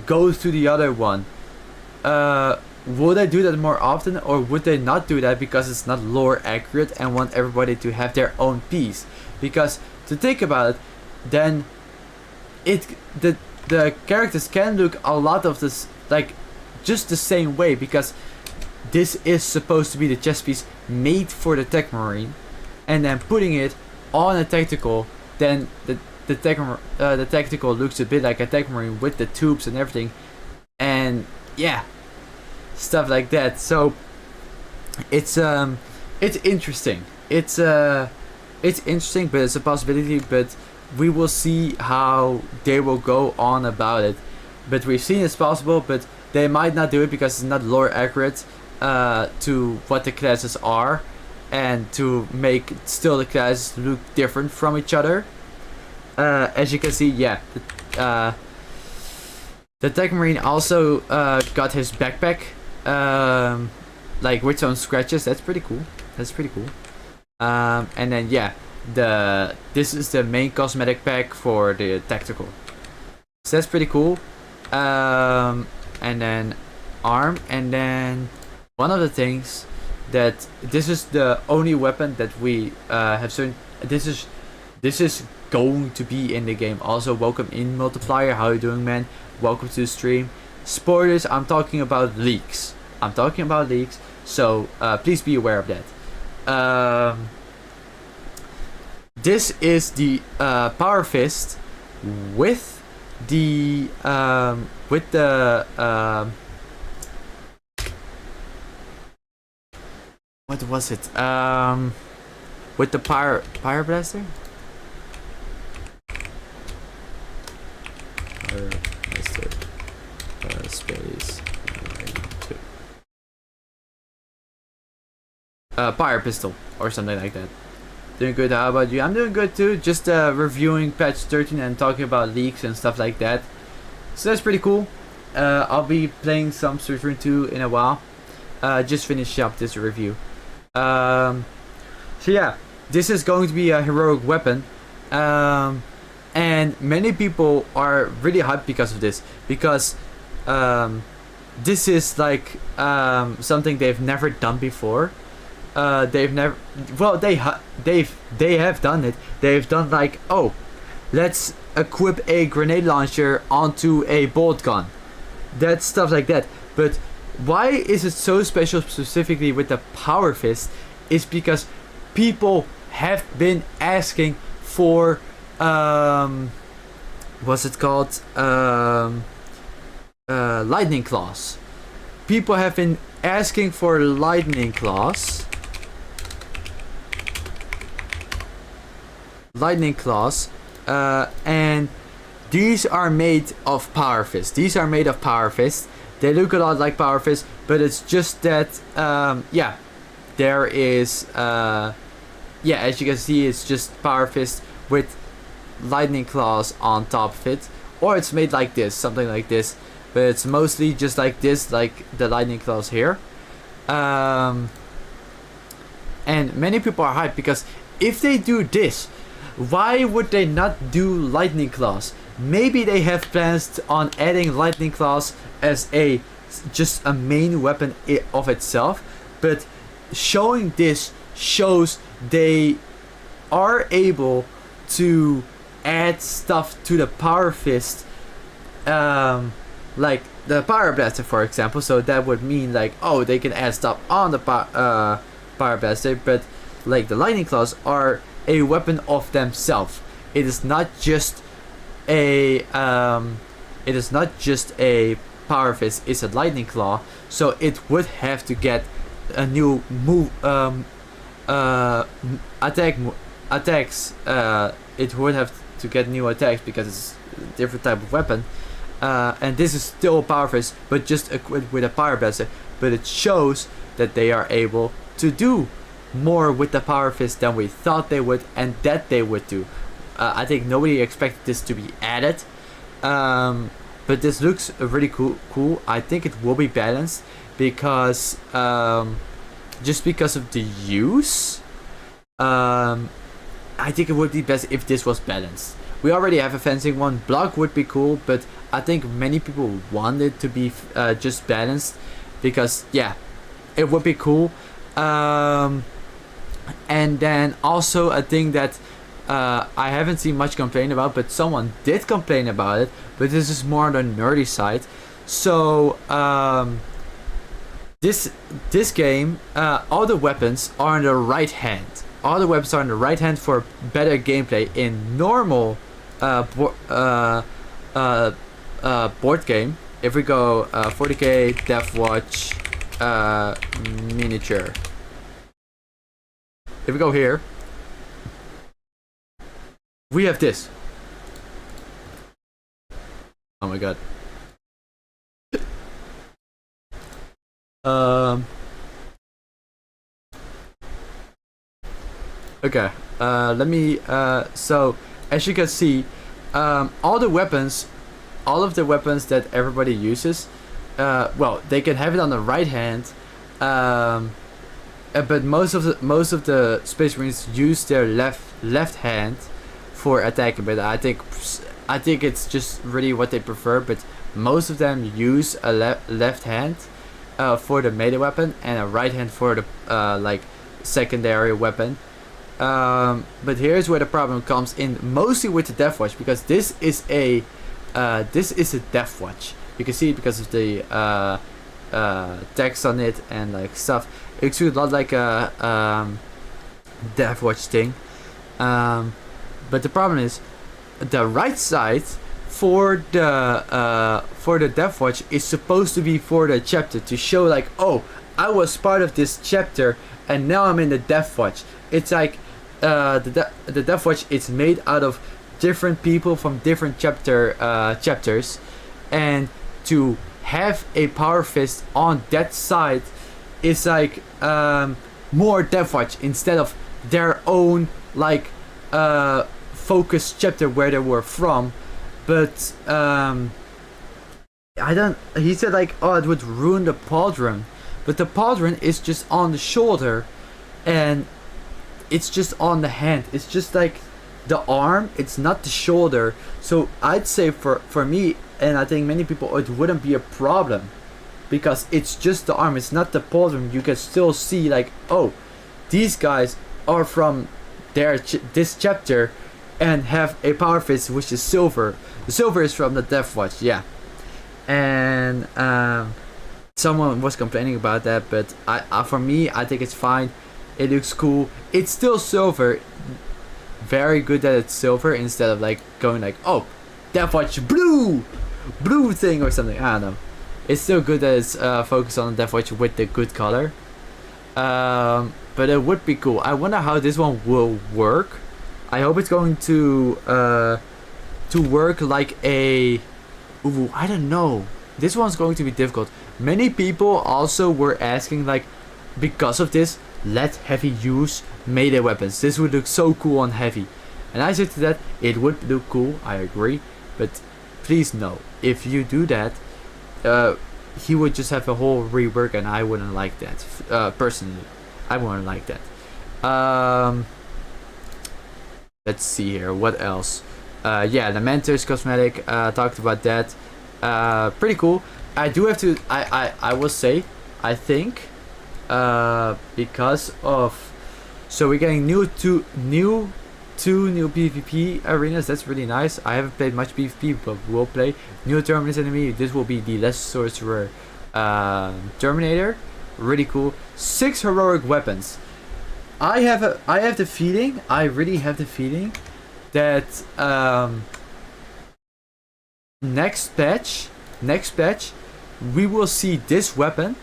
go to the other one. Would I do that more often, or would they not do that because it's not lore accurate and want everybody to have their own piece? Because to think about it, then the characters can look a lot of this like just the same way, because this is supposed to be the chess piece made for the Tech Marine, and then putting it on a tactical, then the tactical looks a bit like a tech marine with the tubes and everything, and yeah, stuff like that. So it's interesting. It's interesting, but it's a possibility. But we will see how they will go on about it. But we've seen it's possible, but they might not do it because it's not lore accurate to what the classes are, and to make still the classes look different from each other. As you can see, yeah, the Tech Marine also got his backpack, like with some scratches. That's pretty cool. And then yeah, this is the main cosmetic pack for the tactical. So that's pretty cool. And then arm, and then one of the things that this is the only weapon that we have certain. This is going to be in the game. Also, welcome in multiplier. How you doing, man? Welcome to the stream. Spoilers. I'm talking about leaks. So please be aware of that. This is the power fist with the what was it? With the fire blaster. Fire blaster. Space. Fire pistol or something like that. Doing good. How about you? I'm doing good too. Just reviewing patch 13 and talking about leaks and stuff like that. So that's pretty cool. I'll be playing some Splatoon 2 in a while. Just finish up this review. So yeah, this is going to be a heroic weapon. And many people are really hyped because of this. Because this is like something they've never done before. They've never, well, they have done it. They've done like, oh, let's equip a grenade launcher onto a bolt gun. That stuff like that. But why is it so special specifically with the power fist? Is because people have been asking for what's it called? Lightning claws. People have been asking for lightning claws. And these are made of power fist. They look a lot like power fist, but it's just that yeah, there is yeah, as you can see, it's just power fist with lightning claws on top of it, or it's made like this, something like this, but it's mostly just like this, like the lightning claws here. And many people are hyped because if they do this, why would they not do lightning claws? Maybe they have plans on adding lightning claws as just a main weapon of itself, but showing this shows they are able to add stuff to the power fist, like the power blaster, for example. So that would mean like, oh, they can add stuff on the power blaster, but like the lightning claws are a weapon of themselves. It is not just a power fist. It's a lightning claw, so it would have to get a new move, attacks. It would have to get new attacks because it's a different type of weapon. And this is still a power fist, but just equipped with a power blaster. But it shows that they are able to do more with the power fist than we thought they would, and that they would do. I think nobody expected this to be added, but this looks really cool. I think it will be balanced because just because of the use, I think it would be best if this was balanced. We already have a fencing one. Block would be cool, but I think many people want it to be just balanced because yeah, it would be cool. And then also a thing that I haven't seen much complain about, but someone did complain about it, but this is more on the nerdy side. So this game, all the weapons are on the right hand. All the weapons are on the right hand for better gameplay. In normal board game. If we go 40k Deathwatch miniature. If we go here, we have this. Oh my god. Okay. Let me. So as you can see, all the weapons, all of the weapons that everybody uses, well, they can have it on the right hand, but most of the Space Marines use their left hand for attacking. But I think it's just really what they prefer. But most of them use a left hand for the melee weapon and a right hand for the like secondary weapon. But here's where the problem comes in, mostly with the Deathwatch, because this is a Deathwatch. You can see it because of the text on it and like stuff. It looks a lot like a Deathwatch thing. But the problem is the right side for the Deathwatch is supposed to be for the chapter, to show like, oh, I was part of this chapter and now I'm in the Deathwatch. It's like the Deathwatch is made out of different people from different chapters, and to have a power fist on that side is like more Deathwatch instead of their own like focused chapter where they were from. But I don't. He said like, oh, it would ruin the pauldron, but the pauldron is just on the shoulder, and it's just on the hand. It's just like the arm. It's not the shoulder. So I'd say for me, and I think many people, it wouldn't be a problem, because it's just the arm. It's not the pauldron. You can still see like, oh, these guys are from this chapter and have a power fist which is silver. The silver is from the Deathwatch, yeah. And someone was complaining about that, but for me, I think it's fine. It looks cool. It's still silver. Very good that it's silver instead of like going like, oh, Deathwatch blue thing or something. I don't know. It's still good that it's focused on Deathwatch with the good color. But it would be cool. I wonder how this one will work. I hope it's going to work like a. Ooh, I don't know. This one's going to be difficult. Many people also were asking like, because of this, let heavy use melee weapons. This would look so cool on heavy. And I said to that, it would look cool. I agree. But please no. If you do that, he would just have a whole rework, and I wouldn't like that. Personally, I wouldn't like that. Let's see here. What else? Yeah, the Mentor's cosmetic. Talked about that. Pretty cool. I do have to. I will say. I think. Because of. So we're getting two new PvP arenas. That's really nice. I haven't played much PvP, but we'll play. New Terminus enemy. This will be the Less Sorcerer Terminator. Really cool. 6 heroic weapons. I have the feeling. I really have the feeling that next patch, we will see this weapon.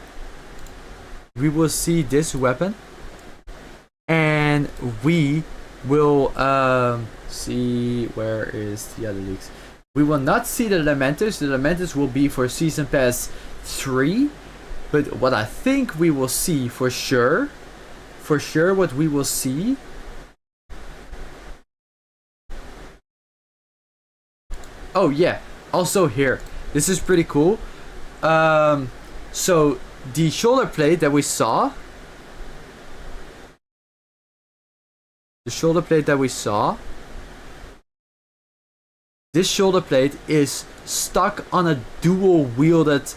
And we will see, where is the other leaks. We will not see the Lamenters. The Lamenters will be for Season Pass 3. But what I think we will see for sure, what we will see. Oh yeah, also here. This is pretty cool. So the shoulder plate that we saw. This shoulder plate is stuck on a dual wielded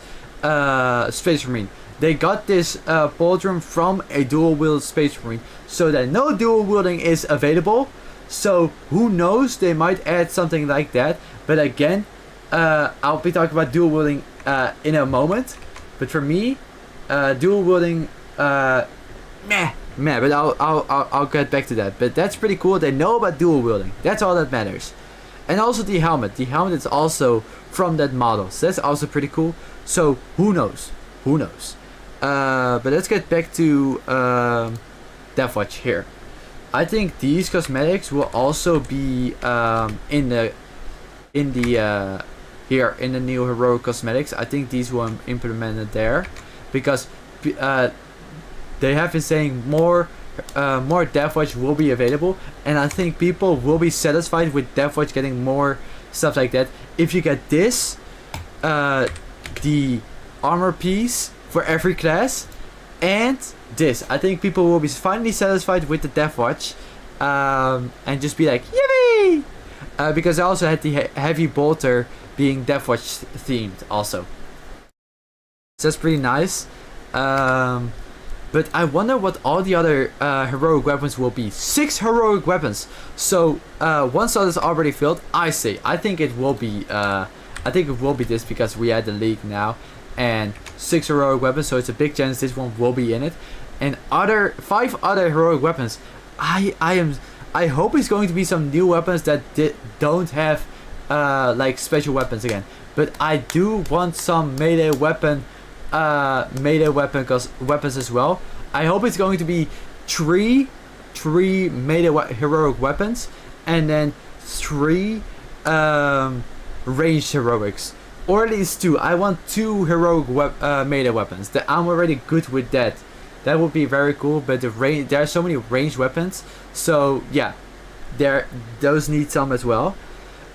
Space Marine. They got this pauldron from a dual wielded Space Marine, so that no dual wielding is available. So who knows, they might add something like that. But again, I'll be talking about dual wielding in a moment. But for me, dual wielding, meh. But I'll get back to that. But that's pretty cool. They know about dual wielding. That's all that matters. And also the helmet. The helmet is also from that model. So that's also pretty cool. So who knows? Who knows? But let's get back to Deathwatch here. I think these cosmetics will also be in the here in the new heroic cosmetics. I think these will be implemented there, because they have been saying more Deathwatch will be available, and I think people will be satisfied with Deathwatch getting more stuff like that. If you get this, the armor piece for every class, and this, I think people will be finally satisfied with the Deathwatch, and just be like, yippee! Because I also had the heavy bolter being Deathwatch themed also. So that's pretty nice. But I wonder what all the other heroic weapons will be. 6 heroic weapons. So one slot is already filled. I think it will be. I think it will be this, because we had the league now, and 6 heroic weapons. So it's a big chance this one will be in it. And 5 other heroic weapons. I hope it's going to be some new weapons that don't have like special weapons again. But I do want some melee weapons as well. I hope it's going to be three melee heroic weapons, and then 3 ranged heroics, or at least 2. I want 2 heroic melee weapons. I'm already good with that. That would be very cool. But there are so many ranged weapons. So yeah, those need some as well.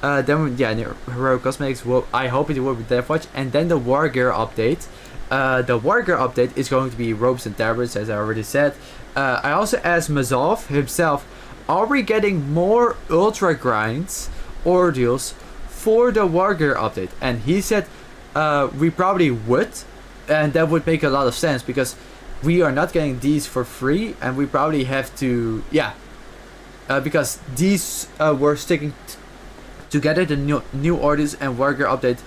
Then yeah, heroic cosmetics I hope it will be Deathwatch, and then the War Gear update. The War Gear update is going to be robes and tabards, as I already said. I also asked Mazov himself, are we getting more ultra grinds ordeals for the War Gear update? And he said we probably would, and that would make a lot of sense, because we are not getting these for free, and we probably have to, yeah, because these were sticking together. The new orders and War Gear update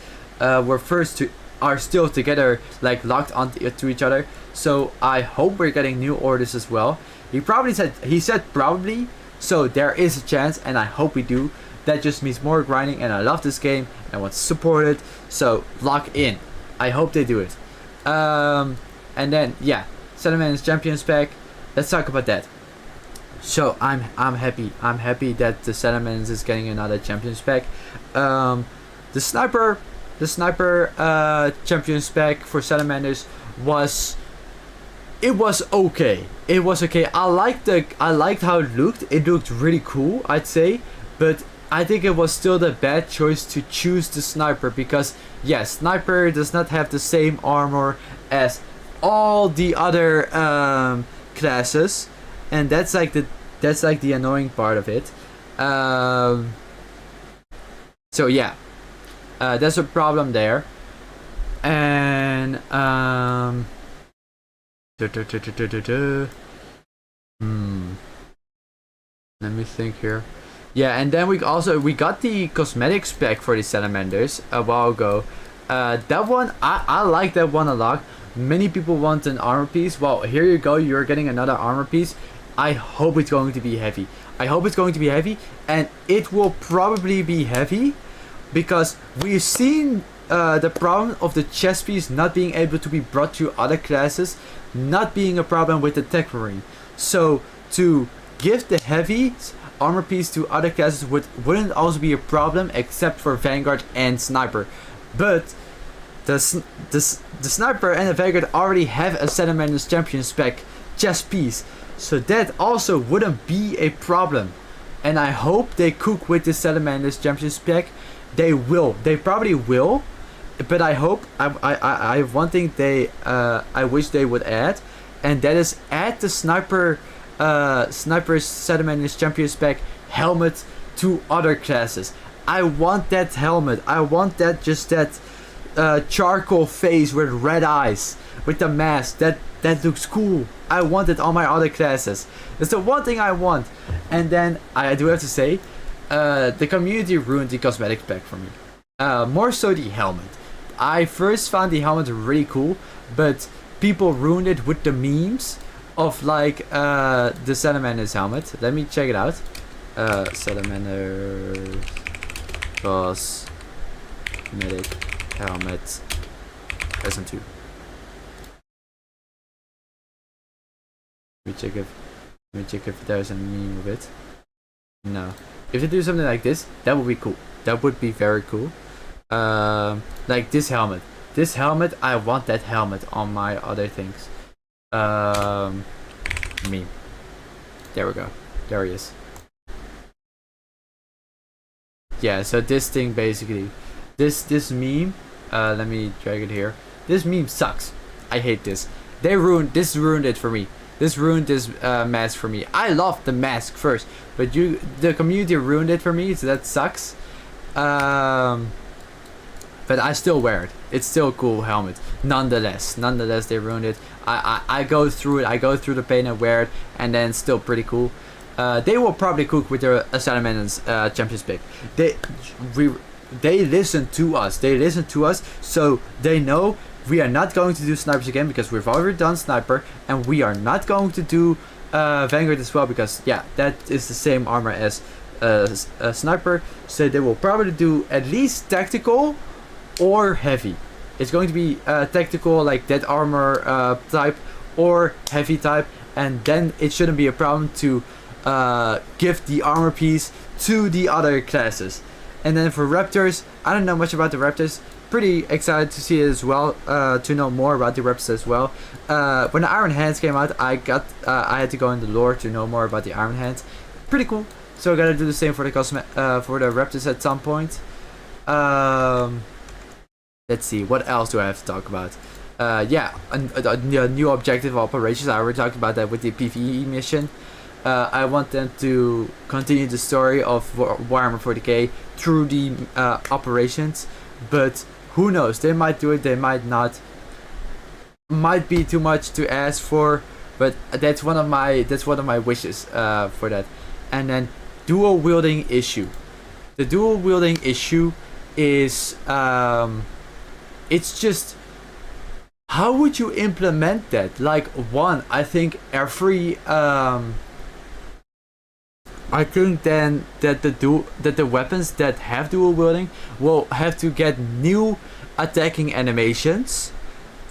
are still together, like locked onto each other. So I hope we're getting new orders as well. He said probably, so there is a chance, and I hope we do. That just means more grinding, and I love this game and I want to support it, so lock in. I hope they do it. And then yeah, Salamanders Champions pack. Let's talk about that. So I'm happy that the Salamanders is getting another Champions pack. The sniper Champions pack for Salamanders was okay. It was okay. I liked how it looked. It looked really cool, I'd say, but I think it was still the bad choice to choose the sniper, because yes, sniper does not have the same armor as all the other classes, and that's like the annoying part of it. So yeah, there's a problem there. And let me think here. Yeah, and then we got the cosmetics pack for the Salamanders a while ago. That one, I like that one a lot. Many people want an armor piece. Well, here you go. You're getting another armor piece. I hope it's going to be heavy. And it will probably be heavy, because we've seen the problem of the chest piece not being able to be brought to other classes, not being a problem with the Tech Marine. So to give the heavy armor piece to other classes wouldn't also be a problem, except for Vanguard and Sniper. But the Sniper and the Vanguard already have a Salamanders Champions pack chest piece, so that also wouldn't be a problem. And I hope they cook with the Salamanders Champions pack. They probably will, but I hope I have one thing I wish they would add, and that is add the Sniper's Salamanders Champions pack helmet to other classes. I want that helmet. I want that charcoal face with red eyes with the mask. That looks cool. I want it on my other classes. That's the one thing I want. And then I do have to say, the community ruined the cosmetic pack for me. More so the helmet. I first found the helmet really cool, but people ruined it with the memes of like the Salamanders helmet. Let me check it out. Salamanders cosmetic helmet lesson 2. Let me check if there's a meme of it. No. If they do something like this, that would be cool. That would be very cool. Like this helmet. This helmet, I want that helmet on my other things. Meme. There we go. There he is. Yeah, so this thing basically. This meme, let me drag it here. This meme sucks. I hate this. This ruined it for me. This ruined this mask for me. I loved the mask first, but the community ruined it for me, so that sucks. But I still wear it. It's still a cool helmet. Nonetheless, they ruined it. I go through it. I go through the pain and wear it, and then still pretty cool. They will probably cook with their Asylum Endings Champions pick. They listen to us. They listen to us, so they know we are not going to do snipers again because we've already done sniper, and we are not going to do Vanguard as well because yeah, that is the same armor as a sniper. So they will probably do at least tactical or heavy. It's going to be tactical like that armor type or heavy type, and then it shouldn't be a problem to give the armor piece to the other classes. And then for Raptors, I don't know much about the Raptors. Pretty excited to see it as well, to know more about the Raptors as well. When the Iron Hands came out, I had to go in the lore to know more about the Iron Hands. Pretty cool. So I gotta do the same for the Raptors at some point. Let's see, what else do I have to talk about? Yeah, a new objective operations. I already talked about that with the PvE mission. I want them to continue the story of Warhammer 40k through the operations, but who knows? They might do it, they might not. Might be too much to ask for, but that's one of my wishes for that. And then dual wielding issue. The dual wielding issue is it's just, how would you implement that? Like, one, I think every I think then that the weapons that have dual wielding will have to get new attacking animations,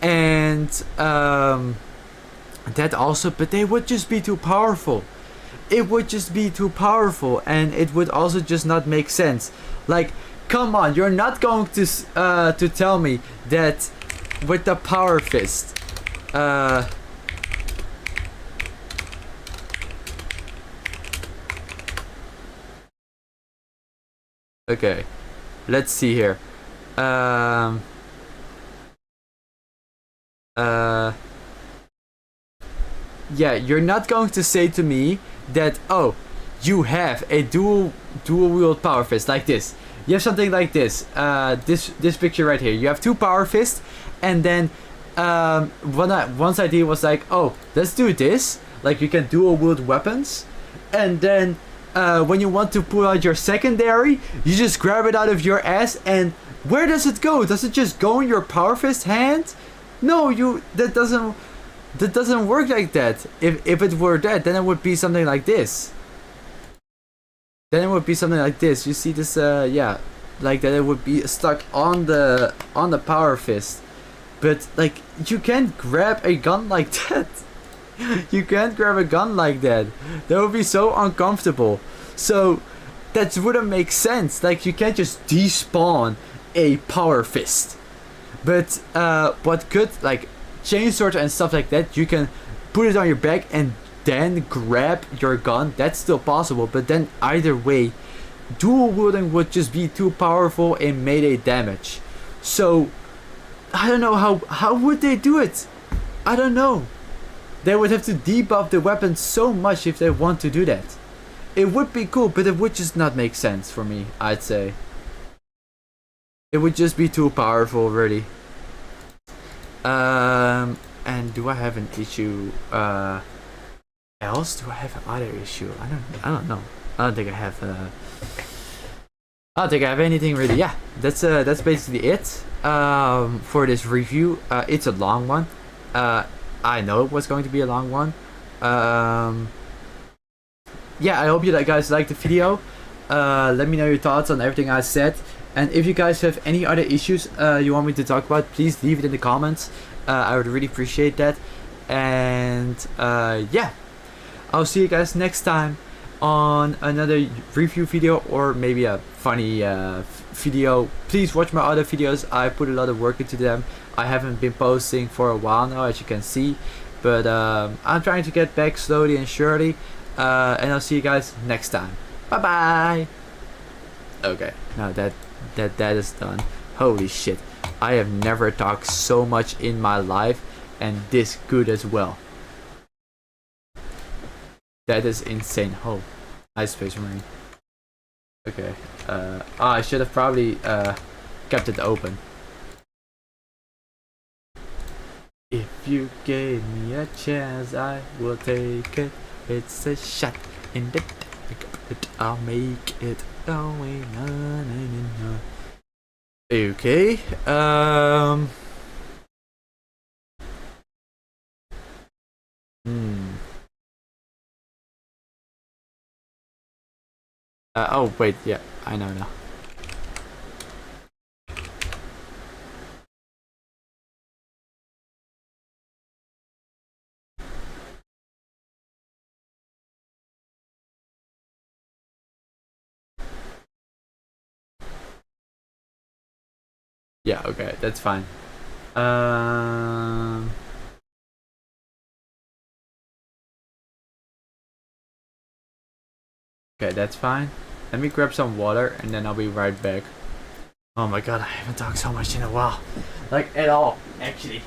and that also, but they would just be too powerful. It would just be too powerful, and it would also just not make sense. Like, come on, you're not going to tell me that with the power fist, okay, let's see here. Yeah, you're not going to say to me that, oh, you have a dual wield power fist like this. You have something like this. This picture right here. You have two power fists, and then one's idea was like, oh, let's do this. Like, you can dual wield weapons, and then when you want to pull out your secondary, you just grab it out of your ass, and where does it go? Does it just go in your power fist hand? No, that doesn't work like that. If it were that, then it would be something like this. Then it would be something like this. You see this, yeah, like that. It would be stuck on the power fist. But like, you can't grab a gun like that. You can't grab a gun like that. That would be so uncomfortable. So that wouldn't make sense. Like, you can't just despawn a power fist. But what could, like chainsword and stuff like that, you can put it on your back and then grab your gun. That's still possible, but then either way, dual wielding would just be too powerful in melee damage. So I don't know how would they do it. I don't know. They would have to debuff the weapon so much if they want to do that. It would be cool, but it would just not make sense for me, I'd say. It would just be too powerful, really. And do I have an issue else? Do I have another issue? I don't know. I don't think I have I don't think I have anything really. Yeah, that's basically it for this review. It's a long one. I know it was going to be a long one. Yeah, I hope you guys liked the video. Let me know your thoughts on everything I said. And if you guys have any other issues you want me to talk about, please leave it in the comments. I would really appreciate that. And yeah, I'll see you guys next time on another review video or maybe a funny video. Please watch my other videos. I put a lot of work into them. I haven't been posting for a while now, as you can see, but I'm trying to get back slowly and surely. And I'll see you guys next time. Bye bye. Okay, now that is done. Holy shit, I have never talked so much in my life, and this good as well. That is insane. Oh, nice Space Marine. Okay. I should have probably kept it open. If you gave me a chance, I will take it. It's a shot in the dark. I'll make it going on. Okay. Oh wait, yeah, I know now. Yeah, okay, that's fine. Okay, that's fine. Let me grab some water and then I'll be right back. Oh my god, I haven't talked so much in a while. Like, at all, actually.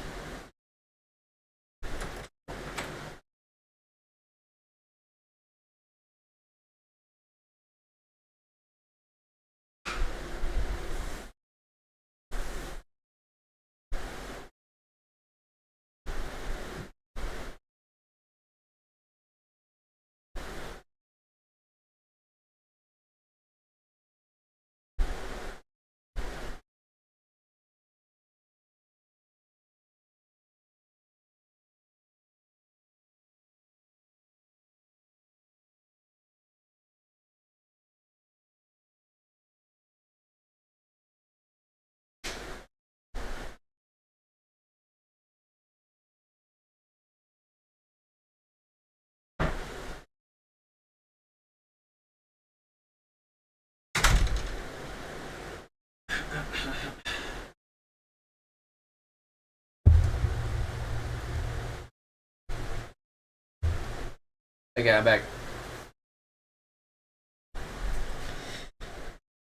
Okay, I'm back.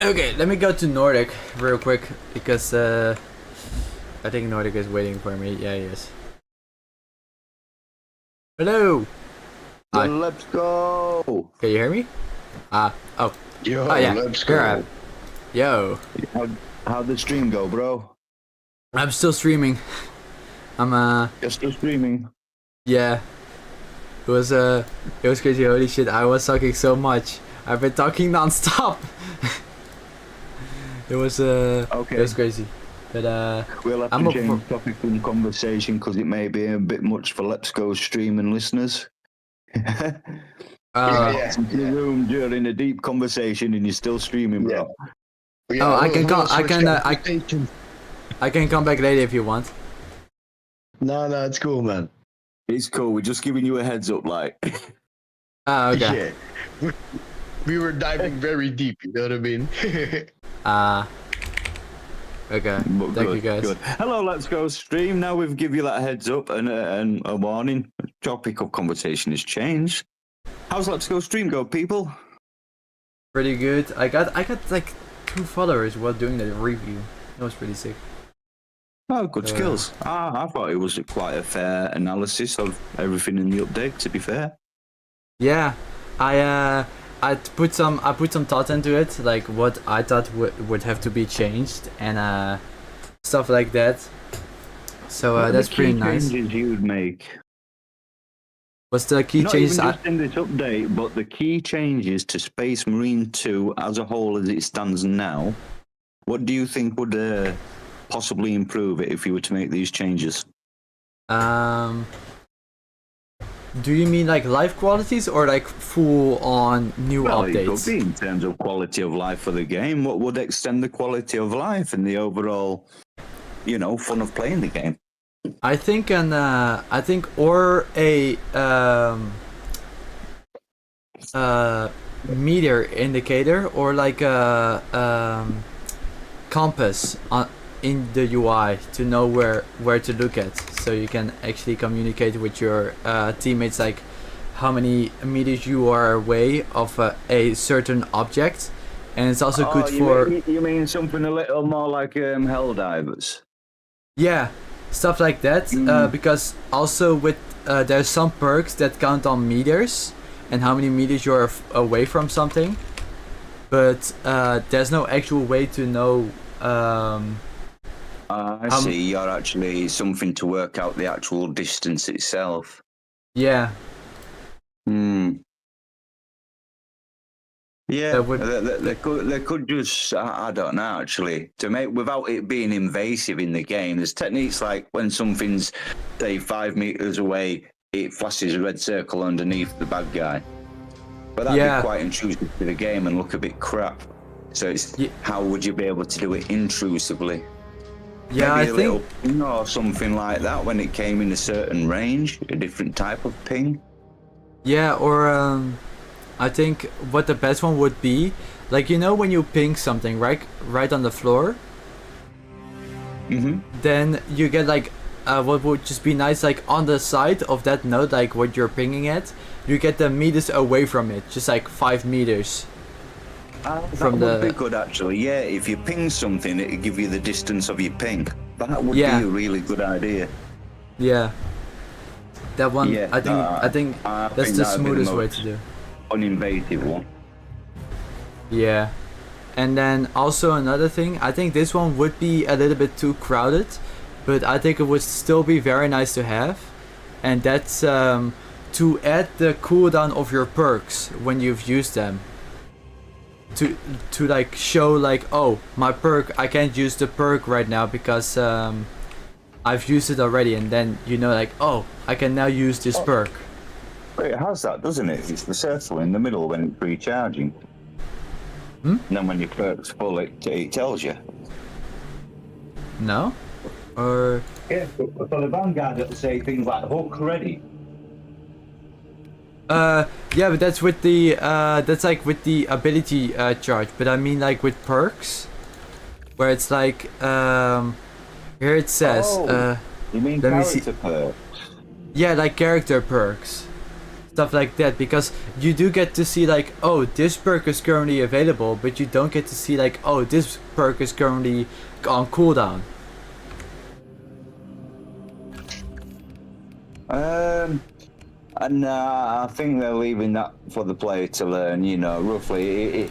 Okay, let me go to Nordic real quick because I think Nordic is waiting for me. Yeah, he is. Hello. Hi. Let's go. Can you hear me? Oh. Yo, Oh yeah. let's Here I go. am. Yo. How'd the stream go, bro? I'm still streaming. You're still streaming. Yeah. It was crazy. Holy shit! I was talking so much. I've been talking non-stop. It was Okay. It was crazy. But We'll have I'm to up change topic and conversation because it may be a bit much for Lepsko streaming listeners. yeah. Into the room during a deep conversation and you're still streaming, bro. Oh, I can come back later if you want. No, it's cool, man. It's cool. We're just giving you a heads up, like. Oh, okay. Yeah. We were diving very deep, you know what I mean? Okay. But Thank good, you guys. Good. Hello, Let's Go stream. Now we've give you that heads up and a warning. Topic of conversation has changed. How's Let's Go stream go, people? Pretty good. I got like 2 followers while doing the review. That was pretty sick. Oh, good skills. I thought it was quite a fair analysis of everything in the update, to be fair. Yeah, I put some thought into it, like what I thought would have to be changed and stuff like that. So that's pretty nice. Changes you'd make. What's the key Not changes? even just in this update, but the key changes to Space Marine 2 as a whole as it stands now. What do you think would possibly improve it if you were to make these changes? do you mean like life qualities or like full on new Well, it could updates? be in terms of quality of life for the game. What would extend the quality of life and the overall, fun of playing the game? I think or a meter indicator or like a compass in the UI to know where to look at, so you can actually communicate with your teammates, like how many meters you are away of a certain object, and it's also good for You mean something a little more like Helldivers? yeah, stuff like that. Because also with there's some perks that count on meters and how many meters you're away from something, but there's no actual way to know. I see. You're actually something to work out the actual distance itself. Yeah. Yeah, That would- they could just, I don't know, actually, to make, without it being invasive in the game, there's techniques like when something's, say, 5 meters away, it flashes a red circle underneath the bad guy. But that'd be quite intrusive to the game and look a bit crap. So it's, how would you be able to do it intrusively? Yeah, Maybe I think. little ping or something like that when it came in a certain range, a different type of ping. Yeah, or I think what the best one would be, like when you ping something right on the floor, then you get like what would just be nice, like on the side of that node, like what you're pinging at, you get the meters away from it, just like 5 meters. That would be good, actually. Yeah, if you ping something, it'd give you the distance of your ping. That would be a really good idea. Yeah. That one, Yeah, I think that's the smoothest way to do. Uninvasive one. Yeah. And then also another thing, I think this one would be a little bit too crowded, but I think it would still be very nice to have. And that's to add the cooldown of your perks when you've used them. To like show like, oh, my perk, I can't use the perk right now because I've used it already, and then like, oh, I can now use this perk. It has that, doesn't it? It's the circle in the middle when it's recharging. And then when your perk's full, it tells you. No? Or... Yeah, for the Vanguard, it'll say things like hook ready. Yeah, but that's with the that's like with the ability charge. But I mean like with perks, where it's like here it says you mean let me character perks? Yeah, like character perks, stuff like that. Because you do get to see like, oh, this perk is currently available, but you don't get to see like, oh, this perk is currently on cooldown. And I think they're leaving that for the player to learn, roughly.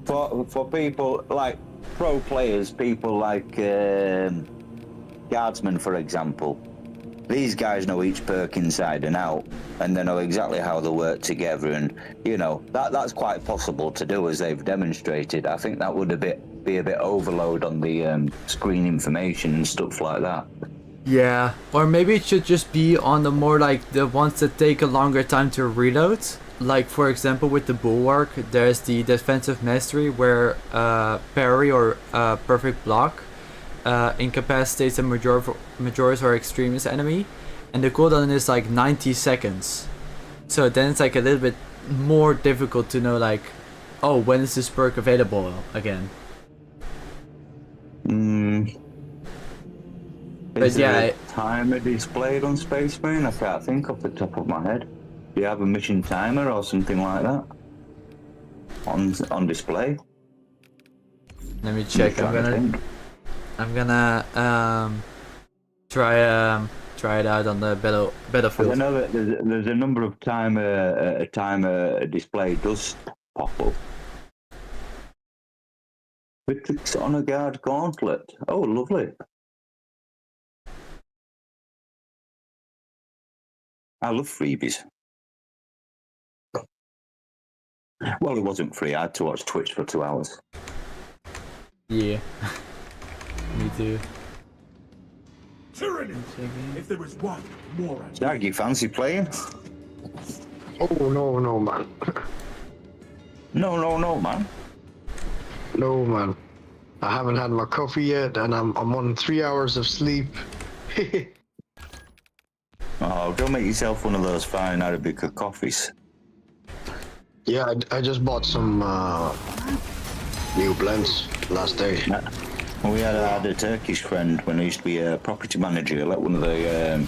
For people like pro players, people like guardsmen, for example, these guys know each perk inside and out, and they know exactly how they work together, and that's quite possible to do, as they've demonstrated. I think that would be a bit overload on the screen information and stuff like that. Yeah, or maybe it should just be on the more like the ones that take a longer time to reload. Like for example with the Bulwark, there's the defensive mastery where parry or perfect block incapacitates a majority or extremist enemy, and the cooldown is like 90 seconds. So then it's like a little bit more difficult to know like, oh, when is this perk available again? Is there a timer displayed on Space Marine? I can't think off the top of my head. Do you have a mission timer or something like that on display? Let me check. I'm gonna try it out on the battlefield. I know that there's a number of timer display does pop up. It's on a guard gauntlet. Oh, lovely. I love freebies. Well, it wasn't free. I had to watch Twitch for 2 hours. Yeah. Me too. tyranny. If there was one more. Jack, you fancy playing? Oh no, man. No, man. No, man. I haven't had my coffee yet, and I'm on 3 hours of sleep. Oh, don't make yourself one of those fine Arabica coffees. Yeah, I just bought some new blends last day. We had a Turkish friend when I used to be a property manager, like one of the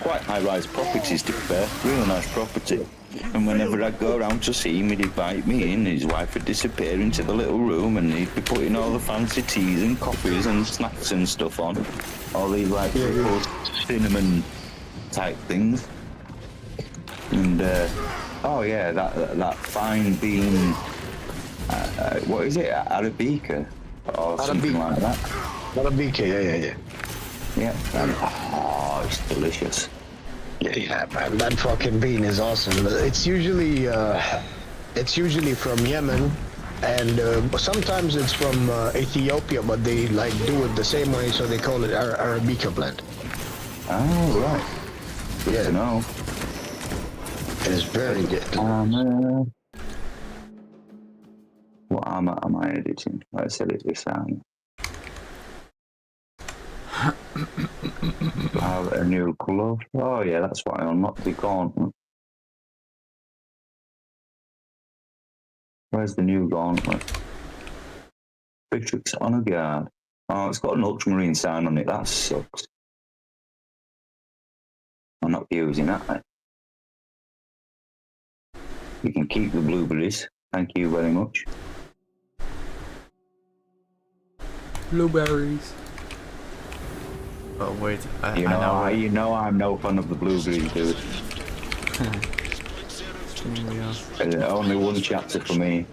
quite high-rise properties, to be fair. Really nice property. And whenever I'd go around to see him, he'd invite me in. His wife would disappear into the little room, and he'd be putting all the fancy teas and coffees and snacks and stuff on. All these like triple cinnamon type things. And oh yeah, that fine bean. What is it? Arabica or something like that. Arabica, yeah. Yeah. And, oh, it's delicious. Yeah, man, that fucking bean is awesome. It's usually from Yemen, and sometimes it's from Ethiopia, but they like do it the same way, so they call it Arabica blend. Oh right. Good to know. It is very good. What am I editing? Let's edit this out. Have a new glove. Oh yeah, that's why I unlocked the gauntlet. Where's the new gauntlet? Beatrix on a guard. Oh, it's got an ultramarine sign on it. That sucks. I'm not using that. Then. You can keep the blueberries. Thank you very much. Blueberries. Oh wait, You know I'm no fan of the blueberries, dude. Only one chapter for me.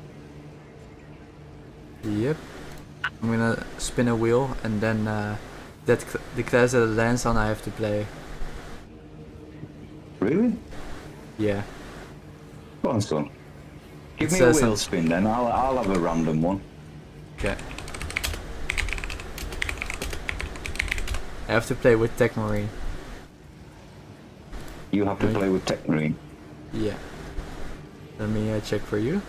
Yep. I'm gonna spin a wheel, and then the class that it lands on I have to play. Really? Yeah. Go on, son. Give It me a says wheel spin, then I'll have a random one. Okay. I have to play with Techmarine. You have to play with Techmarine. Yeah. Let me check for you.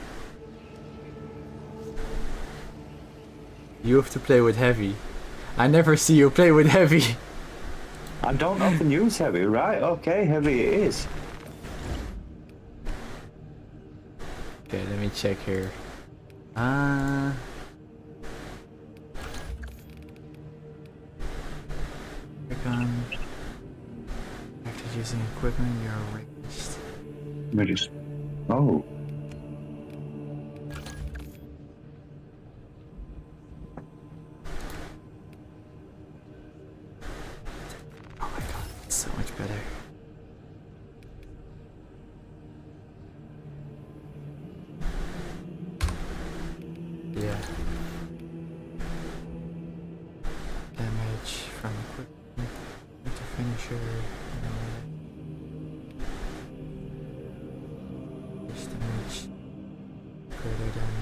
You have to play with Heavy. I never see you play with Heavy. I don't often use heavy, right? Okay, heavy it is. Okay, let me check here. Click on active using equipment, you're ranged. Let me just. Oh. Oh my god, it's so much better. Yeah. Damage from equipment to finisher. This damage greater than.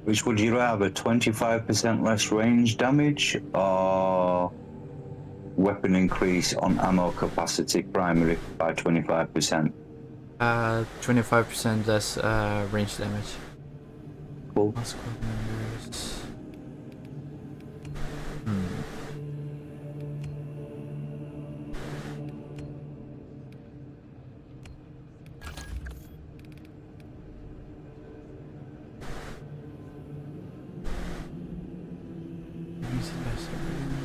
Which would you rather, 25% less range damage or weapon increase on ammo capacity primary by 25%? 25% less range damage. Cool. All squad members. Use the best everything.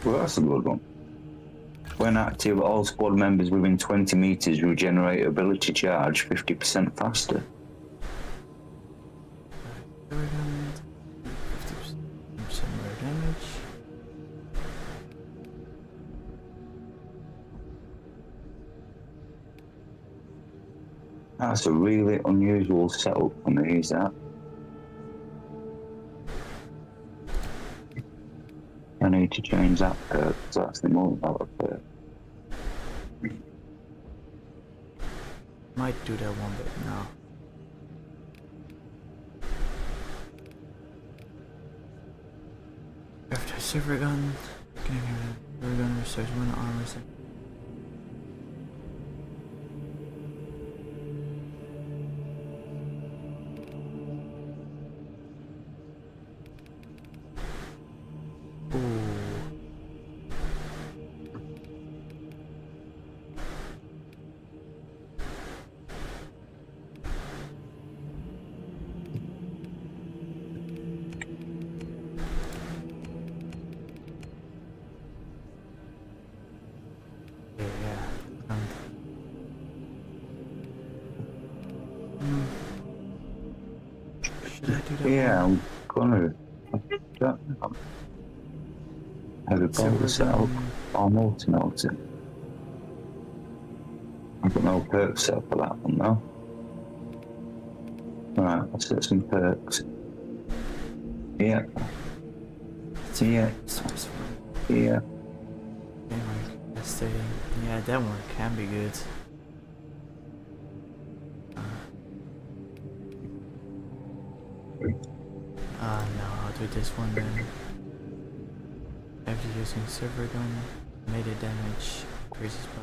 Well, that's a good one. When active, all squad members within 20 meters regenerate ability charge 50% faster. Silver gun, 50% more damage. That's a really unusual setup for me, is that? I need to change that perk, because that's the more valid perk. Might do that one, but no. After silver gun, silver gun restores 1 armor set. Should I do that? Yeah, one? I'm gonna. Have a goal set up or multi-note. I've got no perks set up for that one now. Right, let's set some perks. Yeah. Yeah. Yeah. Yeah, that one can be good. No, I'll do this one then. After using silver gun, melee damage increases by.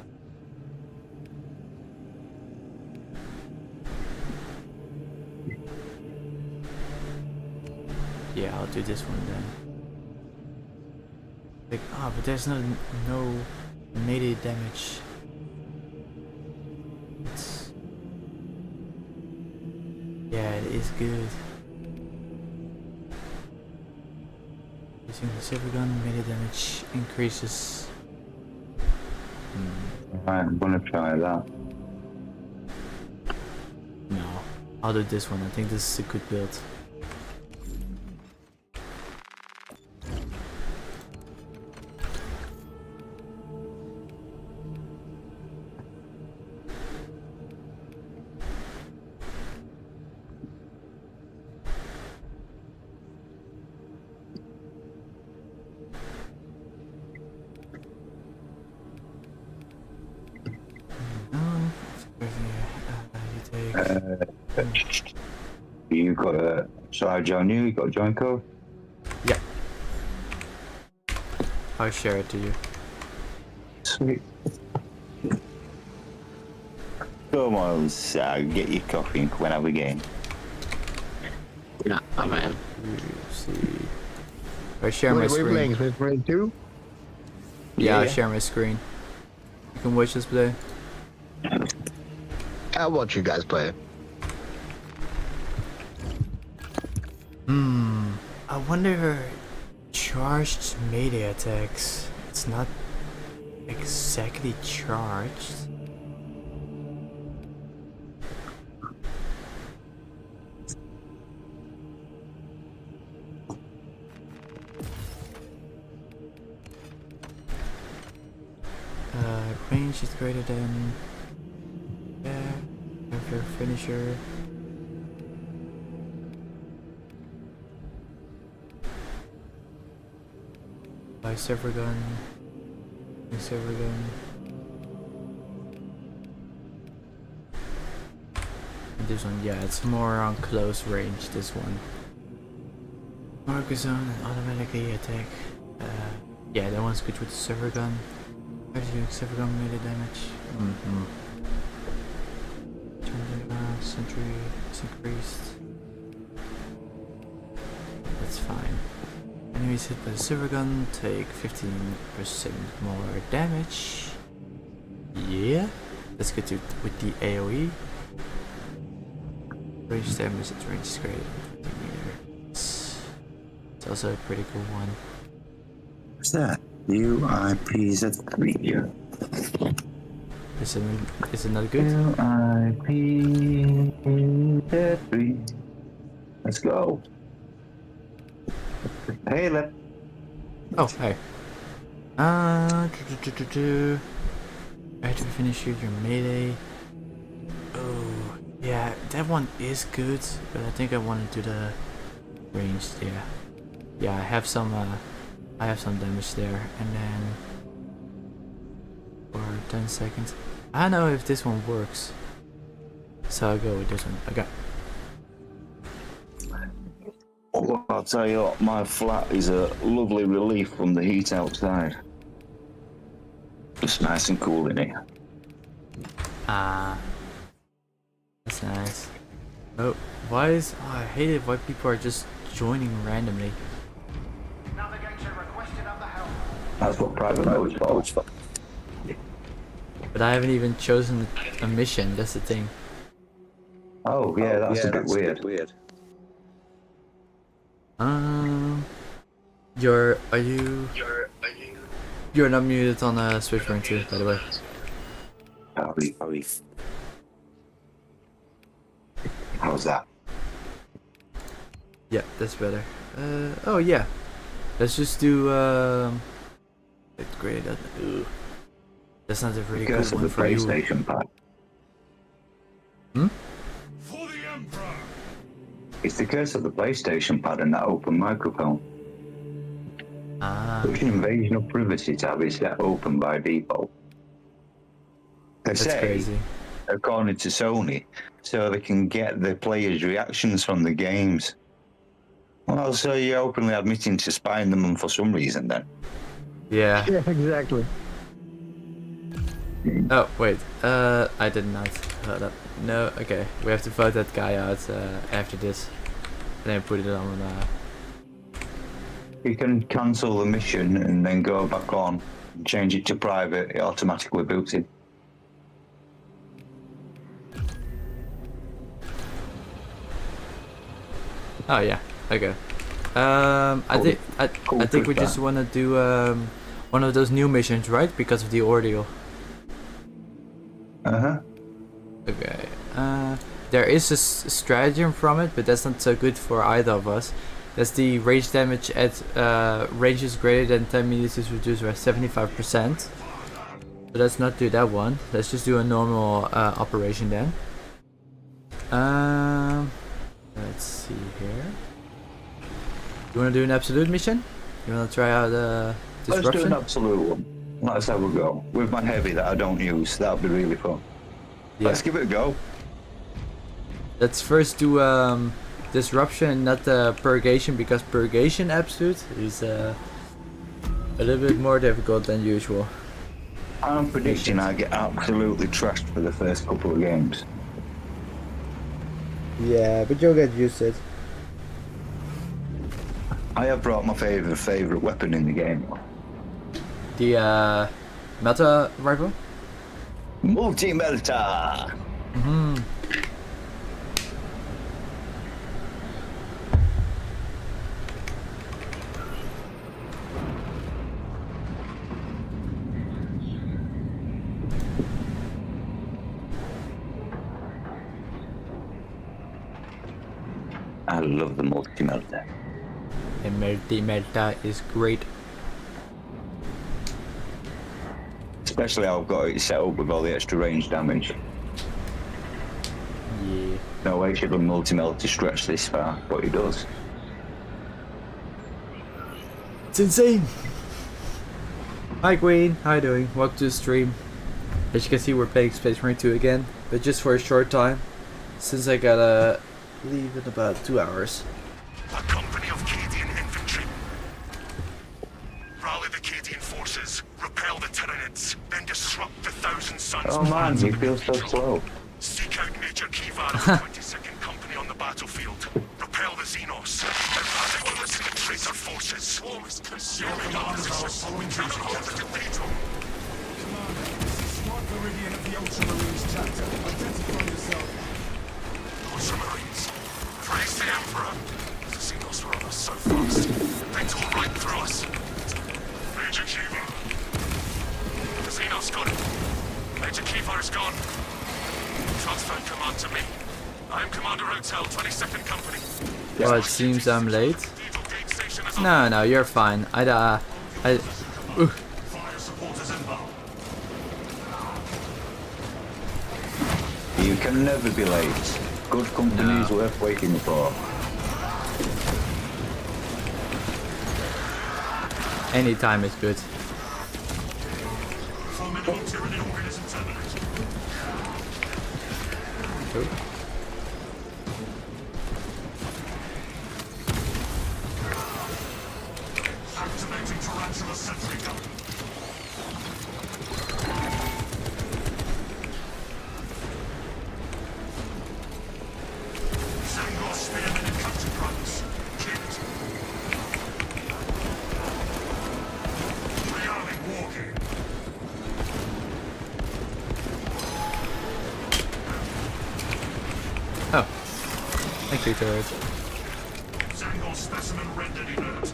Yeah, I'll do this one then. Like, but there's no melee damage. Yeah, it is good. Using the silver gun, melee damage increases. Right, I'm gonna try that. No, I'll do this one. I think this is a good build. You got a. So I join you. You got a join code. Yeah. I'll share it to you. Sweet. Come on, Sag, get your coffee and come and have a game. Yeah, I'm in. See. I'll share my screen. We're playing Smith Raid 2? Yeah, I'll share my screen. You can watch us play. I'll watch you guys play. I wonder, charged melee attacks. It's not exactly charged. Range is greater than. Yeah, after finisher. By silver gun. Silver gun. And this one, yeah, it's more on close range. This one. Marker zone and automatically attack. Yeah, that one's good with the silver gun. Actually, silver gun melee damage. Sentry is increased. That's fine. Enemies hit by the silver gun take 15% more damage. Yeah, let's get to with the AoE. Range damage at range is great. It's also a pretty cool one. What's that? UIPZ3. Is it not good? UIPZ3. Let's go. Hey, Lep. Oh, hey. I have to finish your melee. Oh, yeah, that one is good, but I think I want to do the range there. Yeah, I have some damage there, and then for 10 seconds. I don't know if this one works, so I'll go with this one. Okay. Oh, I'll tell you what, my flat is a lovely relief from the heat outside. It's nice and cool in here. Ah, that's nice. Oh, why is... Oh, I hate it why people are just joining randomly. That's what private mode is for. But I haven't even chosen a mission, that's the thing. Oh, yeah, that's a bit weird. You're not muted on Switch Ring 2, by the way. Hurry. How's that? Yeah, that's better. Oh yeah. Let's just do it's great. Ooh. That's not a really good Because of one the for you. PlayStation pad. Hmm? For the Emperor! It's the curse of the PlayStation pad and that open microphone. Ah. Such an invasion of privacy to have it set open by default. They That's say, crazy. according to Sony, so they can get the players' reactions from the games. Well, so you're openly admitting to spying them for some reason then. Yeah. Yeah, exactly. Oh wait. I did not. Hold up. No. Okay. We have to vote that guy out after this, and then put it on. You can cancel the mission and then go back on, change it to private, it automatically boots in. Oh yeah. Okay. I think we just want to do one of those new missions, right? Because of the ordeal. Uh-huh. Okay. There is a stratagem from it, but that's not so good for either of us. That's the range damage at ranges greater than 10 meters is reduced by 75%. So let's not do that one. Let's just do a normal operation then. Let's see here. You want to do an absolute mission? You want to try out disruption? Let's do an absolute one. Let's have a go. With my heavy that I don't use, that would be really fun. Yeah. Let's give it a go. Let's first do disruption, not purgation, because purgation absolute is a little bit more difficult than usual. I'm predicting I get absolutely trashed for the first couple of games. Yeah, but you'll get used to it. I have brought my favorite weapon in the game. The meta rifle? Multi-melta! Mm-hmm. I love the multi-melta. The multi-melta is great. Especially how I've got it set up with all the extra range damage. Yeah. No way should a multi-melta stretch this far, but it does. It's insane! Hi Queen, how you doing? Welcome to the stream. As you can see, we're playing Space Marine 2 again, but just for a short time, since I gotta leave in about 2 hours. A company of Cadian infantry. Rally the Cadian forces, repel the Tyranids, then disrupt the Thousand Suns. Oh man, you feel so slow. Seek out Major Kivar of the 22nd Company on the battlefield. Repel the Xenos. Eradicate the traitor forces. Your commanders are following cannot hold the cathedral. Commander, this is Smart Meridian of the Ultramarines chapter. Identify yourself. Ultramarines. Praise the Emperor. The Xenos were on us so fast. They tore right through us. Major Kivar Xenos got it. Major Kiefer is gone. Transfer command to me. I'm Commander Hotel, 22nd Company. Well, it seems I'm late. Cathedral Gate Station is No, you're fine. Fire supporters inbound. You can never be late. Good company is worth waiting for. Any time is good. Formidable tyranny organism terminated. Oh. Activating tarantula sentry gun. Zangor spearmen and capture runs. Kicked. Rearming wargear. Oh. Thank you, turret. Zangor specimen rendered inert.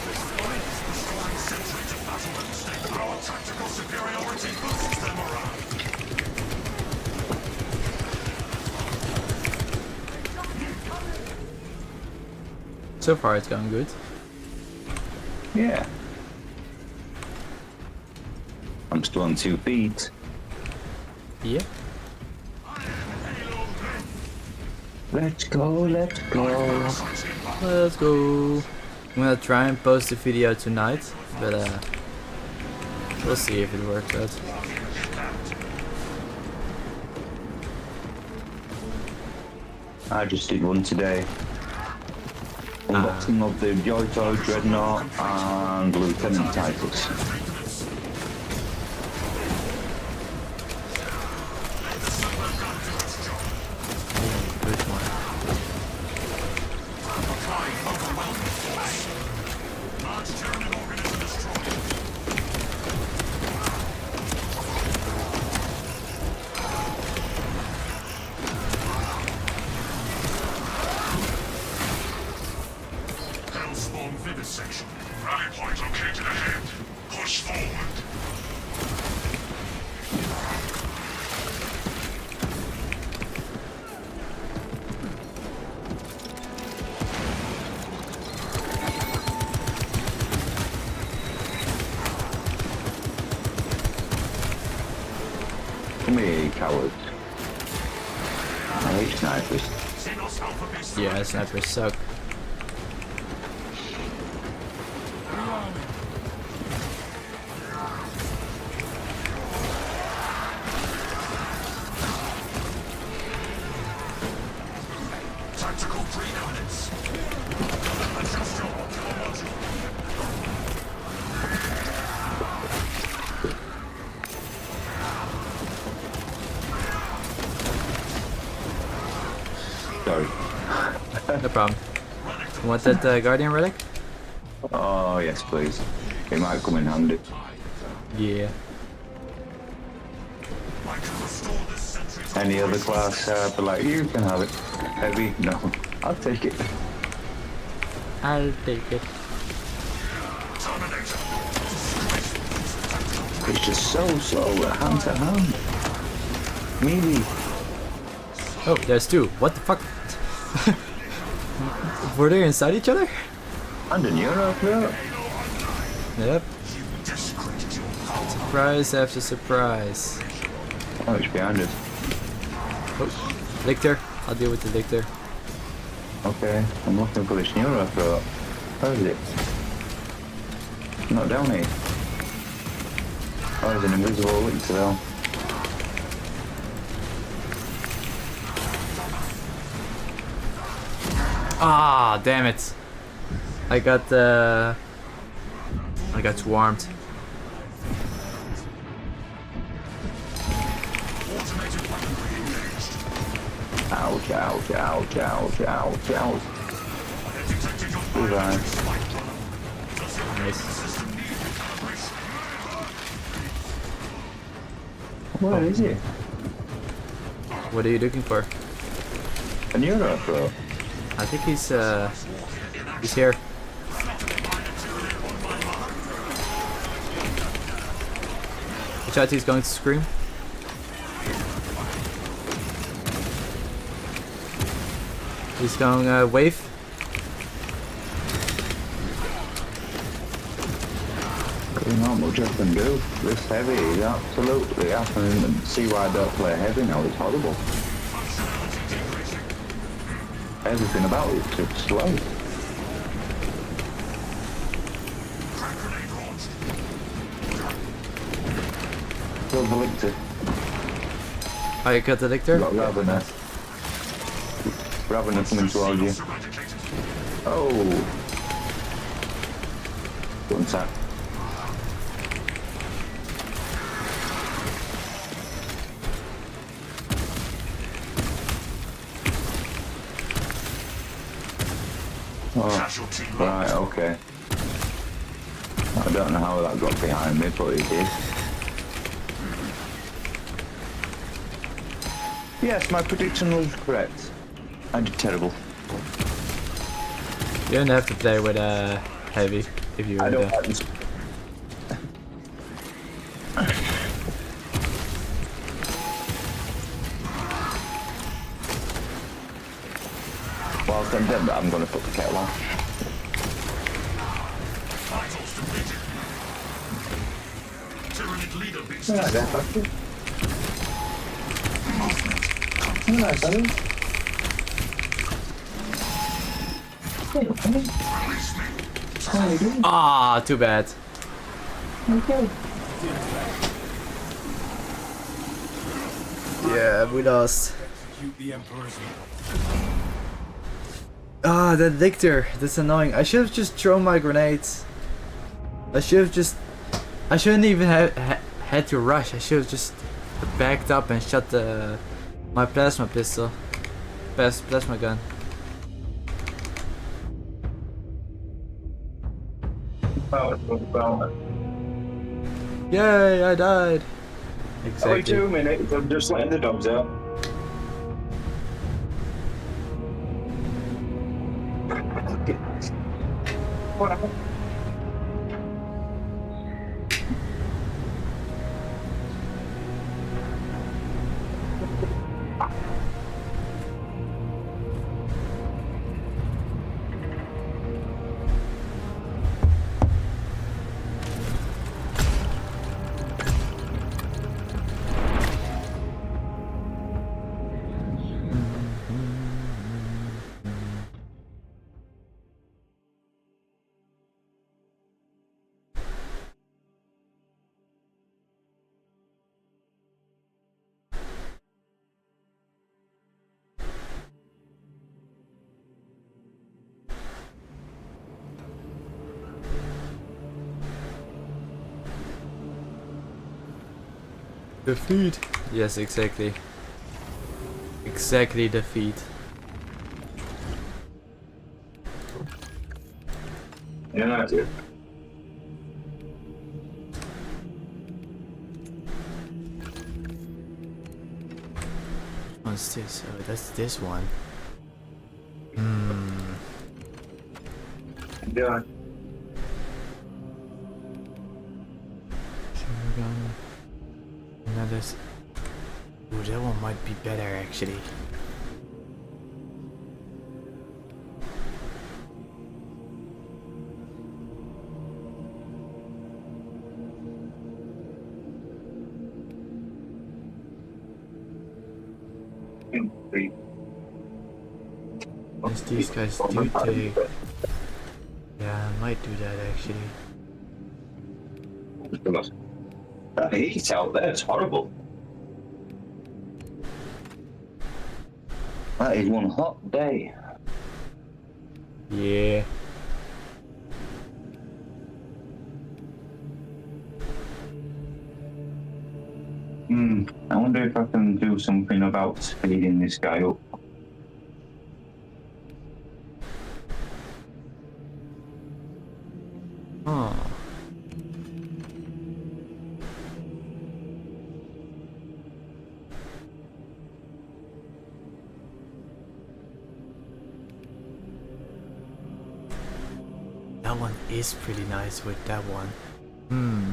Restoring sentry to battlement state. Our tactical superiority boosts their morale. So far, it's going good. Yeah. I'm still on 2 feet. Yeah. Let's go, let's go. Let's go. I'm gonna try and post the video tonight, but we'll see if it works out. I just did one today. Unboxing of the Joyto Dreadnought and Lieutenant Titus. Good one. Large terminal organism destroyed. Hellspawn vivisection. Rally point located ahead. Push forward. Come here, you cowards. I hate snipers. Xenos Alpha Base. Yeah, snipers suck. Tactical preeminence. Adjust your ocular module. Sorry. No problem. You want that Guardian relic? Oh, yes, please. It might come in handy. Yeah. I can restore this sentry's Any other class, but like, you can have it. Heavy? No. I'll take it. I'll take it. Terminator. It's just so slow, hand to hand. Melee. Oh, there's two. What the fuck? Were they inside each other? And a neuro, yeah. Yep. Surprise after surprise. Oh, it's behind us. Oh, Lictor. I'll deal with the Lictor. Okay, I'm looking for this neuro throat. Where is it? Not down here. Oh, there's an invisible Lictor though. Ah, damn it. I got swarmed. Ouch, ouch, ouch, ouch, ouch, ouch. Goodbye. Nice. Where is he? What are you looking for? A neuro bro. I think he's here. Watch out, he's going to scream. He's going wave. Not much I can do. This heavy is absolutely happening, and see why I don't play heavy now. It's horrible. Everything about it is too slow. Kill the lictor. Oh, you got the lictor? Got Ravener. Ravener coming towards you. Oh. One sec. Oh, right, okay. I don't know how that got behind me, but it did. Yes, my prediction was correct. I did terrible. You don't have to play with heavy if you. I don't like this. Whilst I'm dead, I'm going to put the kettle on. Alright, then, fuck you. Alright, buddy. Ah, too bad. Yeah, we lost. Ah, that lictor. That's annoying. I should have just thrown my grenades. I shouldn't even have had to rush. I should have just backed up and shot my plasma pistol. Plasma gun. Yay, I died. Exactly. Wait 2 minutes, I'm just letting the dogs out. What happened? Defeat. Yes, exactly. Exactly, defeat. Yeah, that's it. What's this? Oh, that's this one. Yeah. Gun. Now this. Ooh, that one might be better actually. Yes, these guys do take. Yeah, I might do that actually. That heat out there, it's horrible. That is one hot day. Yeah. I wonder if I can do something about speeding this guy up. Oh. one is pretty nice with that one. Hmm.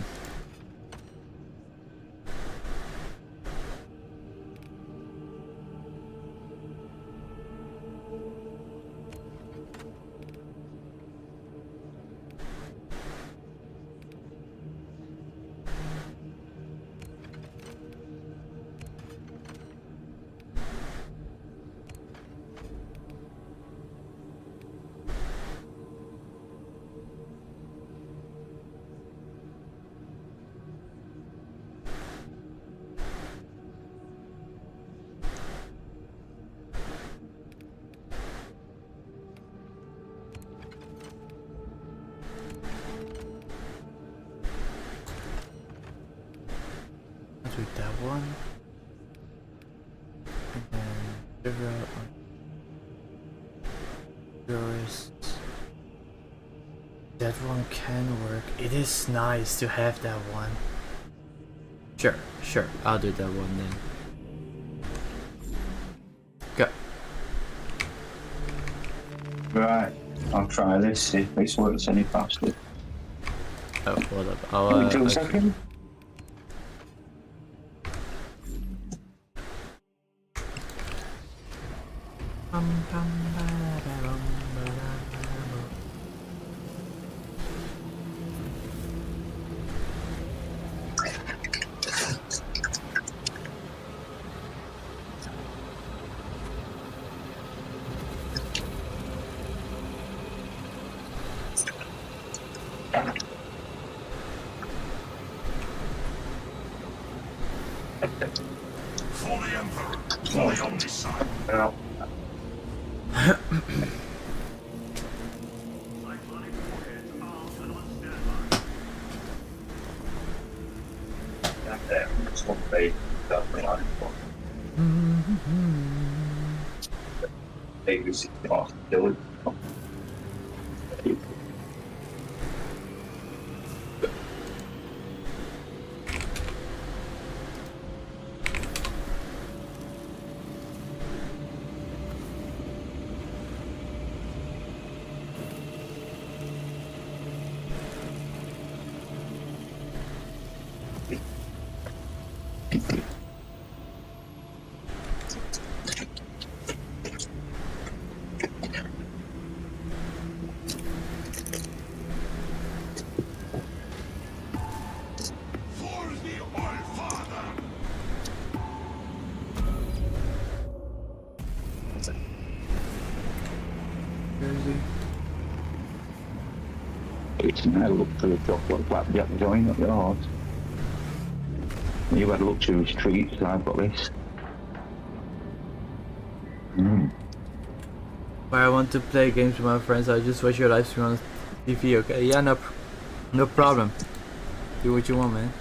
With that one, and then figure out tourists. That one can work. It is nice to have that one. Sure, I'll do that one then. Go. Right, I'll try this, see if this works any faster. Oh, hold up. I'll Wait 2 seconds. For the Emperor, for the Omnicide. No. That's one thing. That's the line for. Maybe it's not doing. For the Allfather. It's now look for the chocolate blackjack joint at yours. You had luxury streets, I've got this. Where I want to play games with my friends, I just watch your live stream on TV, okay? Yeah, no problem. Do what you want, man.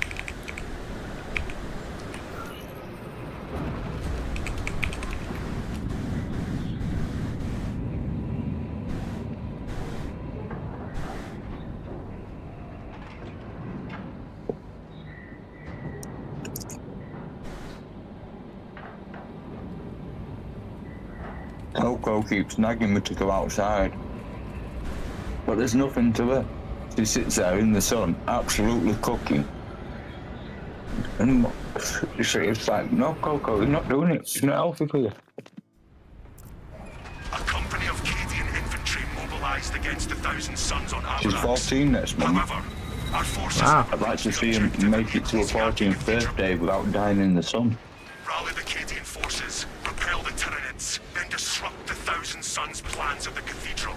Coco keeps nagging me to go outside. But there's nothing to her. She sits there in the sun, absolutely cooking. And it's like, no, Coco, you're not doing it. It's not healthy for you. A company of Cadian infantry mobilized against the Thousand Sons on She's Abrax. 14 next month. However, our forces Wow. I'd like to see him make it to a 14th birthday without dying in the sun. Rally the Cadian forces, repel the Tyranids, then disrupt the Thousand Sons' plans at the cathedral.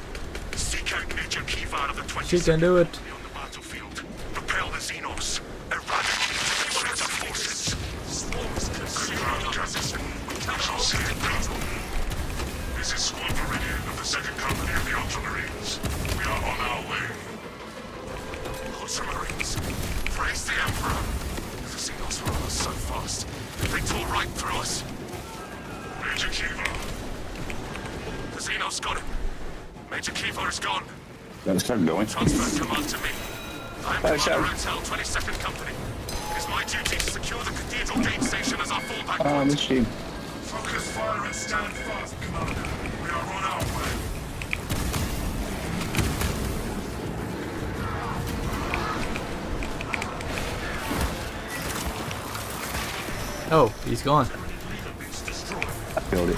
Seek out Major Kivar of the 20th She can do it. on the battlefield. Repel the Xenos. Eradicate the traitor forces. Clear garrison. National Secret. This is Squad Meridian of the 2nd Company of the Ultramarines. We are on our way. Ultramarines, praise the Emperor. The Xenos were on us so fast. They tore right through us. Major Kivar. The Xenos got him. Major Kivar is gone. Let's start going. Transfer command to me. I am Right, Commander sir. Intel 22nd Company. It is my duty to secure the Cathedral Gate Station as our fallback Ah, point. missed him. Focus fire and stand fast, Commander. We are on our way. Oh, he's gone. I killed it.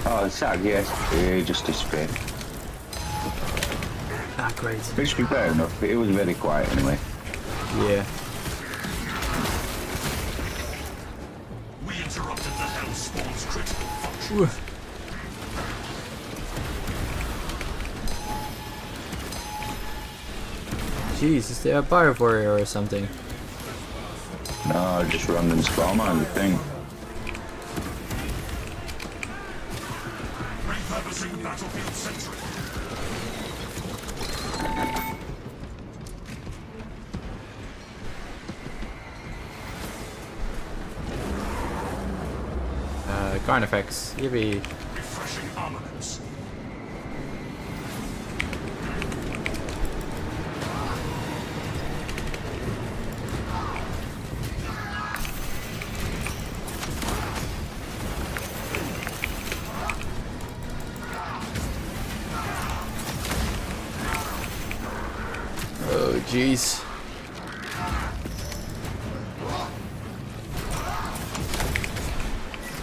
Oh, Sag, yes. He just disappeared. Ah, great. Which should be fair enough, but it was very quiet anyway. Yeah. We interrupted the Hellspawn's critical function. Ooh. Jeez, is there a bar warrior or something? No, just random spawn on the thing. Repurposing battlefield sentry. Carnifex. Yippee. Refreshing armaments. Oh, jeez.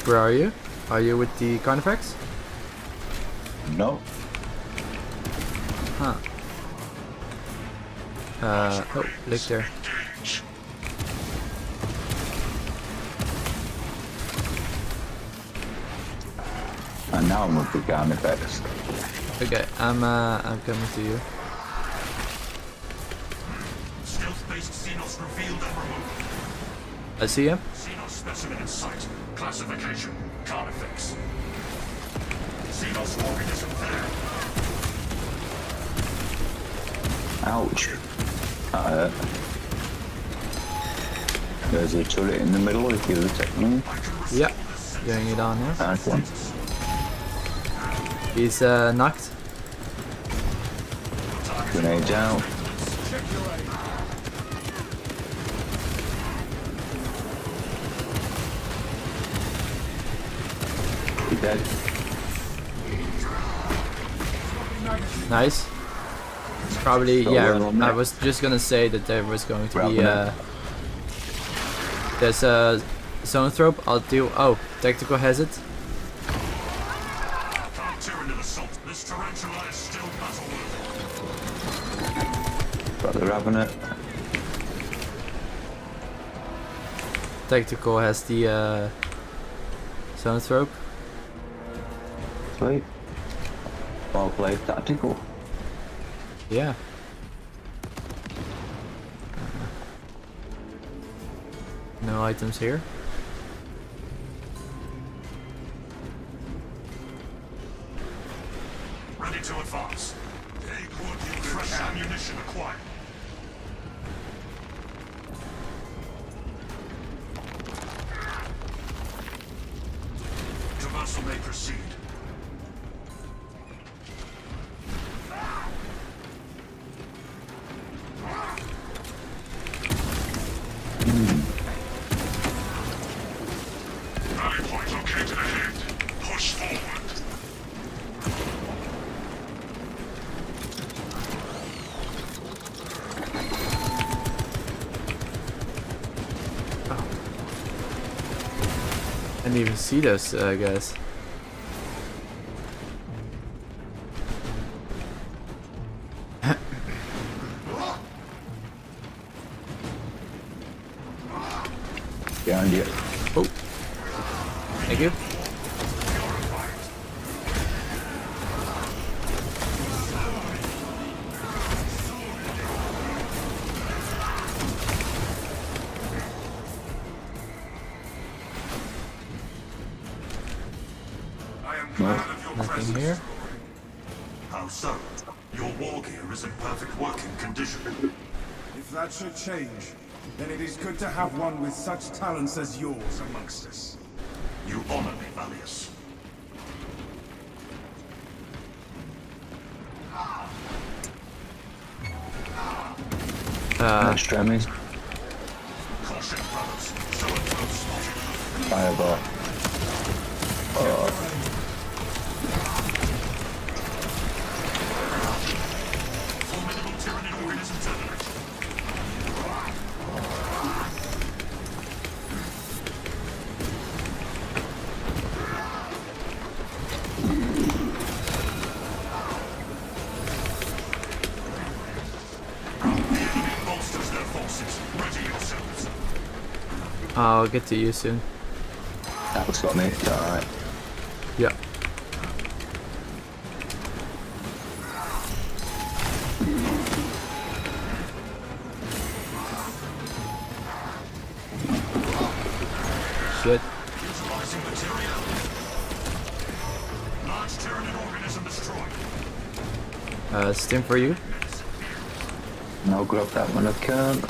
Where are you? Are you with the Carnifex? No. Huh. Oh, look there. Engage. And now I'm with the gun effects. Okay, I'm coming to you. Stealth-based Xenos revealed and removed. I see him. Xenos specimen in sight. Classification. Carnifex. Xenos organism there. Ouch. That hurt. There's a turret in the middle if you're detecting. Yeah, getting it on now. Nice one. He's knocked. Grenades out. He's dead. Nice. Probably, So yeah. well on I that. was just gonna say that there was going to be Grabbing there's a zoanthrope. I'll do. Oh, tactical has it. Can't tear into the salt. This tarantula is still battle-worthy. Got the Ravenet. Tactical has the zoanthrope. Sweet. Well played, tactical. Yeah. No items here. Ready to advance. Take what you fresh ammunition acquired. Traversal may proceed. Rally point located ahead. Push forward. I didn't even see those guys. Behind you. Oh. Thank you. I am glad of your Nothing presence. here. How so? Your war gear is in perfect working condition. If that should change, then it is good to have one with such talents as yours amongst us. You honor me, Valius. Nice tremies. Caution, brothers. So and so spotted. Fireball. Oh, Formidable Tyranid organism terminated. I'll get to you soon. That's got me. It's alright. Yeah. Shit. Utilizing material. Large Tyranid organism destroyed. Stim for you. I'll grab that when I can.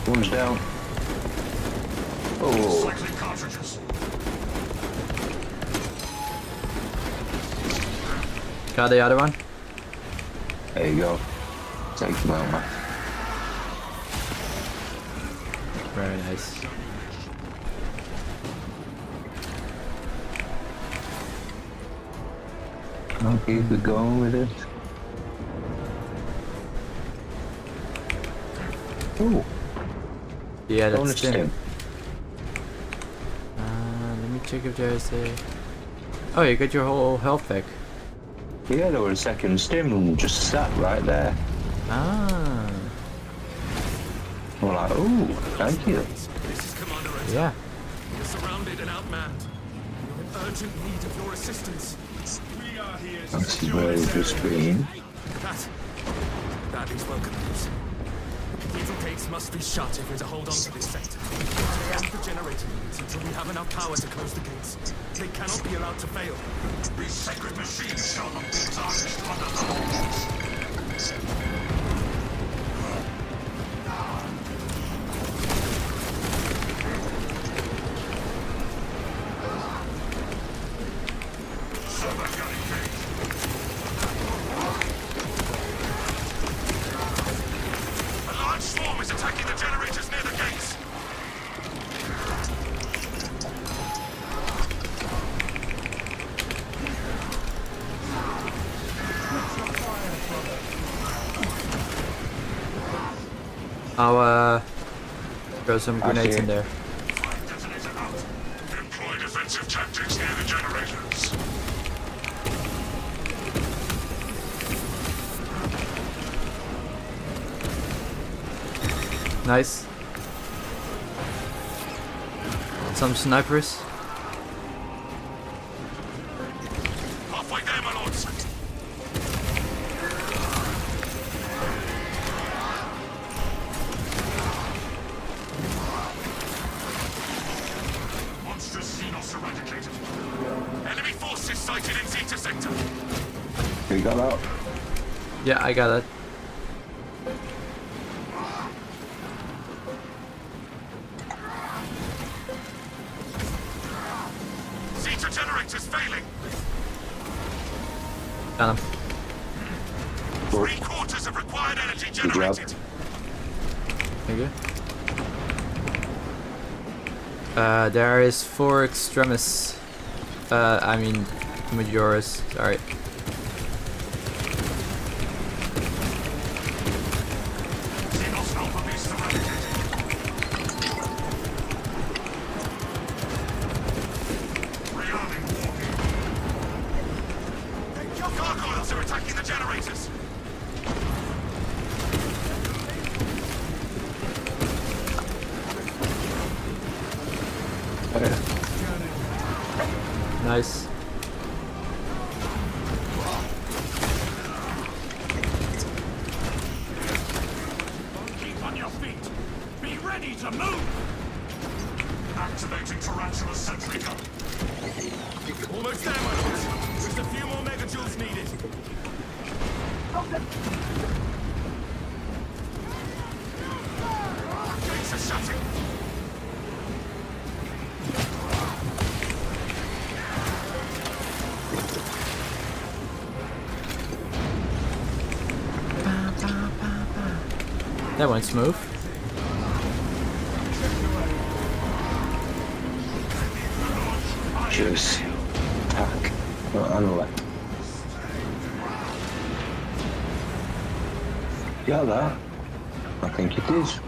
One's down. Oh, Cycling cartridges. Got the other one. there you go. Take them out, man. Very nice. I'll keep it going with it. Oh, Yeah, that's bonus Stim. Tim. Let me check if there's a... Oh, you got your whole health back. Yeah, there was a second stim just sat right there. Ah, I'm like, oh, thank you. This is Commander Ed. yeah. You're surrounded and outmanned. You're in urgent need of your assistance. We are here to That's secure where this it's just area. been. That is welcome news. Lethal gates must be shut if we're to hold on to this sector. Take the generator units until we have enough power to close the gates. They cannot be allowed to fail. These sacred machines shall not be tarnished under the laws. A large swarm is attacking the generators near the gates. I'll throw some grenades in there. Detonator out. Employ defensive tactics near the generators. Nice. Some snipers. Halfway there, my lords. Monstrous Xenos eradicated. Enemy forces sighted in Zeta sector. You got that? Yeah, I got it. Zeta generators failing. Got him. 3/4 of required energy Good job. generated. Thank you. There is 4 extremis. I mean, majoris. Sorry. Xenos alpha beast eradicated. Rearming warhead. Gargoyles are attacking the generators. Nice. Keep on your feet. Be ready to move. Activating tarantula sentry gun. Almost there, my lords. Just a few more megajoules needed. Gates are shutting. That went smooth. Just attack. Well, I know that. Got that? I think it is.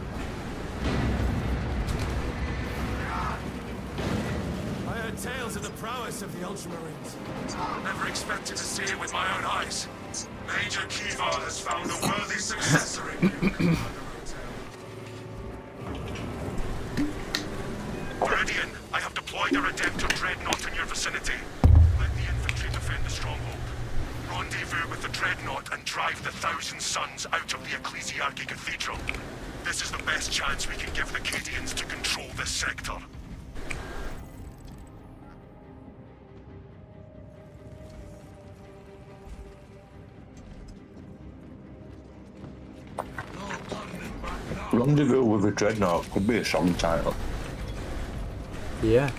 tales of the prowess of the Ultramarines. Never expected to see it with my own eyes. Major Kivar has found a worthy successor in you. Meridian, I have deployed a Redemptor Dreadnought in your vicinity. Let the infantry defend the stronghold. Rendezvous with the Dreadnought and drive the Thousand Suns out of the Ecclesiarchy Cathedral. This is the best chance we can give the Cadians to control this sector. Rendezvous with a Dreadnought could be a song title. Yeah.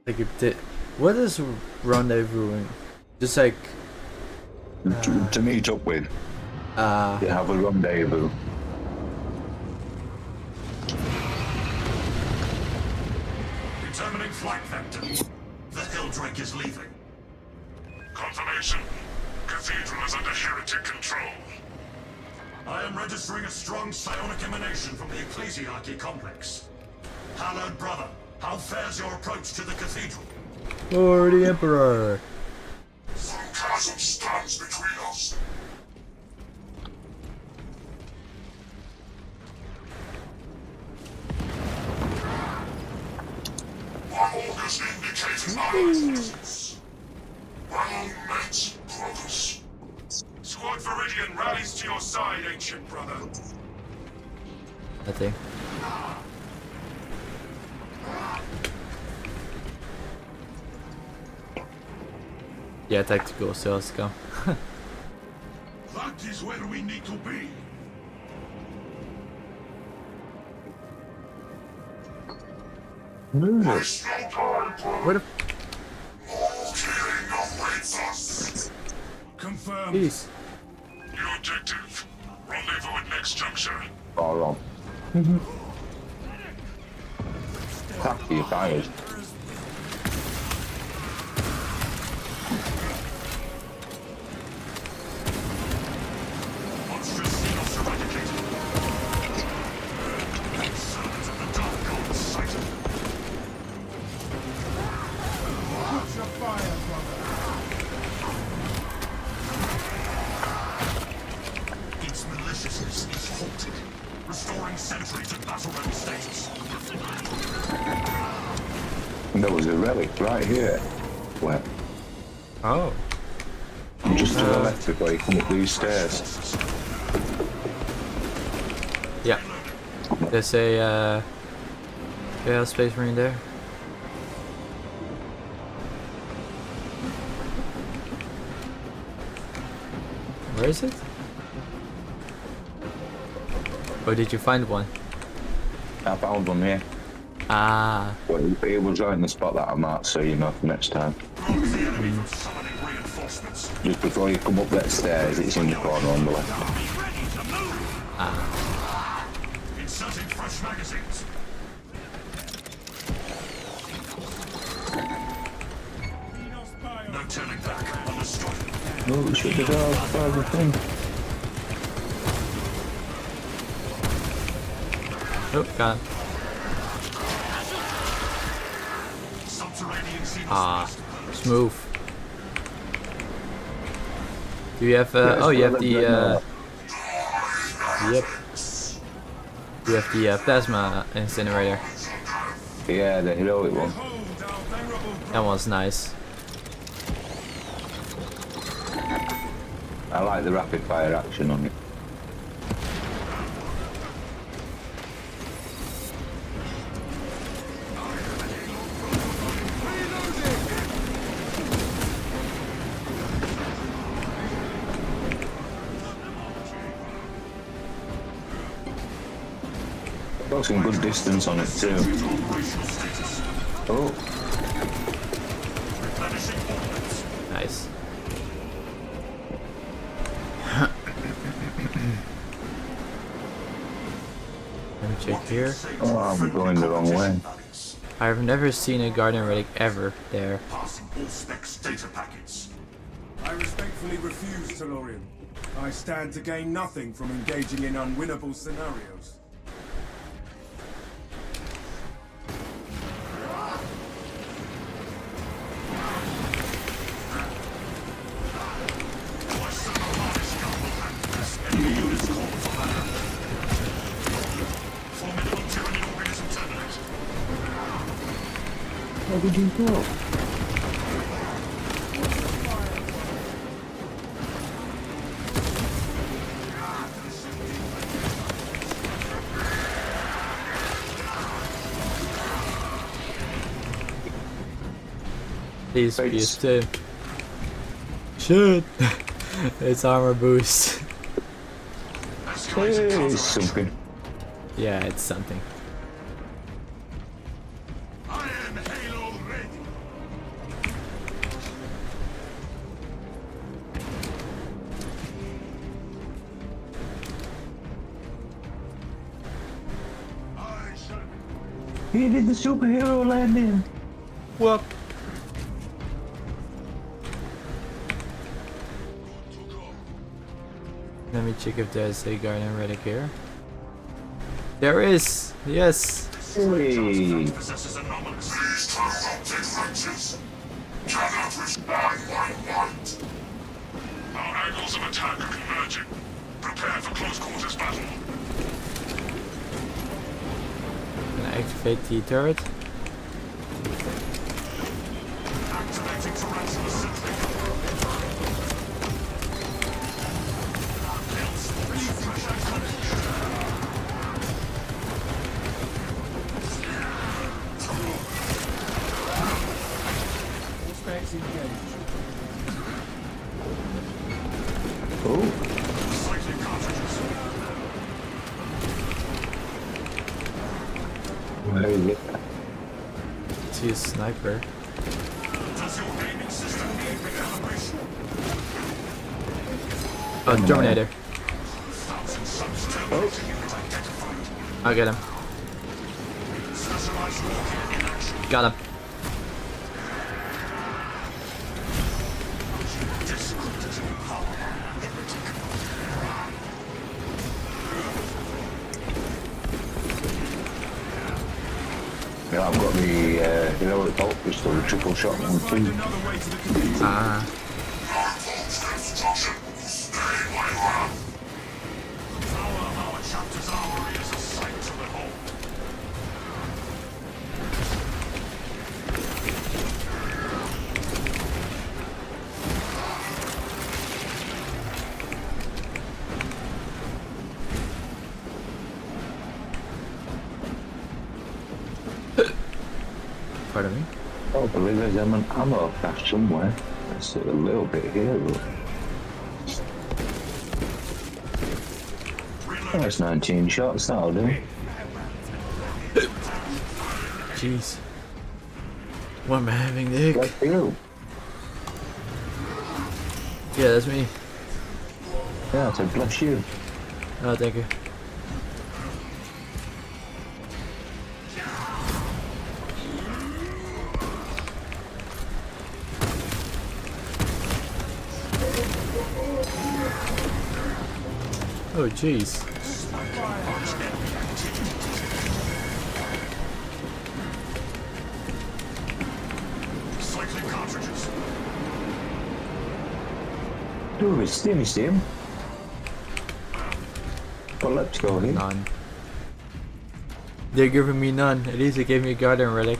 Like if the, what is rendezvousing? Just like To meet up with. You have a rendezvous. Determining flight vector. The Hilldrake is leaving. Confirmation. Cathedral is under heretic control. I am registering a strong psionic emanation from the Ecclesiarchy complex. Hallowed brother, how fares your approach to the cathedral? for the Emperor. Some chasm stands between us. My orders indicate our presence. Well met, brothers. Squad Viridian rallies to your side, ancient brother. I think. Yeah, tactical, so let's go. That is where we need to be. Waste no time, brother. What a Killing awaits us. Confirmed. peace. New objective. Rendezvous at next juncture. Far on. Tacky your tires. Monstrous Xenos eradicated. Servants of the Dark God sighted. Watch your fire, brother. Its maliciousness is halted. Restoring sentry to battle-ready status. And there was a relic right here. Where? Oh. Just to the left before you come up these stairs. Yeah. There's a yeah, Space Marine there. Where is it? Or did you find one? I found one here. Ah, But it was right in the spot that I marked, so you know for next time. Block the enemy from summoning reinforcements. Just before you come up that stairs, it's in the corner on the left. Be ready to move. Inserting fresh magazines. No turning back. Understood. Oh, shut the door, fire the thing. oh, got him. Subterranean Xenos Ah, nest. smooth. Do you have oh, you have the yep. You have the plasma incinerator. Yeah, the heroic one. Hold our venerable That one's nice. I like the rapid fire action on it. Got some good distance on it too. Operational status. Oh, Replenishing ordnance. Nice. Let me check here. oh, I'm going the wrong way. I've never seen a Guardian Relic ever there. Passing all specs data packets. I respectfully refuse, Tellurian. I stand to gain nothing from engaging in unwinnable scenarios. did you go? Please Thanks. be still. Shit! It's armor boost. Hey, something. Yeah, it's something. I am Halo ready. I shall He did the superhero landing. What? Let me check if there's a guardian relic here. There is! Yes! Hey. possesses anomalous. These corrupted wretches cannot respond my light. Our angles of attack are converging. Prepare for close quarters battle. Gonna activate the turret. Activating tarantula sentry. Specs engaged. Oh, Cycling cartridges. where is it? See a sniper. Does your aiming system need recalibration? Oh, Terminator. Thousand subs unit identified. I'll get him. Specialized warfare in action. Got him. Discredited power. Heretic. Yeah, I've got the heroic bolt pistol, the triple shot one too. Another way to the cathedral. Ah. Power of our chapter's armory is a sight to behold. Pardon me. Oh, I believe there's an ammo cache somewhere. That's a little bit here, though. Oh, that's 19 shots, that'll do. Jeez. What am I having, Nick? That's you. Yeah, that's me. Yeah, I said bless you. Oh, thank you. Oh, jeez. Cycling cartridges. Ooh, it's steamy steam. Got Lepsko here. None. They're giving me none. At least they gave me a guardian relic.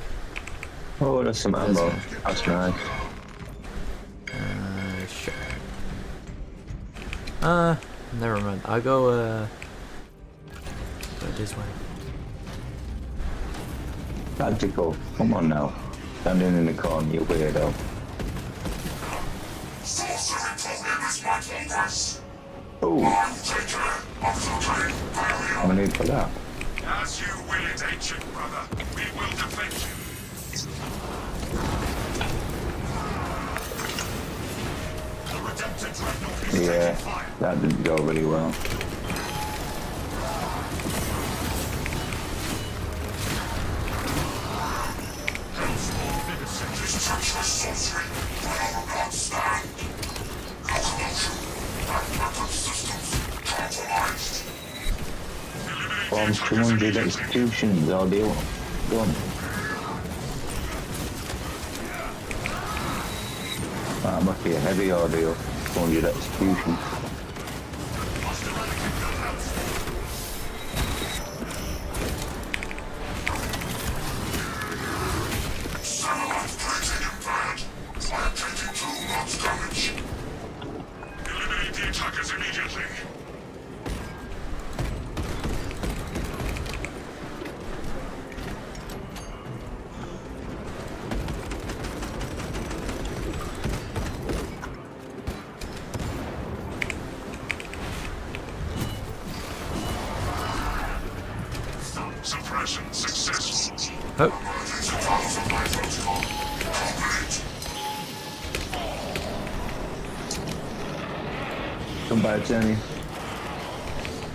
Oh, that's some ammo. That's nice. Sure. Never mind. I'll go this way. Tactical. Come on now. Standing in the corner, you weirdo. Sorcery program is my progress. Oh, I'm taker of the great barrier. no need for that. As you will it, ancient brother. We will defend you. The redempted dreadnought is Yeah, taking fire. that didn't go really well. Hellspawn vivisect. This treacherous sorcery will not stand. Locomotion and weapon systems compromised. From 200 executions, ordeal. Done. That must be a heavy ordeal. 200 executions. Samurai the attackers immediately. Suppression successful. Oh, Come back, Jenny.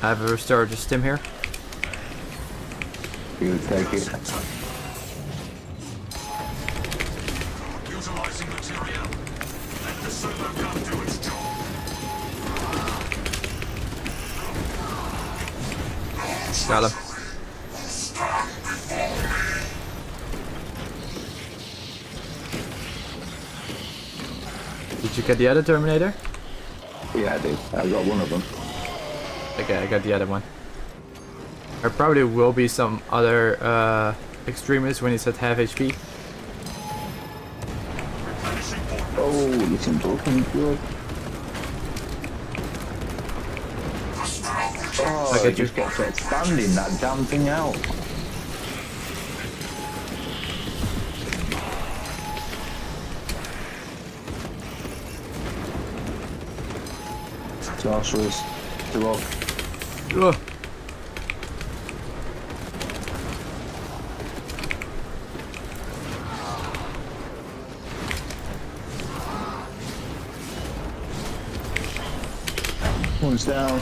I have a restorative stim here. You take it. Utilizing material. Let the servo gun do its job. Got him. Did you get the other Terminator? Yeah, I did. I got one of them. Okay, I got the other one. There probably will be some other extremists when he's at half HP. Oh, listen, broken good. Oh, Okay, it just gets expanding that damn thing out. Sorcerers, to up. Ugh. One's down.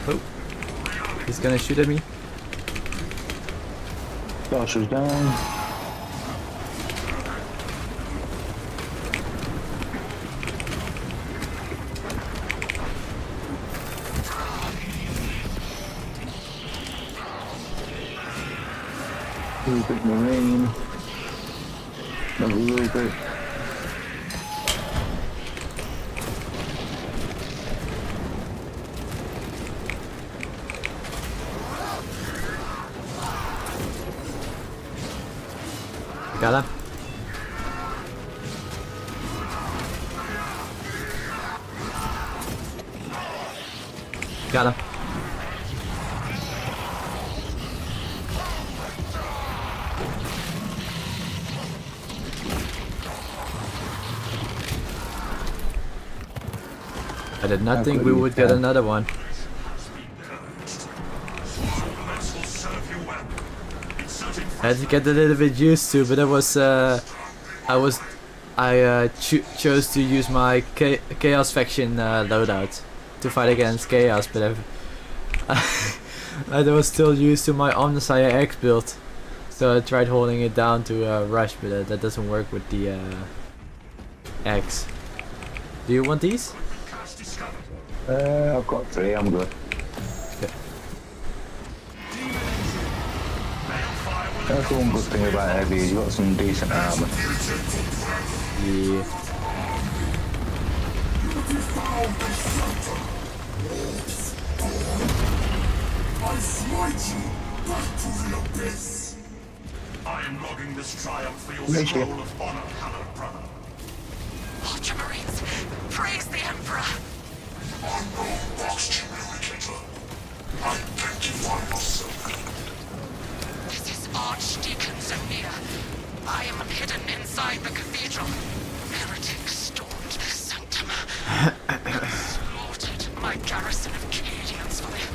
Oh, he's gonna shoot at me. Sorcerer's down. A little bit marine. Another little bit. Got him. Got him. I did not think we would get another one. I had to get a little bit used to, but it was I chose to use my Chaos faction loadout to fight against Chaos, but I was still used to my Omnissiah X build, so I tried holding it down to rush, but that doesn't work with the X. Do you want these? I've got 3, I'm good. Okay. That's the one good thing about heavy, is you got some decent armor. Yeah. I am logging this triumph for your Thank you. scroll of honor, hallowed brother. Ultramarines, praise the Emperor! This is Archdeacon Zamir. I am hidden inside the cathedral. Heretics stormed the sanctum. Slaughtered my garrison of Cadians for their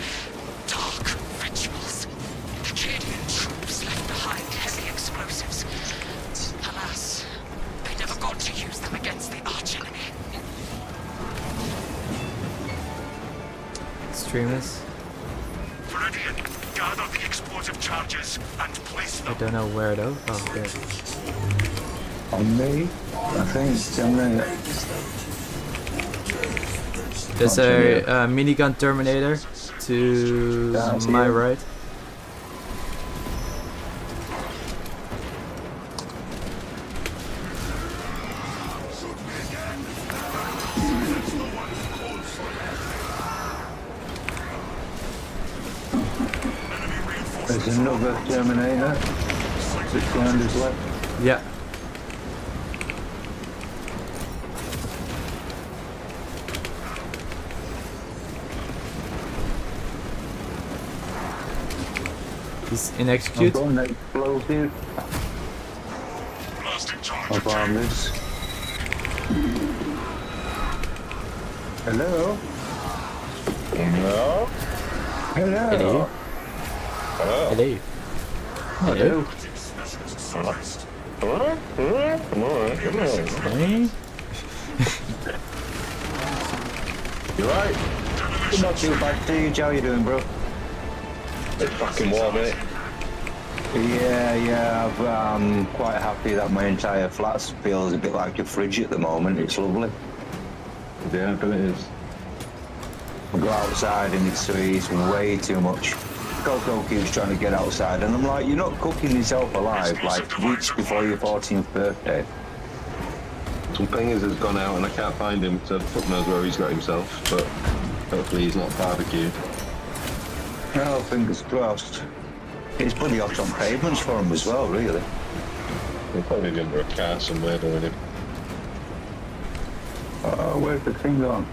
dark rituals. The Cadian troops left behind heavy explosives. Alas, they never got to use them against the archenemy. Extremists. Viridian, gather the explosive charges and place I them. don't know where though. Oh, there. On me, I think it's on there. There's a minigun Terminator to Yeah, I see my it. right. There's another Terminator. 1600s left. Yeah. He's in execute. I'm going to explosive. Blasting charge. I'll bomb this. Hello? No. Hello? Hello. Hello. Hello. Hey. You right? Not too bad, Siege. How you doing, bro? It's fucking warm, innit? Yeah, I'm quite happy that my entire flat feels a bit like a fridge at the moment. It's lovely. Yeah, I bet it is. I go outside and it's way too much. Coco keeps trying to get outside and I'm like, you're not cooking yourself alive like weeks before your 14th birthday. Some pingers has gone out and I can't find him, so fuck knows where he's got himself, but hopefully he's not barbecued. Oh, fingers crossed. It's bloody hot on pavements for him as well, really. He'll probably be under a car somewhere doing him. Oh, where's the thing gone?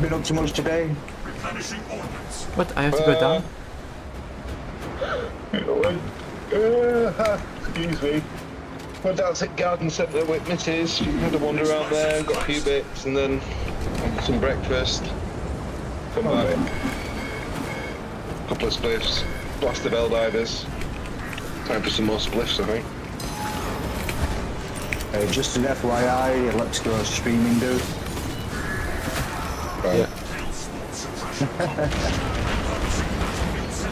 Been up too much today? Replenishing ordnance. What? I have to go down? Excuse me. Went down to the garden centre with Mrs. Had a wander around there, got a few bits, and then had some breakfast. Come back. Couple of spliffs. Blast the bell divers. Time for some more spliffs, I think. Just an FYI, Lepsko streaming dude. Yeah.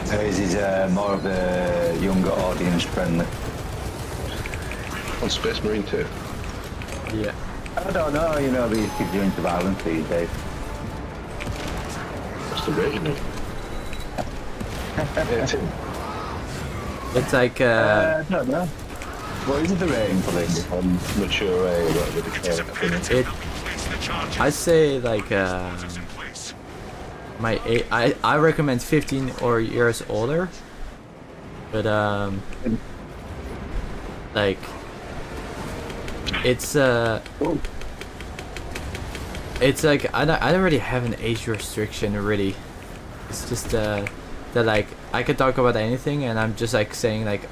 This is more of a younger audience friendly. On Space Marine 2. Yeah. I don't know, you know, these kids are into violence these days. What's the rating of? It's like I don't know. What is the rating for this? Mature A, whatever they call it. it. I say like I recommend 15 or years older, but like it's like I don't really have an age restriction really. It's just that like I could talk about anything and I'm just like saying like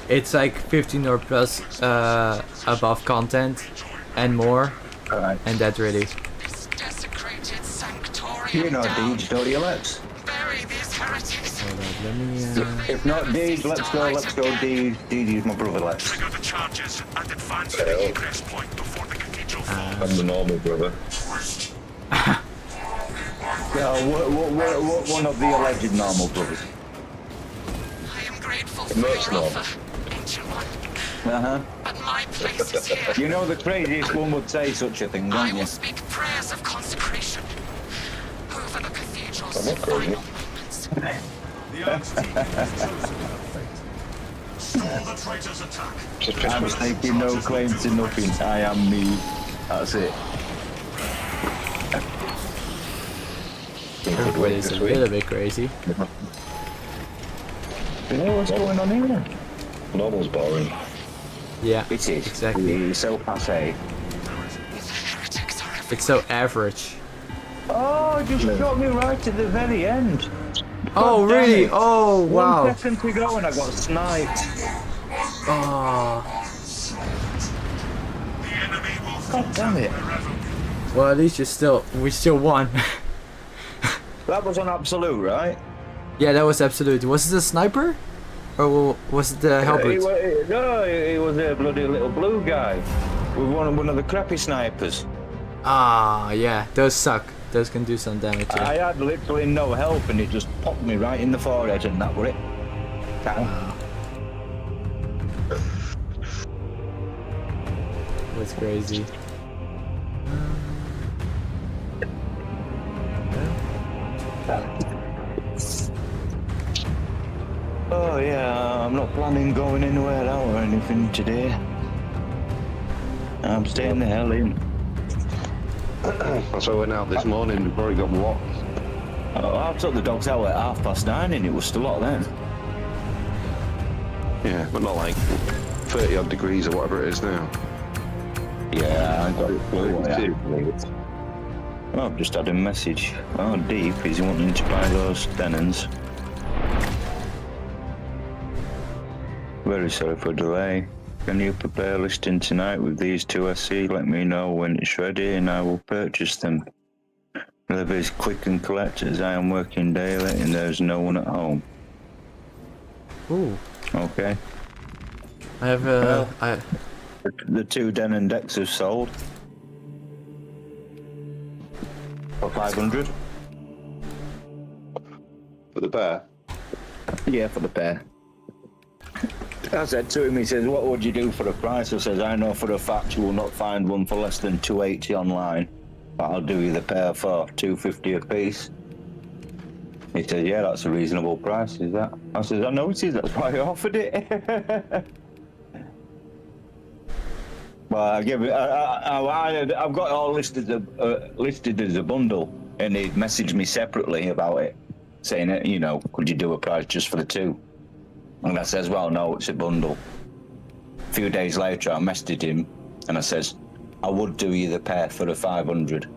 it's like 15 or plus above content and more, and that really. Desecrated sanctorium You know down. Deej, don't you, Leps? Bury these heretics. Hold on, let me. If not Deej, let's go Deej. Deej is my brother, Leps. Trigger the charges and advance to the egress point before the cathedral falls. I'm the normal brother. Yeah, one of the alleged normal brothers. I am grateful for Most your normal. offer, ancient one. Uh-huh. But my place is here. You know the craziest one would say such a thing, I don't you? will speak prayers of consecration over the cathedral's I'm not crazy. final moments. The Axe team has chosen their fate. Stall the traitors' attack. Just piss I'm me. taking no claim to nothing. I am me. That's it. Everybody's a little bit crazy. You know what's going on here? Normal's boring. Yeah, It is. exactly. It's so passé. These heretics are It's so average. Oh, just shot me right at the very end. Oh damn really? it. Oh wow. 1 second to go and I got sniped. Oh. The enemy will God damn it. Well, at least we still won. That was on absolute, right? Yeah, that was absolute. Was it a sniper? Or was it the helmet? No, it was a bloody little blue guy. With one of the crappy snipers. Ah, yeah, those suck. Those can do some damage. I Yeah. had literally no help and it just popped me right in the forehead and that were it. Wow. That's crazy. Oh yeah, I'm not planning going anywhere out or anything today. I'm staying the hell in. That's why I went out this morning before it got locked. I took the dogs out at 9:30 and it was still locked then. Yeah, but not like 30 odd degrees or whatever it is now. Yeah, I got it. Thirty-two. Oh, I've just had a message. Oh, Deep, is he wanting to buy those Denons? Very sorry for delay. Can you prepare a listing tonight with these two SC? Let me know when it's ready and I will purchase them. Delivery is quick and collect as I am working daily and there's no one at home. Ooh. Okay. I have The two Denon decks have sold. For 500? For the bear? Yeah, for the pair. I said to him, he says, what would you do for the price? I says, I know for a fact you will not find one for less than 280 online, but I'll do you the pair for 250 a piece. He said, yeah, that's a reasonable price, is that? I says, I know it is, that's why I offered it. Well, I give it. I've got it all listed as a bundle, and he messaged me separately about it, saying that, you know, could you do a price just for the two? And I says, well, no, it's a bundle. A few days later, I messaged him, and I says, I would do you the pair for the 500.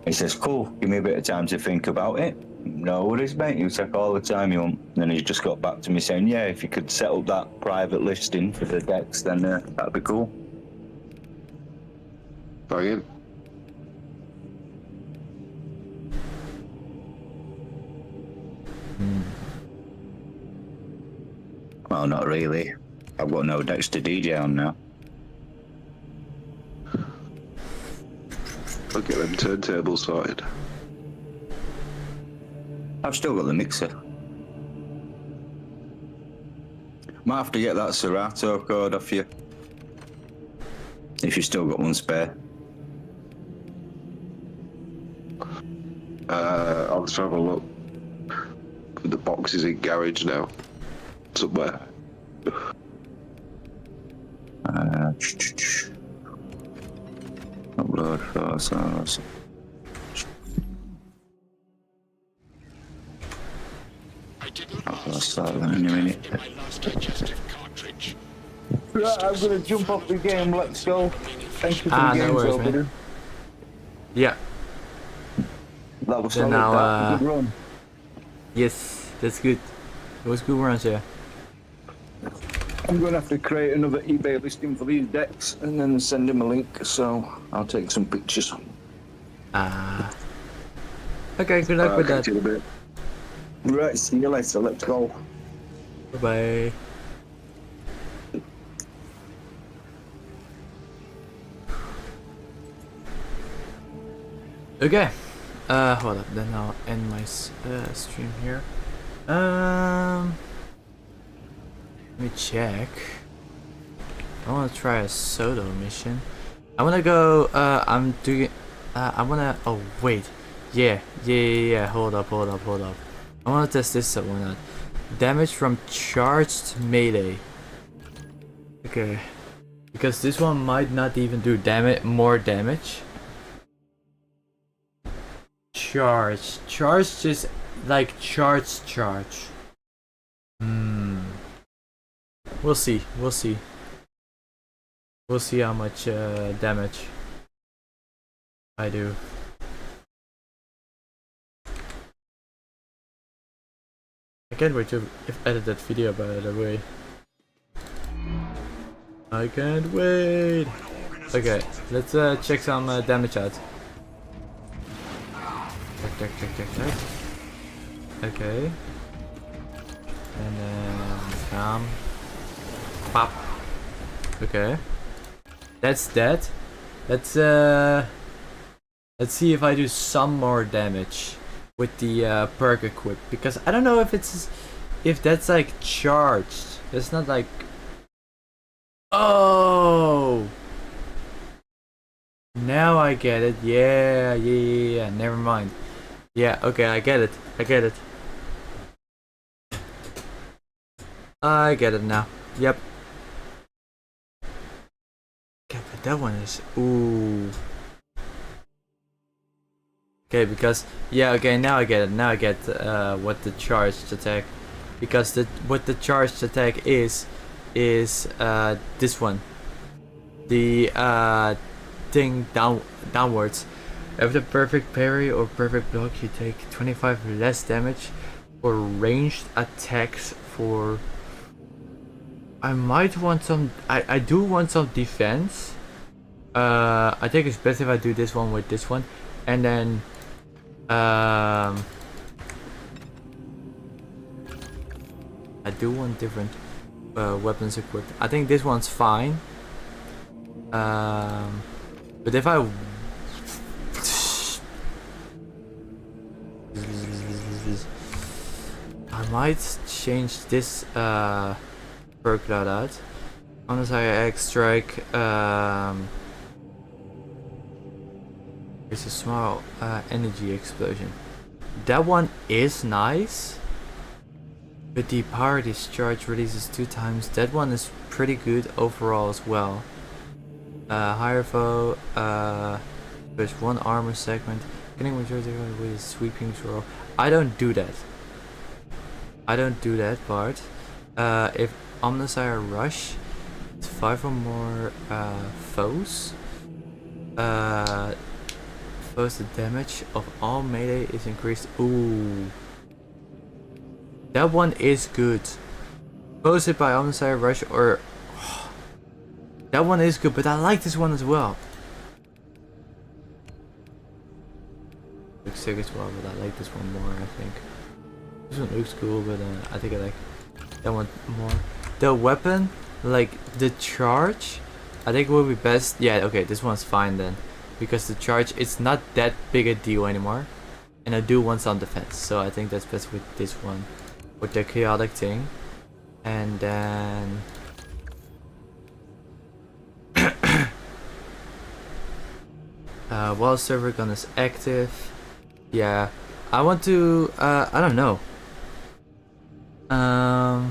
He says, cool, give me a bit of time to think about it. No worries, mate, you take all the time you want. And then he's just got back to me saying, yeah, if you could set up that private listing for the decks, then that'd be cool. Brilliant. Well, not really. I've got no decks to DJ on now. I'll get them turntables sorted. I've still got the mixer. Might have to get that Serato code off you. If you still got one spare. I'll just have a look. The box is in garage now. Somewhere. Upload photos. I'll start that in a minute. Right, I'm gonna jump off the game. Let's go. Thank you for the game, no worries, man. Yeah. That was Then solid. now, Good run. Yes, that's good. It was good runs, yeah. I'm going to have to create another eBay listing for these decks and then send him a link, so I'll take some pictures. Okay, good luck with that. See you in a bit. Right, see you later. Let's go. Bye-bye. Okay. Hold up, then I'll end my stream here. Let me check. I want to try a solo mission. I want to go, I'm doing, I want to, oh wait. Yeah, hold up. I want to test this one out. Damage from charged melee. Okay. Because this one might not even do more damage. Charge just like charge. We'll see how much damage I do. I can't wait to edit that video, by the way. I can't wait. Okay, let's check some damage out. Check. Okay. And then pop. Okay. That's that. Let's see if I do some more damage with the perk equip, because I don't know if that's like charged. It's not like, oh, now I get it. Yeah, never mind. Yeah, okay, I get it. I get it now. Yep. Okay, but that one is, ooh. Okay, because, yeah, okay, now I get it. Now I get what the charged attack because what the charged attack is this one. The thing downwards. After perfect parry or perfect block, you take 25 less damage for ranged attacks for... I might want some... I do want some defense. I think it's best if I do this one with this one. And then... I do want different weapons equipped. I think this one's fine. But if I... I might change this perk cloud out. Unless I X strike, it's a small energy explosion. That one is nice, but the power discharge releases 2 times. That one is pretty good overall as well. Higher foe, there's 1 armor segment. Getting majority with a sweeping throw. I don't do that. I don't do that part. If Omnisire Rush, it's 5 or more foes. Foes, the damage of all melee is increased. Ooh. That one is good. Foes hit by Omnisire Rush or... that one is good, but I like this one as well. Looks sick as well, but I like this one more, I think. This one looks cool, but I think I like that one more. The weapon, like the charge, I think will be best. Yeah, okay, this one's fine then. Because the charge, it's not that big a deal anymore. And I do want some defense, so I think that's best with this one. With the chaotic thing. And then... while server gun is active, yeah, I want to, I don't know. I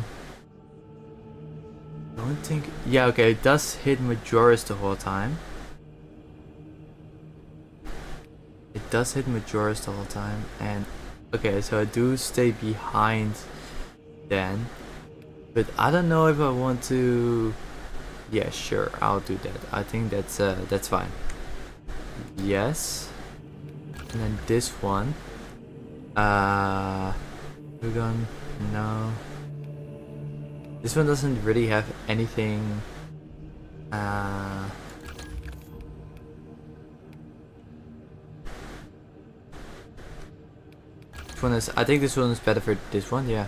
don't think, yeah, okay, it does hit Majoris the whole time. It does hit Majoris the whole time, and okay, so I do stay behind then, but I don't know if I want to. Yeah, sure, I'll do that. I think that's fine. Yes, and then this one. We're gonna no. This one doesn't really have anything. This one is. I think this one is better for this one. Yeah.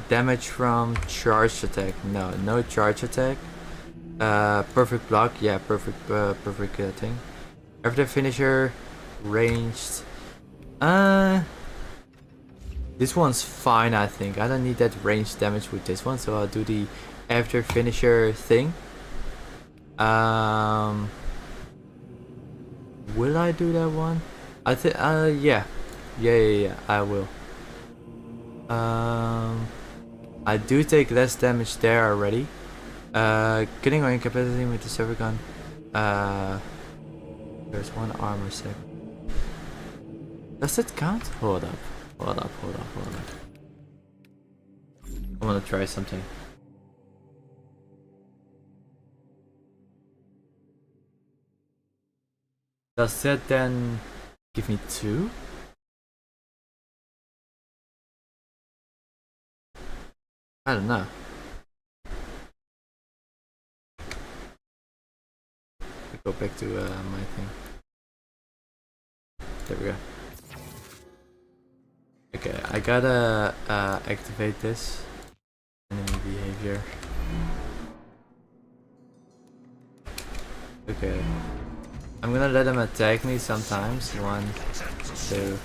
Damage from charged attack. No, no charge attack. Perfect block. Yeah, perfect thing. After finisher, ranged. This one's fine, I think. I don't need that ranged damage with this one, so I'll do the after finisher thing. Will I do that one? I think. Yeah, I will. I do take less damage there already. Getting our incapacity with the server gun. There's 1 armor set. Does it count? Hold up. I want to try something. Does that then give me 2? I don't know. Go back to my thing. There we go. Okay, I gotta activate this enemy behavior. Okay, I'm gonna let him attack me sometimes. 1, 2.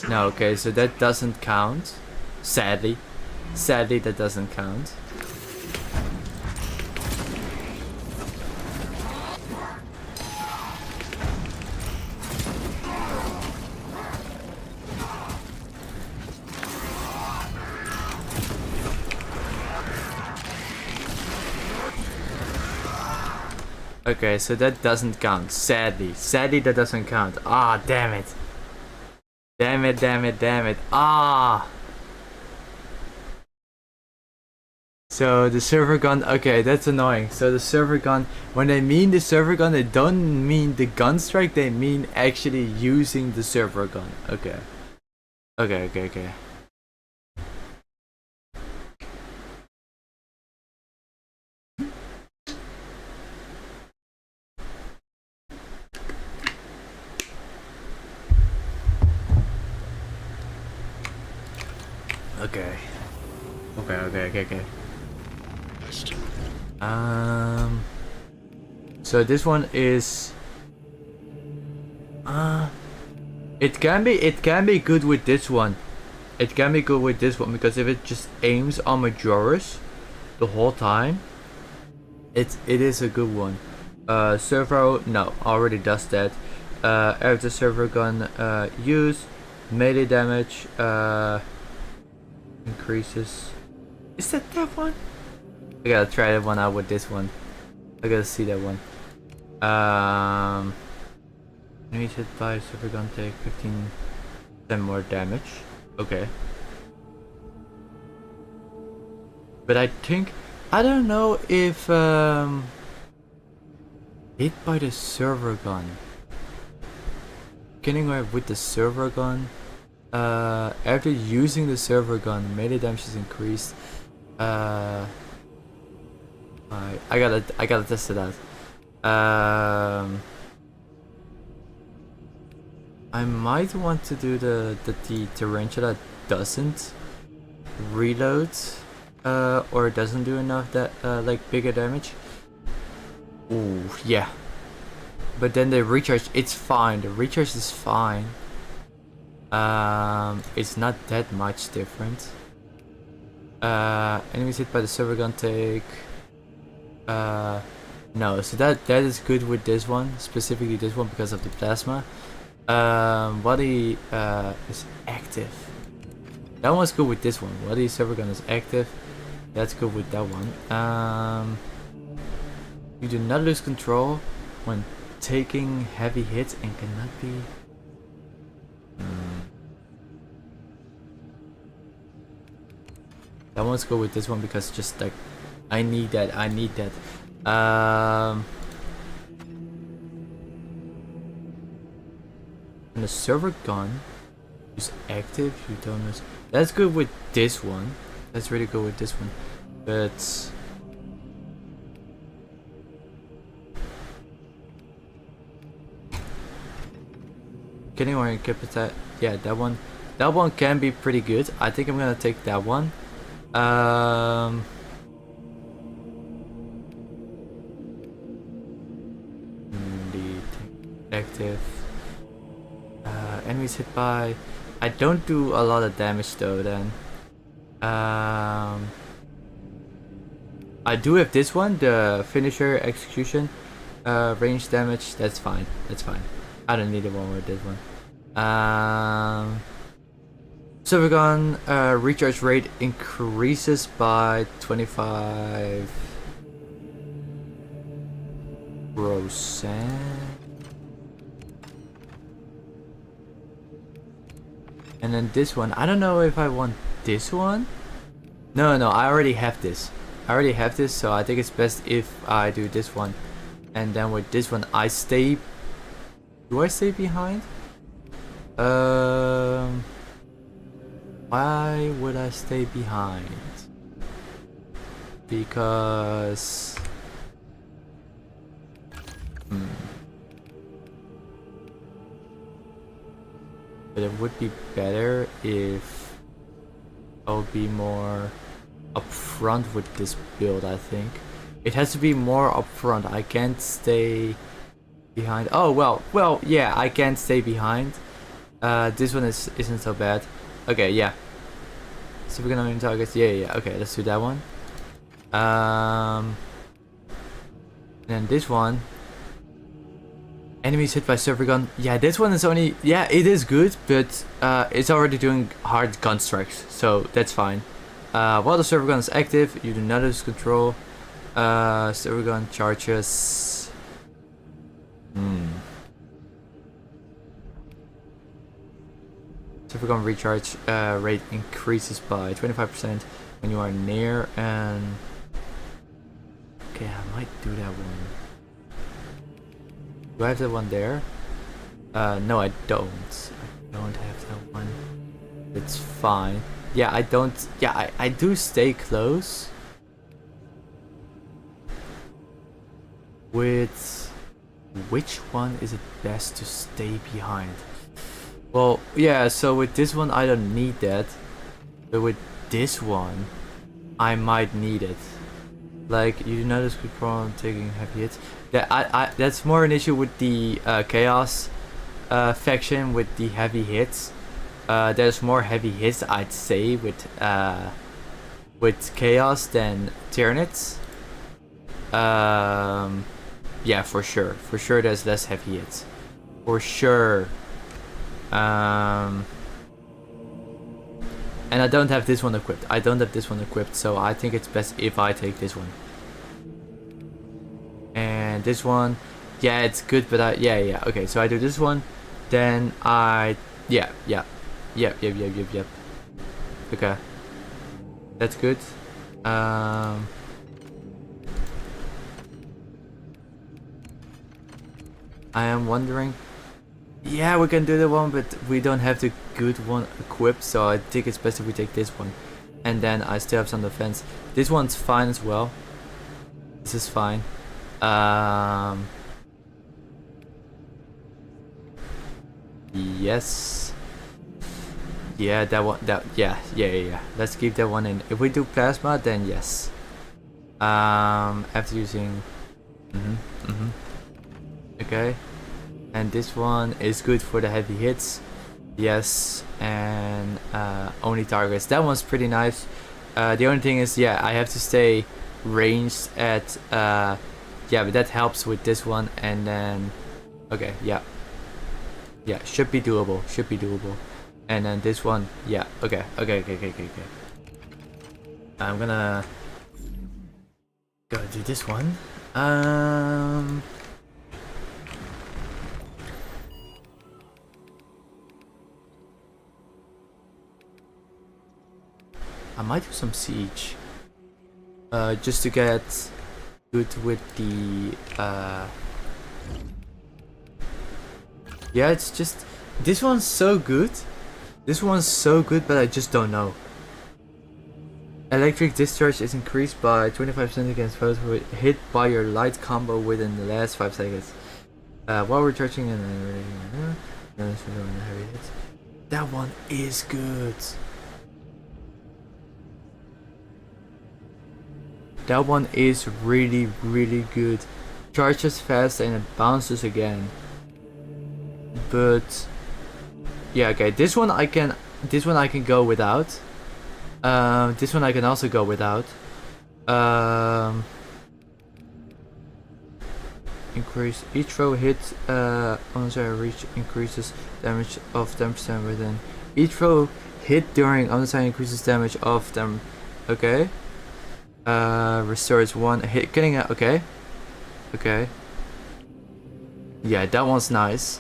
No, okay, so that doesn't count. Sadly. Sadly, that doesn't count. Okay, so that doesn't count. Sadly. Sadly, that doesn't count. Ah, damn it. Damn it, damn it, damn it. Ah! So the server gun, okay, that's annoying. So the server gun, when they mean the server gun, they don't mean the gun strike, they mean actually using the server gun. Okay. Okay, okay, okay. Okay. Okay, okay, okay, okay. So this one is it can be good with this one. It can be good with this one because if it just aims on Majoris the whole time, it is a good one. Servo, no, already does that. After server gun use, melee damage increases. Is that one? I gotta try that one out with this one. I gotta see that one. Enemies hit by server gun take 15% more damage. Okay. But I think, I don't know if hit by the server gun. Getting away with the server gun. After using the server gun, melee damage is increased. I gotta test it out. I might want to do the tarantula doesn't reload, or doesn't do enough that like bigger damage. Ooh, yeah. But then the recharge, it's fine. The recharge is fine. It's not that much different. Enemies hit by the server gun take. No, so that is good with this one, specifically this one because of the plasma. Body is active. That one's good with this one. Body server gun is active. That's good with that one. You do not lose control when taking heavy hits and cannot be. That one's good with this one because just like I need that. And the server gun is active. You don't lose. That's good with this one. That's really good with this one. But getting or incapacitate. Yeah, that one. That one can be pretty good. I think I'm gonna take that one. The active. Enemies hit by. I don't do a lot of damage though. Then. I do have this one, the finisher execution, range damage. That's fine. That's fine. I don't need the one with this one. Silver gun recharge rate increases by 25%. And then this one, I don't know if I want this one. No, I already have this. So I think it's best if I do this one. And then with this one, I stay. Do I stay behind? Why would I stay behind? Because. But it would be better if I'll be more upfront with this build, I think. It has to be more upfront. I can't stay behind. Oh, well, yeah, I can't stay behind. This one isn't so bad. Okay, yeah. So we're gonna aim targets. Yeah. Okay, let's do that one. And then this one. Enemies hit by server gun. Yeah, this one is only. Yeah, it is good, but it's already doing hard gun strikes, so that's fine. While the server gun is active, you do not lose control. Server gun charges Supergun recharge rate increases by 25% when you are near and... Okay, I might do that one. Do I have that one there? No, I don't. I don't have that one. It's fine. Yeah, I don't... Yeah, I do stay close. With... Which one is it best to stay behind? Well, yeah, so with this one I don't need that. But with this one, I might need it. Like, you notice people on taking heavy hits. That's more an issue with the Chaos faction with the heavy hits. There's more heavy hits, I'd say, with Chaos than Tyranids. Yeah, for sure. For sure there's less heavy hits. For sure. And I don't have this one equipped. So I think it's best if I take this one. And this one, yeah, it's good, but yeah. Okay, so I do this one, then yep. Okay, that's good. I am wondering. Yeah, we can do the one, but we don't have the good one equipped, so I think it's best if we take this one. And then I still have some defense. This one's fine as well. This is fine. Yes. Yeah, that one. Yeah. Let's keep that one in. If we do plasma, then yes. After using. Okay. And this one is good for the heavy hits. Yes, and only targets. That one's pretty nice. The only thing is, yeah, I have to stay ranged at... yeah, but that helps with this one. And then... Okay, yeah. Yeah, should be doable. And then this one, yeah. Okay. I'm gonna... go do this one. I might do some siege, just to get good with the. Yeah, it's just this one's so good. But I just don't know. Electric discharge is increased by 25% against foes who hit by your light combo within the last 5 seconds. While recharging and heavy hits. That one is good. That one is really good. Charges fast and it bounces again. But yeah, okay, this one I can go without. This one I can also go without. Increase each throw hit on the reach increases damage of 10% within. Each throw hit during on the side increases damage of them. Okay. Restores one hit getting it. Okay. Yeah, that one's nice.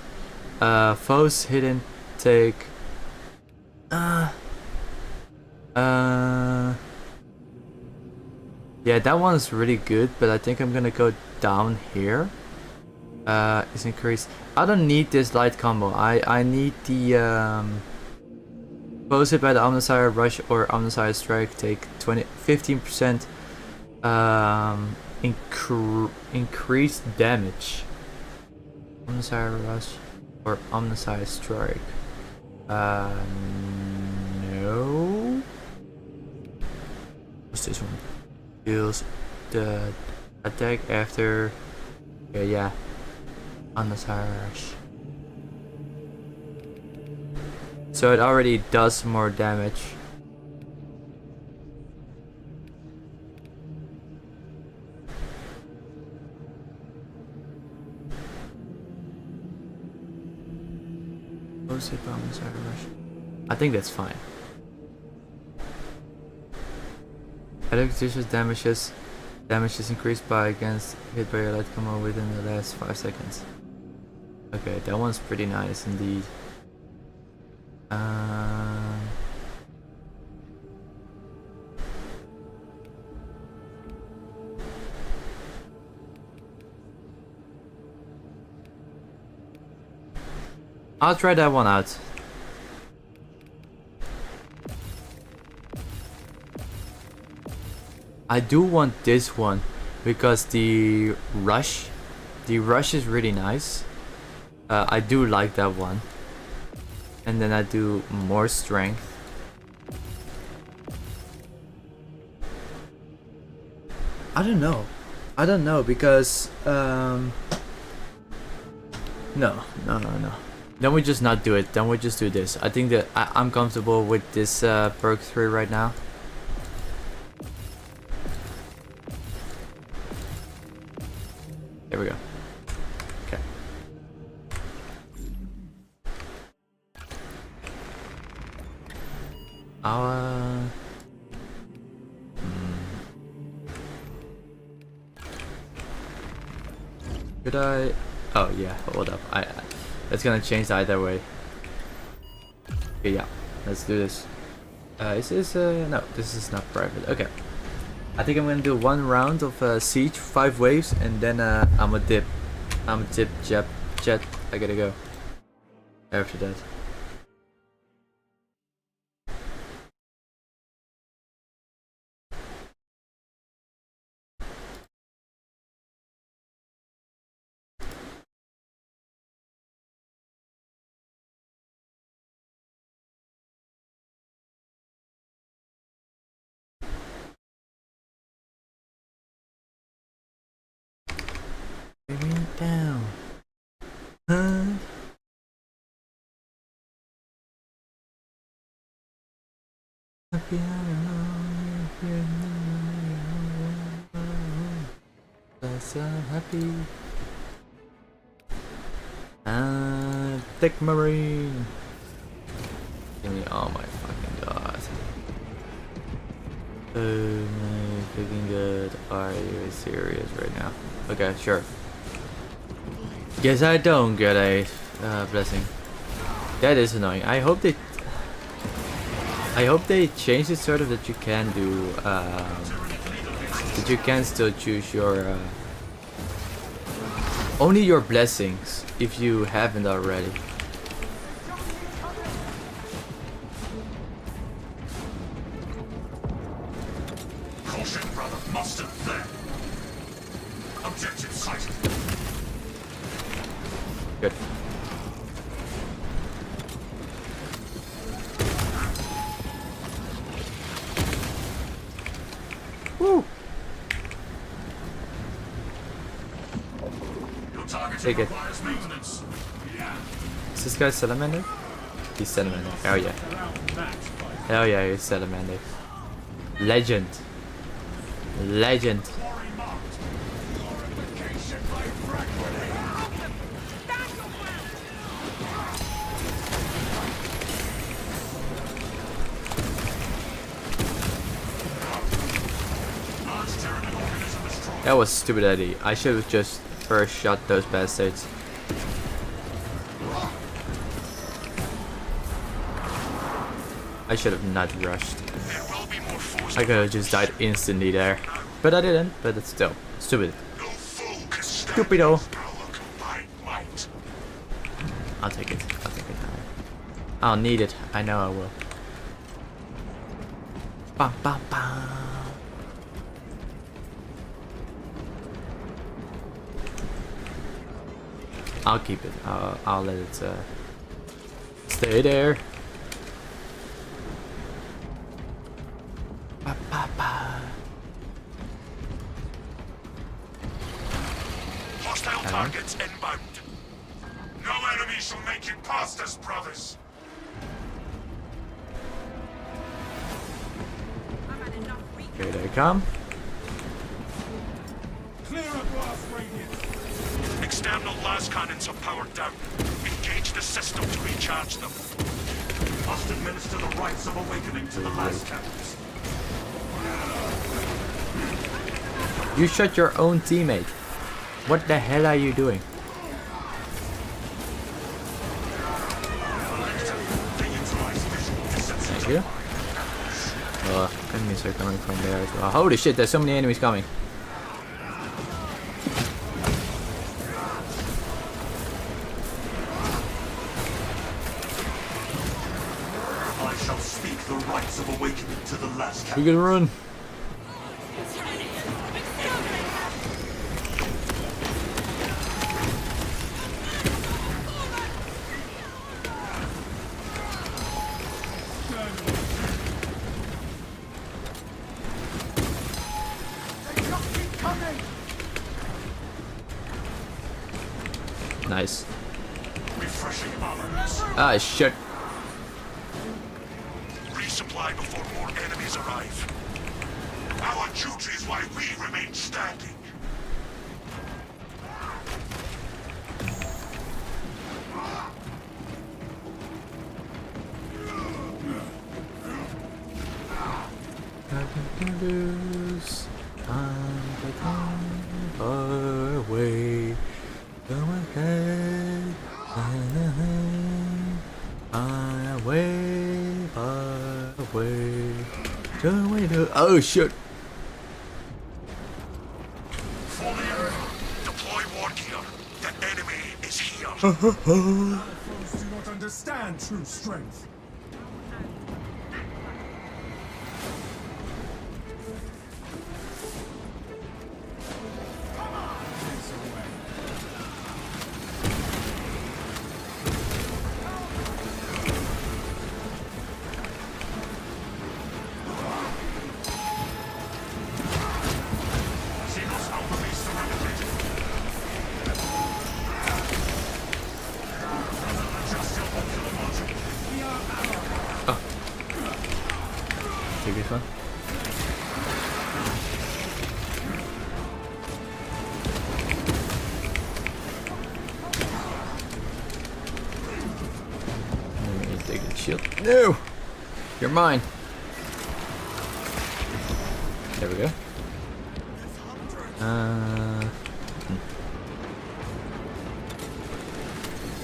Foes hidden take yeah, that one's really good, but I think I'm gonna go down here. Is increased. I don't need this light combo. I need the foes hit by the Omnissiah Rush or Omnissiah Strike take 15% increased damage. Omnissiah Rush or Omnissiah Strike. No. What's this one? Deals the attack after. Yeah. Omnissiah Rush. So it already does more damage. I think that's fine. Electricious damage is increased by against hit by your light combo within the last 5 seconds. Okay, that one's pretty nice indeed. I'll try that one out. I do want this one because the rush is really nice. I do like that one. And then I do more strength. I don't know because no. Then we just not do it. Then we just do this. I think that I'm comfortable with this perk 3 right now. There we go. Okay. I'll Could I? Oh yeah, hold up. That's gonna change either way. Okay, yeah. Let's do this. Is this no, this is not private. Okay. I think I'm gonna do one round of siege, 5 waves, and then I'm a dip. Jet. I gotta go. After that. Bring it down. So happy. Thick marine. Give me all my fucking god. Oh my fucking god. Are you serious right now? Okay, sure. Guess I don't get a blessing. That is annoying. I hope they change it sort of that you can do that you can still choose your only your blessings if you haven't already. Caution, brother. Mustard there. Objective sighted. Good. Woo! Take it. Is this guy salamander? He's salamander. Hell yeah. Hell yeah, he's salamander. Legend. Legend. That was stupid, Eddie. I should have just first shot those bastards. I should have not rushed. I could have just died instantly there. But I didn't, but it's still stupid. Stupido. I'll take it. I'll need it. I know I will. Bam, bam, bam. I'll keep it. I'll let it stay there. Ba, ba, ba. Hostile targets inbound. No enemy shall make it past us, brothers. Here they come. Clear a blast radius. External las cannons are powered down. Engage the system to recharge them. Must administer the rites of awakening to the las cannons. You shot your own teammate. What the hell are you doing? you. Enemies are coming from there as well. Holy shit, there's so many enemies coming. I shall speak the rites of awakening to the last. We gotta run. Nice. Refreshing armaments. Ah, shit. Resupply before more enemies arrive. Our duty is why we remain standing. Lose. I'm getting far away. Go ahead. I'm way far away. Oh shit. Deploy war gear. The enemy is here. Foes do not understand true strength. Xenos Alpha base surrounded. Adjust your ocular module. Take this one. Let me take the shield. No! You're mine. There we go.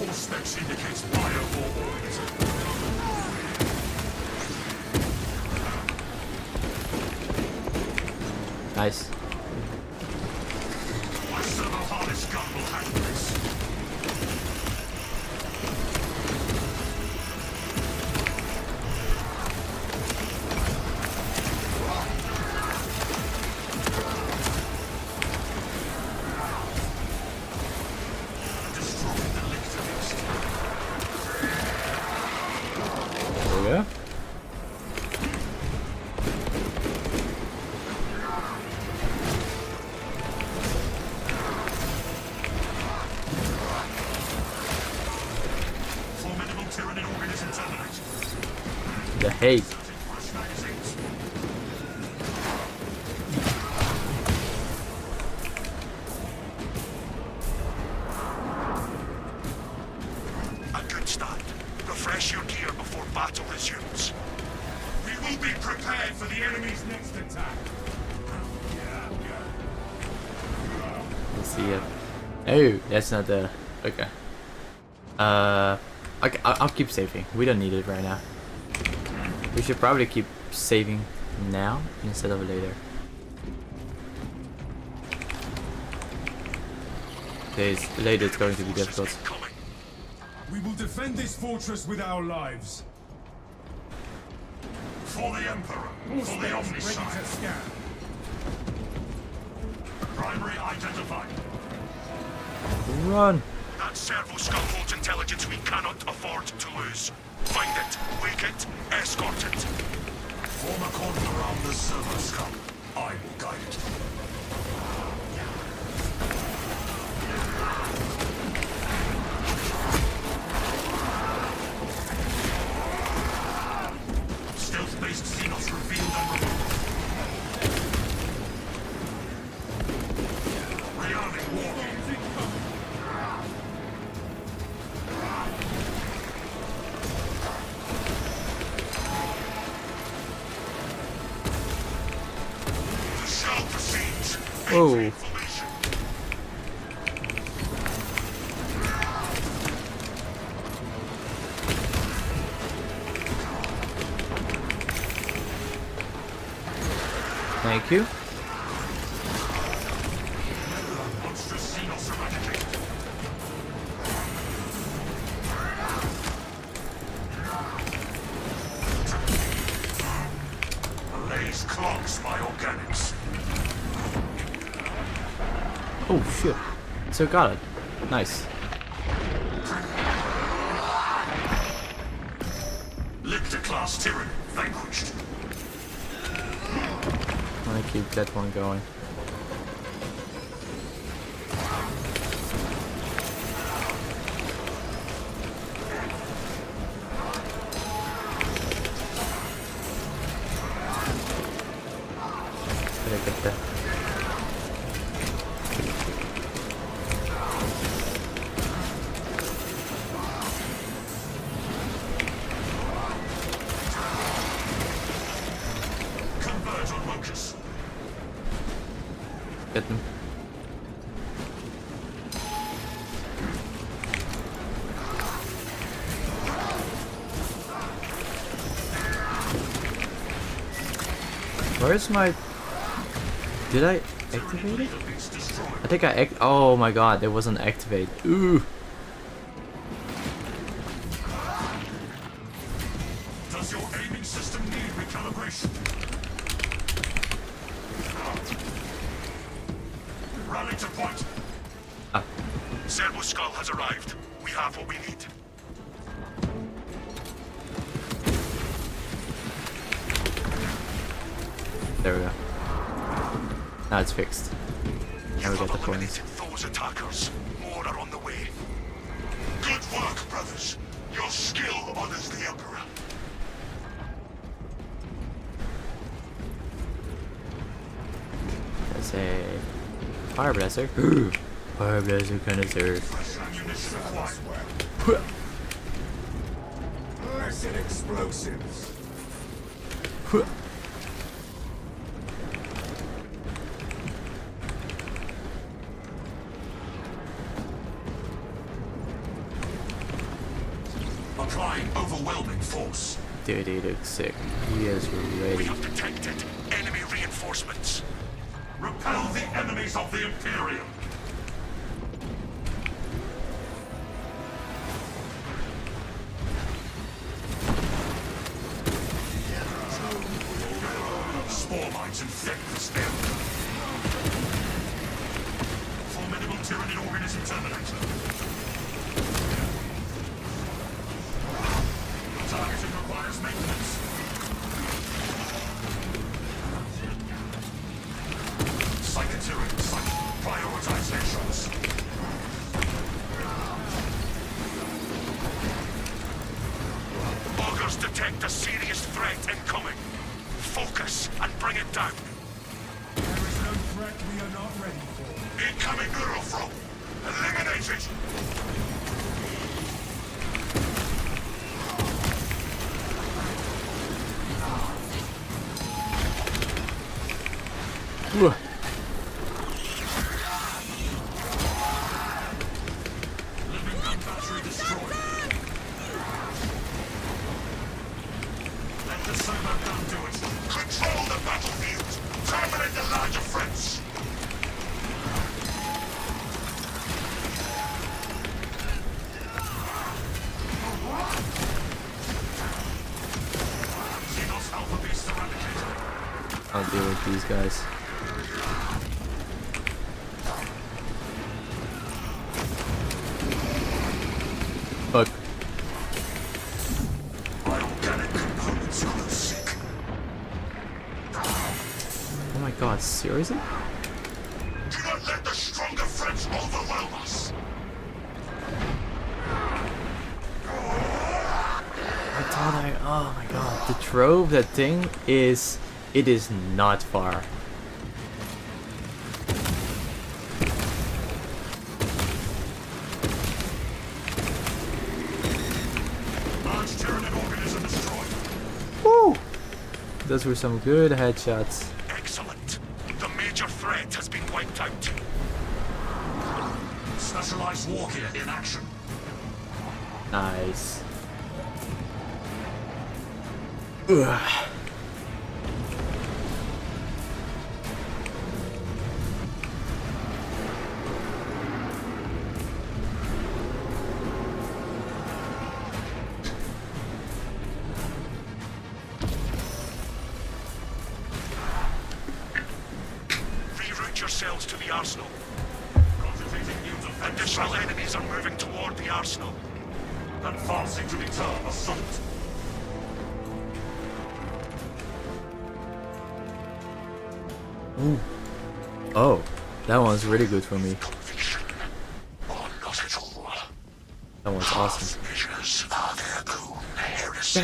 All specs indicates bio-organism. Nice. My servo harness gun will handle this. Destroy the lictors. There we go. Formidable tyranid organism terminated. The hate. Fresh magazines. A good start. Refresh your gear before battle resumes. We will be prepared for the enemy's next attack. Let's see it. Oh, that's not the. Okay. Okay, I'll keep saving. We don't need it right now. We should probably keep saving now instead of later. Later it's going to be difficult. Incoming. We will defend this fortress with our lives. For the Emperor. All For the specs ready to Omnicide. scan. Primary identified. Run! That servo scum holds intelligence we cannot afford to lose. Find it, wake it, escort it. Form a cordon around the servo scum. I will guide it. Stealth-based Xenos revealed and removed. Rearming war gear. The show proceeds. Whoa. Information. Thank you. Monstrous Xenos eradicated. The lace clogs my organics. Oh shit. So got it. Nice. Lictor class tyranny vanquished. I'm gonna keep that one going. Gotta get that. Converge on Locus. Get them. Where's my... Did I activate it? It's destroyed. I think I oh my god, there wasn't activate. Ooh. Does your aiming system need recalibration? Rally to point. Ah. Servo Skull has arrived. We have what we need. There we go. Now it's fixed. Now we You got the have points. eliminated those attackers. More are on the way. Good work, brothers. Your skill honors the Emperor. That's a fire blaster. Fire blaster connoisseur. Fresh ammunition required. Blessed explosives. Applying overwhelming force. Dude, he looks sick. He is We ready. have detected enemy reinforcements. Repel the enemies of the Imperium. Spore mines infect this area. Formidable Tyranid organism terminator. Targeting requires maintenance. Psychotyranid site. Prioritize headshots. Augurs detect a serious threat incoming. Focus and bring it down. There is no threat we are not ready for. Incoming Eurofrog. Eliminate it. Whoa. Living gun battery destroyed. Let the solar gun do it. Control the battlefield. Terminate the larger threats. Xenos Alpha Beast eradicated. I'll deal with these guys. Fuck. My organic components are sick. Oh my god, seriously? Do not let the stronger threats overwhelm us. I thought oh my god, the trove, that thing is, it is not far. Large Tyranid organism destroyed. Woo! Those were some good headshots. Excellent. The major threat has been wiped out. Specialized war gear in action. Nice. Ugh. yourselves to the arsenal. Additional enemies are moving toward the arsenal. Advancing to deter assault. Ooh. Oh, that one's really good for me. Conviction, or not at all. That one's awesome. Measures are their own heresy.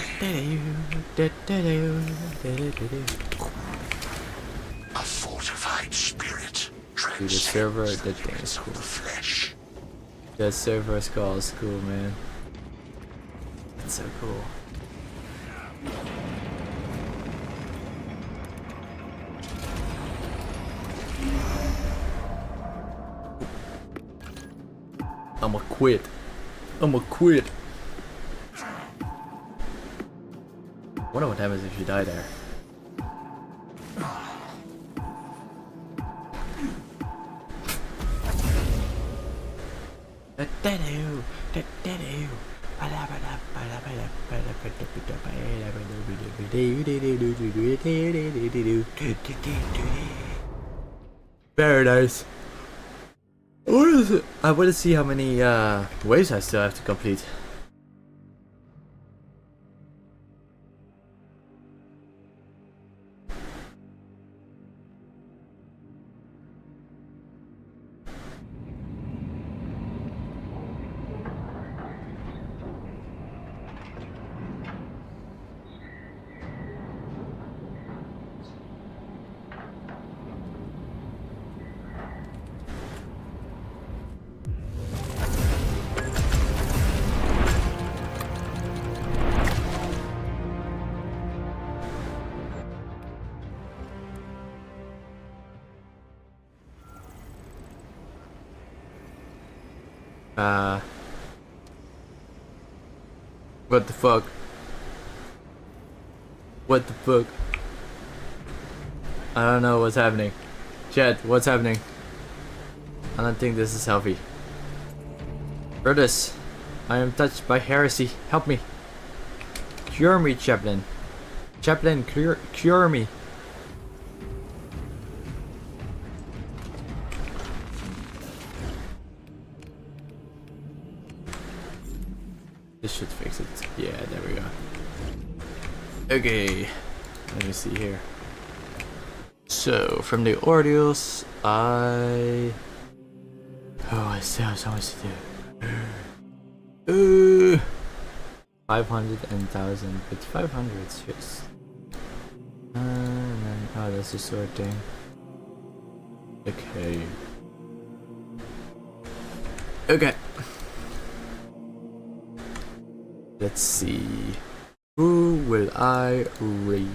A fortified spirit. Dude, the server, that thing is cool. Flesh. That server skull is cool, man. It's so cool. I'ma quit. I'ma quit. Wonder what happens if you die there. Paradise. What is it? I want to see how many waves I still have to complete. What the fuck? What the fuck? I don't know what's happening. Chat, what's happening? I don't think this is healthy. Brothers, I am touched by heresy. Help me. Cure me, Chaplain. Chaplain, cure me. This should fix it. Yeah, there we go. Okay, let me see here. So, from the ordeals, I still have so much to do. 500 and 1,000, but 500 is just... and then, oh, that's the sword thing. Okay. Okay. Let's see. Who will I read?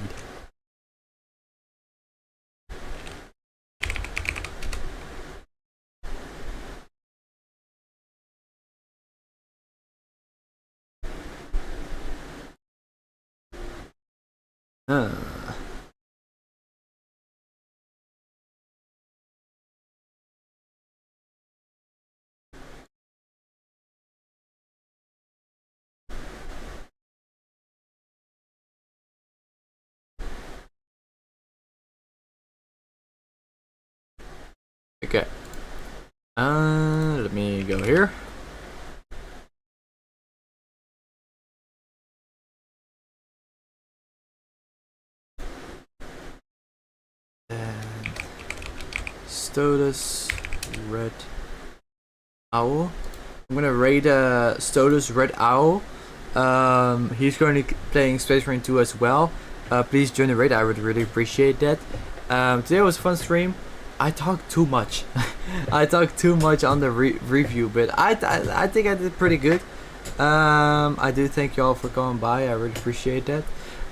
Okay. Let me go here. And Stodus Red Owl. I'm gonna raid Stodus Red Owl. He's currently playing Space Marine 2 as well. Please join the raid, I would really appreciate that. Today was a fun stream. I talked too much. I talked too much on the review, but I think I did pretty good. I do thank you all for coming by. I really appreciate that.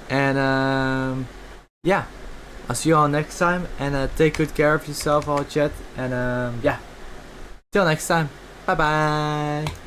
And yeah, I'll see you all next time. And take good care of yourself, all chat. And yeah, till next time. Bye bye.